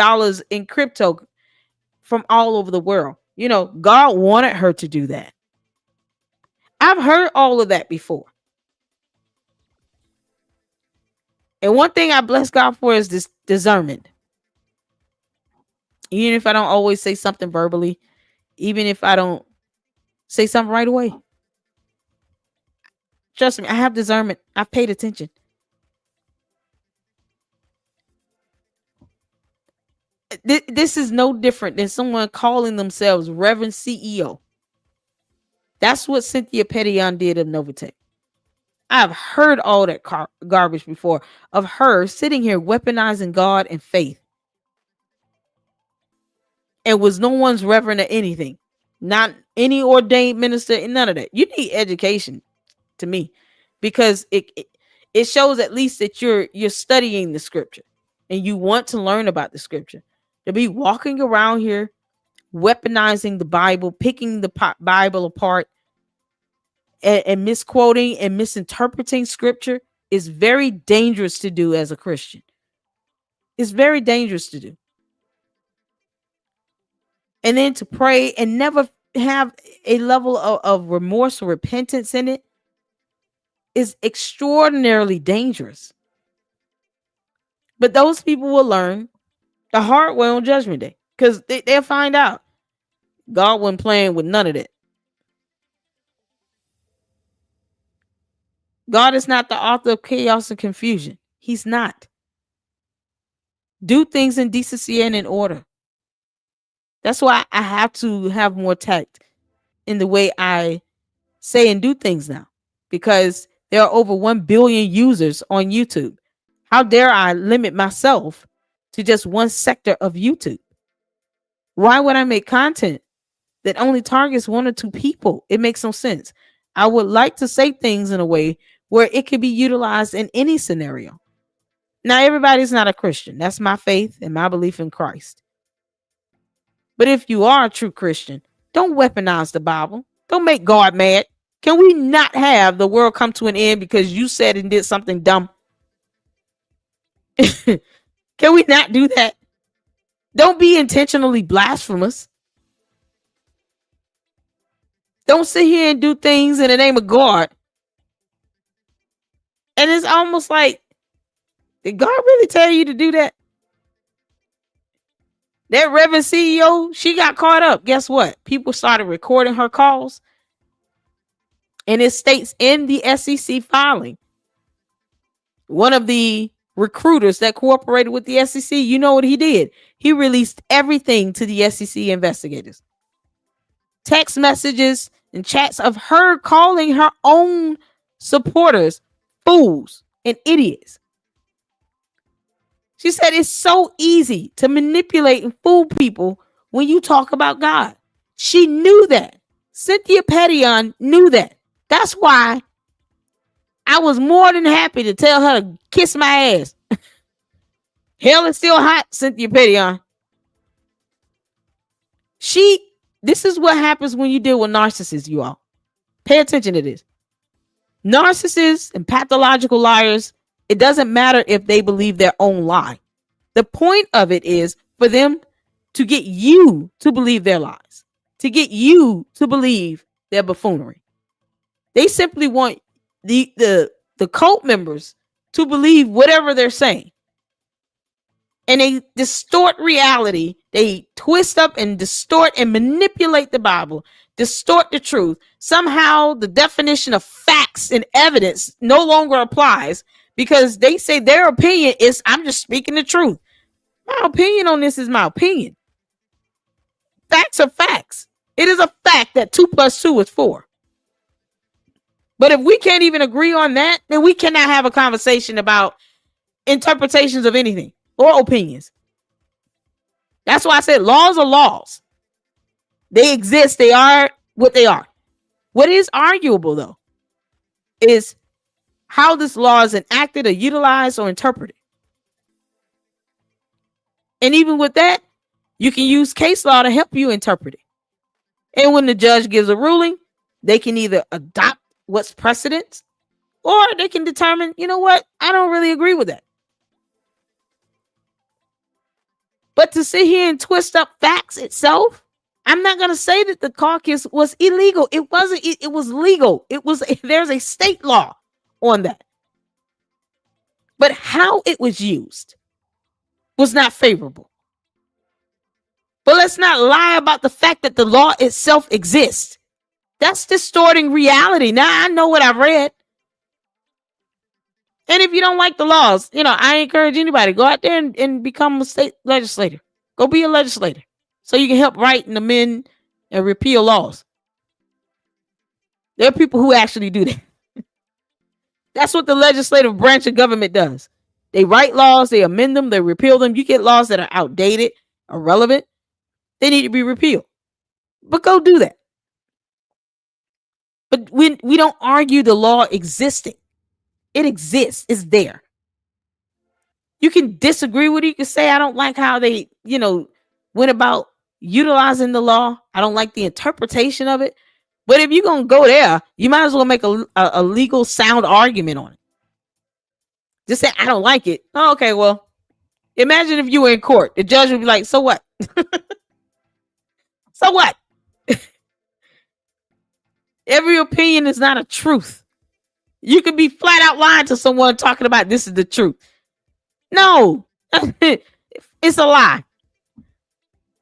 in crypto from all over the world. You know, God wanted her to do that. I've heard all of that before. And one thing I bless God for is this discernment. Even if I don't always say something verbally, even if I don't say something right away. Trust me, I have discernment. I've paid attention. This is no different than someone calling themselves Reverend CEO. That's what Cynthia Pettyon did of Novatech. I've heard all that garbage before of her sitting here weaponizing God and faith. And was no one's reverend or anything. Not any ordained minister and none of that. You need education to me because it shows at least that you're studying the scripture and you want to learn about the scripture. To be walking around here weaponizing the Bible, picking the Bible apart, and misquoting and misinterpreting scripture is very dangerous to do as a Christian. It's very dangerous to do. And then to pray and never have a level of remorse or repentance in it is extraordinarily dangerous. But those people will learn the hard way on Judgment Day because they'll find out God wasn't playing with none of that. God is not the author of chaos and confusion. He's not. Do things in decency and in order. That's why I have to have more tact in the way I say and do things now, because there are over 1 billion users on YouTube. How dare I limit myself to just one sector of YouTube? Why would I make content that only targets 1 or 2 people? It makes no sense. I would like to say things in a way where it can be utilized in any scenario. Now, everybody's not a Christian. That's my faith and my belief in Christ. But if you are a true Christian, don't weaponize the Bible. Don't make God mad. Can we not have the world come to an end because you said and did something dumb? Can we not do that? Don't be intentionally blasphemous. Don't sit here and do things in the name of God. And it's almost like, did God really tell you to do that? That Reverend CEO, she got caught up. Guess what? People started recording her calls. And it states in the SEC filing, one of the recruiters that cooperated with the SEC, you know what he did? He released everything to the SEC investigators. Text messages and chats of her calling her own supporters fools and idiots. She said it's so easy to manipulate and fool people when you talk about God. She knew that. Cynthia Pettyon knew that. That's why I was more than happy to tell her to kiss my ass. Hell is still hot, Cynthia Pettyon. This is what happens when you deal with narcissists, you all. Pay attention to this. Narcissists and pathological liars, it doesn't matter if they believe their own lie. The point of it is for them to get you to believe their lies, to get you to believe their buffoonery. They simply want the cult members to believe whatever they're saying. And they distort reality. They twist up and distort and manipulate the Bible, distort the truth. Somehow the definition of facts and evidence no longer applies because they say their opinion is, I'm just speaking the truth. My opinion on this is my opinion. Facts are facts. It is a fact that 2 + 2 is 4. But if we can't even agree on that, then we cannot have a conversation about interpretations of anything or opinions. That's why I said laws are laws. They exist. They are what they are. What is arguable, though, is how this law is enacted or utilized or interpreted. And even with that, you can use case law to help you interpret it. And when the judge gives a ruling, they can either adopt what's precedent, or they can determine, you know what, I don't really agree with that. But to sit here and twist up facts itself, I'm not going to say that the caucus was illegal. It wasn't. It was legal. There's a state law on that. But how it was used was not favorable. But let's not lie about the fact that the law itself exists. That's distorting reality. Now, I know what I've read. And if you don't like the laws, I encourage anybody, go out there and become a state legislator. Go be a legislator so you can help write and amend and repeal laws. There are people who actually do that. That's what the legislative branch of government does. They write laws, they amend them, they repeal them. You get laws that are outdated, irrelevant. They need to be repealed. But go do that. But we don't argue the law existing. It exists. It's there. You can disagree with it. You can say, I don't like how they, went about utilizing the law. I don't like the interpretation of it. But if you're going to go there, you might as well make a legal sound argument on it. Just say, I don't like it. Oh, okay, well, imagine if you were in court. The judge would be like, so what? So what? Every opinion is not a truth. You could be flat out lying to someone talking about this is the truth. No, it's a lie.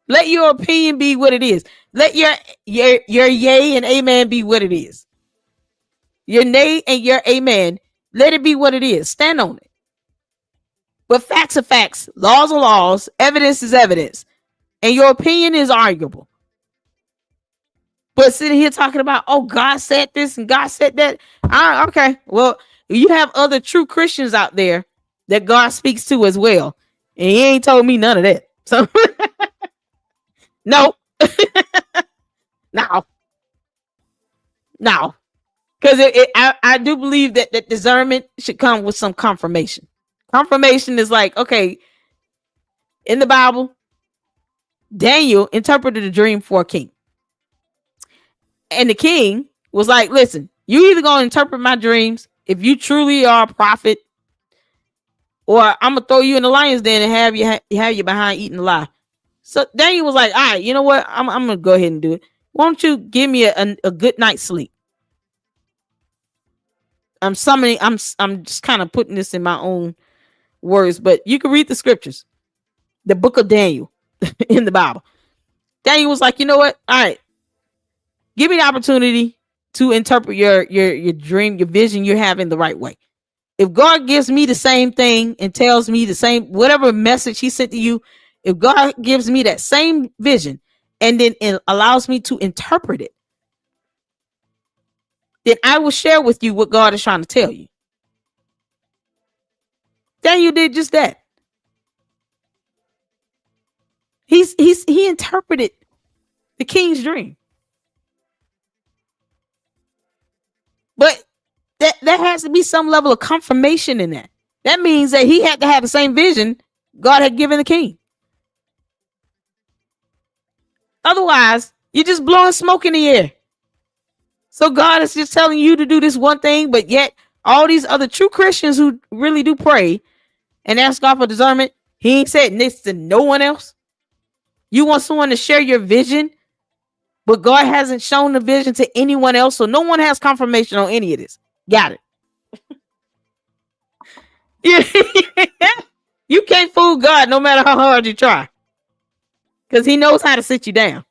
Let your opinion be what it is. Let your yay and amen be what it is. Your nay and your amen, let it be what it is. Stand on it. But facts are facts. Laws are laws. Evidence is evidence. And your opinion is arguable. But sitting here talking about, oh, God said this and God said that. Okay, well, you have other true Christians out there that God speaks to as well. And he ain't told me none of that. So, no. No. Because I do believe that discernment should come with some confirmation. Confirmation is like, okay, in the Bible, Daniel interpreted a dream for a king. And the king was like, listen, you either going to interpret my dreams if you truly are a prophet, or I'm going to throw you in the lion's den and have you behind eating alive. So Daniel was like, all right, you know what? I'm going to go ahead and do it. Why don't you give me a good night's sleep? I'm just kind of putting this in my own words, but you can read the scriptures, the book of Daniel in the Bible. Daniel was like, you know what? All right. Give me the opportunity to interpret your dream, your vision you're having the right way. If God gives me the same thing and tells me the same, whatever message he sent to you, if God gives me that same vision and then it allows me to interpret it, then I will share with you what God is trying to tell you. Daniel did just that. He interpreted the king's dream. But there has to be some level of confirmation in that. That means that he had to have the same vision God had given the king. Otherwise, you're just blowing smoke in the air. So God is just telling you to do this one thing, but yet all these other true Christians who really do pray and ask God for discernment, he ain't said this to no one else. You want someone to share your vision, but God hasn't shown the vision to anyone else, so no one has confirmation on any of this. Got it. You can't fool God no matter how hard you try, because he knows how to sit you down.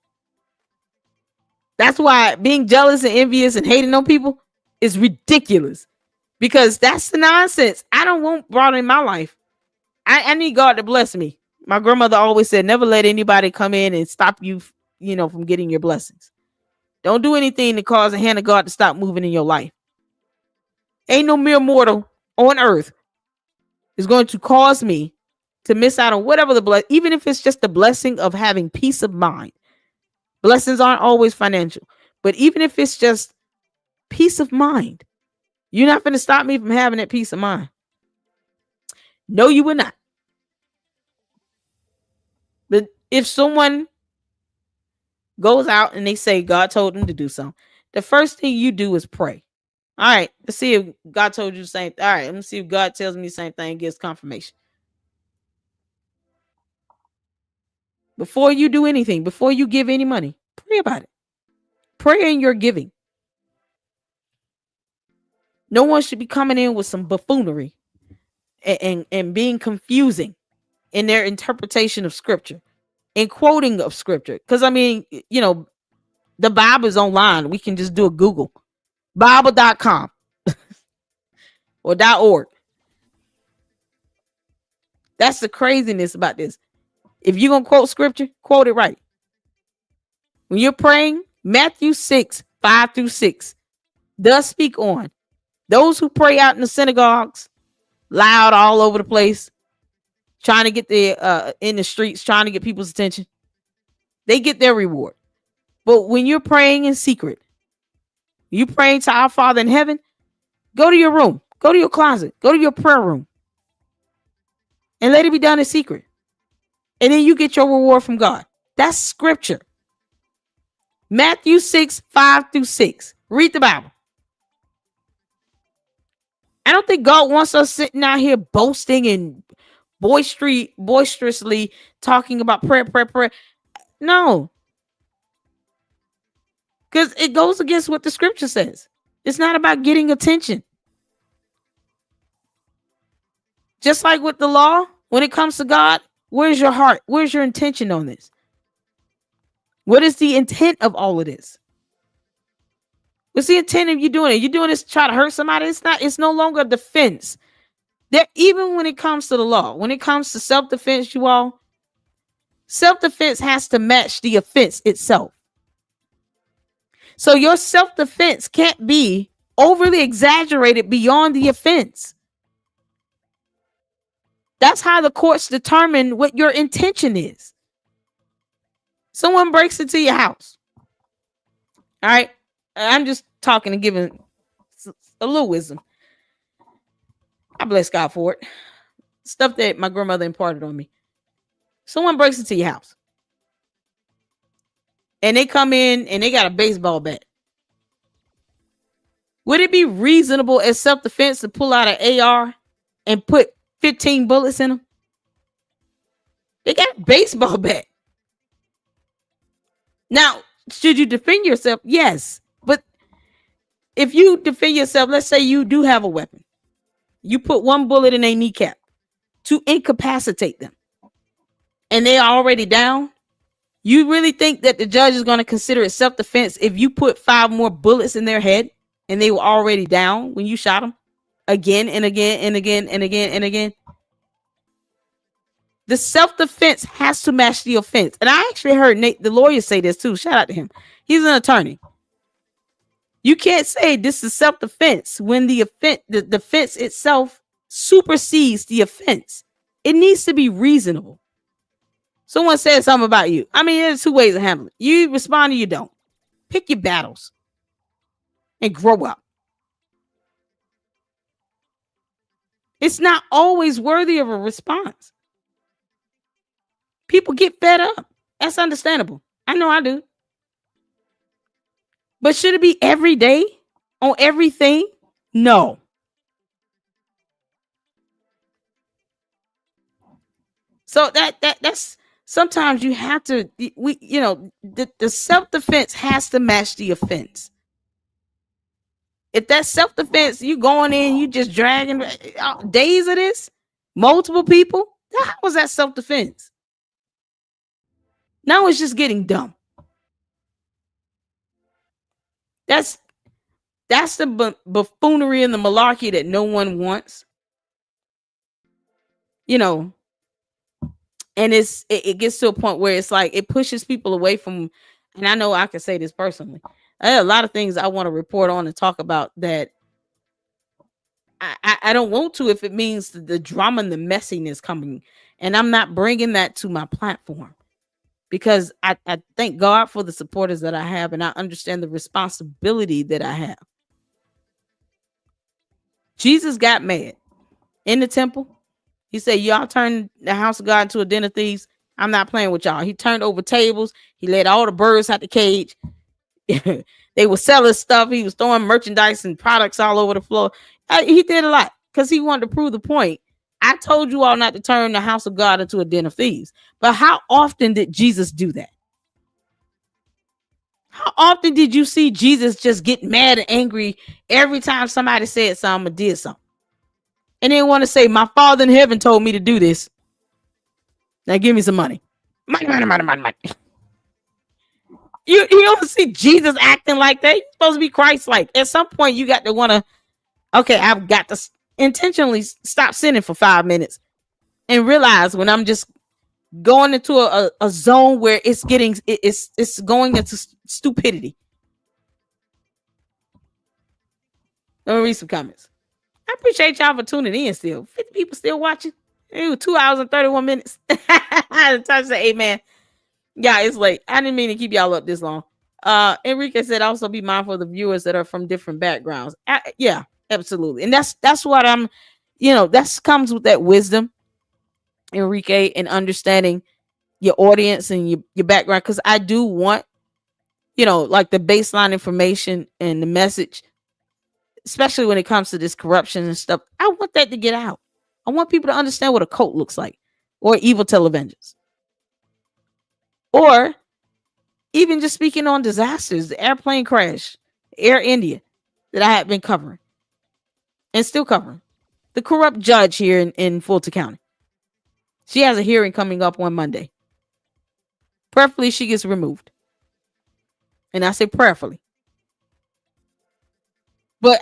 That's why being jealous and envious and hating on people is ridiculous, because that's the nonsense. I don't want brought in my life. I need God to bless me. My grandmother always said, never let anybody come in and stop you, from getting your blessings. Don't do anything to cause the hand of God to stop moving in your life. Ain't no mere mortal on earth is going to cause me to miss out on whatever the blessing, even if it's just the blessing of having peace of mind. Blessings aren't always financial, but even if it's just peace of mind, you're not going to stop me from having that peace of mind. No, you will not. But if someone goes out and they say God told them to do something, the first thing you do is pray. All right, let's see if God told you the same. All right, let me see if God tells me the same thing, gives confirmation. Before you do anything, before you give any money, pray about it. Pray in your giving. No one should be coming in with some buffoonery and being confusing in their interpretation of scripture and quoting of scripture. Because I mean, you know, the Bible is online. We can just do a Google. Bible.com or .org. That's the craziness about this. If you're going to quote scripture, quote it right. When you're praying, Matthew 6:5-6 does speak on those who pray out in the synagogues, loud all over the place, trying to get in the streets, trying to get people's attention. They get their reward. But when you're praying in secret, you praying to our Father in heaven, go to your room, go to your closet, go to your prayer room, and let it be done in secret. And then you get your reward from God. That's scripture. Matthew 6:5-6. Read the Bible. I don't think God wants us sitting out here boasting and boisterously talking about prayer. No. Because it goes against what the scripture says. It's not about getting attention. Just like with the law, when it comes to God, where's your heart? Where's your intention on this? What is the intent of all of this? What's the intent of you doing it? You doing this to try to hurt somebody? It's no longer a defense. That even when it comes to the law, when it comes to self-defense, you all, self-defense has to match the offense itself. So your self-defense can't be overly exaggerated beyond the offense. That's how the courts determine what your intention is. Someone breaks into your house. All right. I'm just talking and giving a little wisdom. I bless God for it. Stuff that my grandmother imparted on me. Someone breaks into your house. And they come in and they got a baseball bat. Would it be reasonable as self-defense to pull out an AR and put 15 bullets in them? They got a baseball bat. Now, should you defend yourself? Yes. But if you defend yourself, let's say you do have a weapon. You put one bullet in a kneecap to incapacitate them. And they're already down. You really think that the judge is going to consider it self-defense if you put 5 more bullets in their head and they were already down when you shot them again and again and again and again and again? The self-defense has to match the offense. And I actually heard Nate, the lawyer, say this too. Shout out to him. He's an attorney. You can't say this is self-defense when the defense itself supersedes the offense. It needs to be reasonable. Someone said something about you. I mean, there's 2 ways of handling it. You respond or you don't. Pick your battles and grow up. It's not always worthy of a response. People get fed up. That's understandable. I know I do. But should it be every day on everything? No. So that's sometimes you have to, the self-defense has to match the offense. If that self-defense, you going in, you just dragging days of this, multiple people, how was that self-defense? Now it's just getting dumb. That's the buffoonery and the malarkey that no one wants. And it gets to a point where it's like it pushes people away from, and I know I can say this personally. I have a lot of things I want to report on and talk about that I don't want to if it means the drama and the messiness coming. And I'm not bringing that to my platform because I thank God for the supporters that I have, and I understand the responsibility that I have. Jesus got mad in the temple. He said, y'all turn the house of God into a den of thieves. I'm not playing with y'all. He turned over tables. He let all the birds out the cage. They were selling stuff. He was throwing merchandise and products all over the floor. He did a lot because he wanted to prove the point. I told you all not to turn the house of God into a den of thieves. But how often did Jesus do that? How often did you see Jesus just get mad and angry every time somebody said something or did something? And then want to say, my Father in heaven told me to do this. Now give me some money. Money. You don't see Jesus acting like that. You're supposed to be Christ-like. At some point, you got to want to, okay, I've got to intentionally stop sinning for 5 minutes and realize when I'm just going into a zone where it's going into stupidity. Let me read some comments. I appreciate y'all for tuning in still. 50 people still watching. It was 2 hours and 31 minutes. Time to say amen. Yeah, it's late. I didn't mean to keep y'all up this long. Enrique said also be mindful of the viewers that are from different backgrounds. Yeah, absolutely. And that's what I'm, that comes with that wisdom, Enrique, and understanding your audience and your background. Because I do want, like the baseline information and the message, especially when it comes to this corruption and stuff. I want that to get out. I want people to understand what a cult looks like, or evil televengers. Or even just speaking on disasters, the airplane crash, Air India, that I have been covering and still covering. The corrupt judge here in Fulton County. She has a hearing coming up on Monday. Prayerfully, she gets removed. And I say prayerfully. But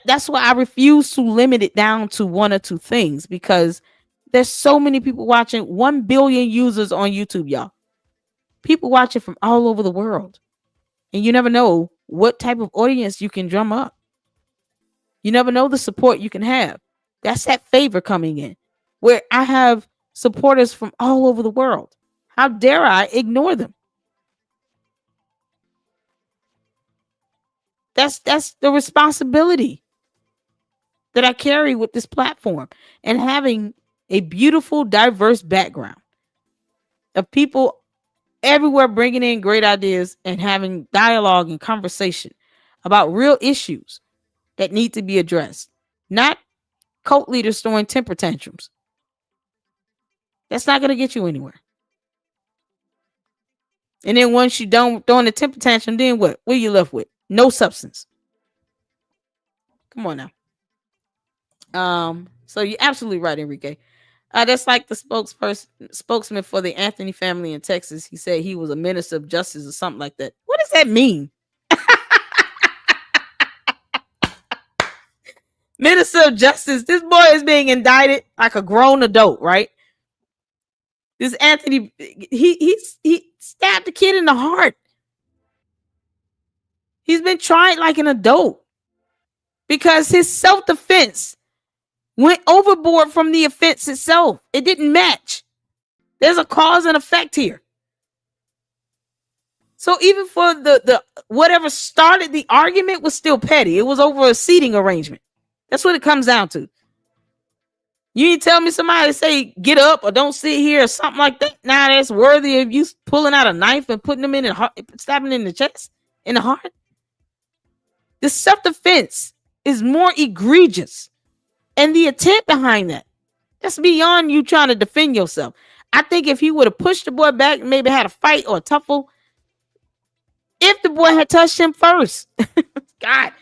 that's why I refuse to limit it down to one or two things, because there's so many people watching. 1 billion users on YouTube, y'all. People watching from all over the world. And you never know what type of audience you can drum up. You never know the support you can have. That's that favor coming in, where I have supporters from all over the world. How dare I ignore them? That's the responsibility that I carry with this platform, and having a beautiful, diverse background of people everywhere bringing in great ideas and having dialogue and conversation about real issues that need to be addressed. Not cult leaders throwing temper tantrums. That's not going to get you anywhere. And then once you don't throwing a temper tantrum, then what? What are you left with? No substance. Come on now. So you're absolutely right, Enrique. That's like the spokesman for the Anthony family in Texas. He said he was a minister of justice or something like that. What does that mean? Minister of justice. This boy is being indicted like a grown adult, right? This Anthony, he stabbed the kid in the heart. He's been tried like an adult because his self-defense went overboard from the offense itself. It didn't match. There's a cause and effect here. So even for the whatever started the argument was still petty. It was over a seating arrangement. That's what it comes down to. You ain't tell me somebody say get up or don't sit here or something like that. Now that's worthy of you pulling out a knife and putting them in the heart, stabbing in the chest, in the heart. The self-defense is more egregious. And the intent behind that's beyond you trying to defend yourself. I think if he would have pushed the boy back and maybe had a fight or a tuffle, if the boy had touched him first, God,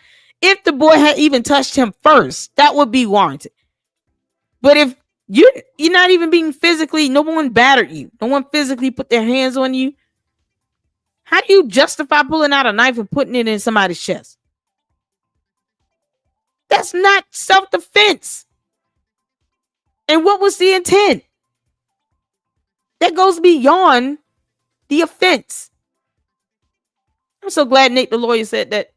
if the boy had even touched him first, that would be warranted. But if you're not even being physically, no one battered you, no one physically put their hands on you, how do you justify pulling out a knife and putting it in somebody's chest? That's not self-defense. And what was the intent? That goes beyond the offense. I'm so glad Nate the lawyer said that.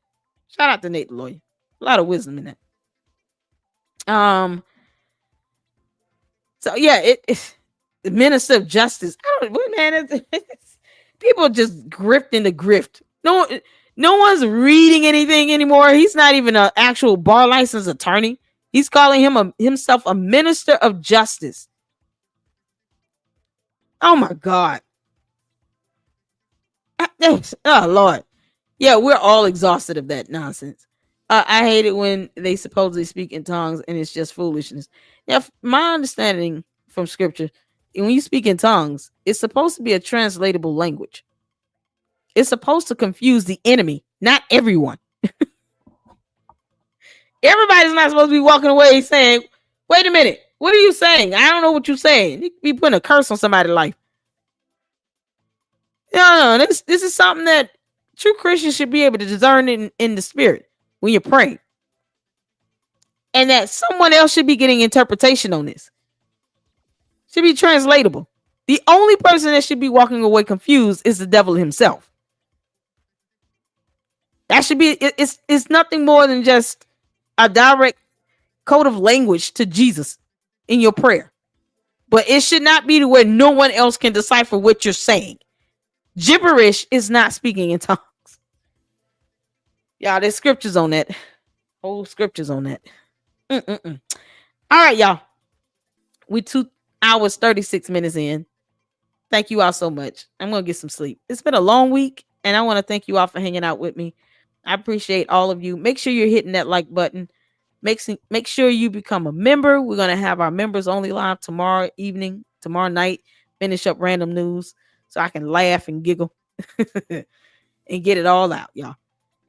Shout out to Nate the lawyer. A lot of wisdom in that. So yeah, it's the minister of justice. I don't, man, people just grifting the grift. No one's reading anything anymore. He's not even an actual bar licensed attorney. He's calling himself a minister of justice. Oh my God. Oh Lord. Yeah, we're all exhausted of that nonsense. I hate it when they supposedly speak in tongues and it's just foolishness. Yeah, my understanding from scripture, when you speak in tongues, it's supposed to be a translatable language. It's supposed to confuse the enemy, not everyone. Everybody's not supposed to be walking away saying, wait a minute, what are you saying? I don't know what you're saying. You could be putting a curse on somebody's life. No, this is something that true Christians should be able to discern in the spirit when you're praying. And that someone else should be getting interpretation on this. Should be translatable. The only person that should be walking away confused is the devil himself. That should be, it's nothing more than just a direct code of language to Jesus in your prayer. But it should not be to where no one else can decipher what you're saying. Gibberish is not speaking in tongues. Y'all, there's scriptures on that. Whole scriptures on that. All right, y'all. We 2 hours, 36 minutes in. Thank you all so much. I'm going to get some sleep. It's been a long week, and I want to thank you all for hanging out with me. I appreciate all of you. Make sure you're hitting that like button. Make sure you become a member. We're going to have our members only live tomorrow night. Finish up random news so I can laugh and giggle and get it all out, y'all.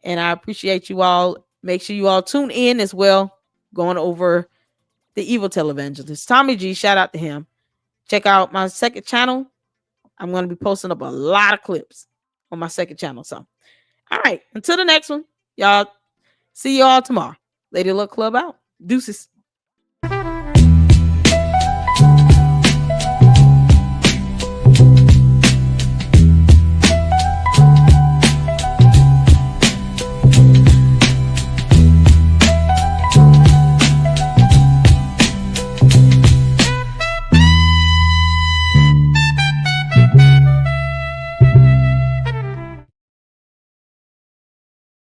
And I appreciate you all. Make sure you all tune in as well. Going over the evil televangelist Tommy G. Shout out to him. Check out my second channel. I'm going to be posting up a lot of clips on my second channel. So, all right. Until the next one, y'all. See you all tomorrow. Lady Luck Club out. Deuces.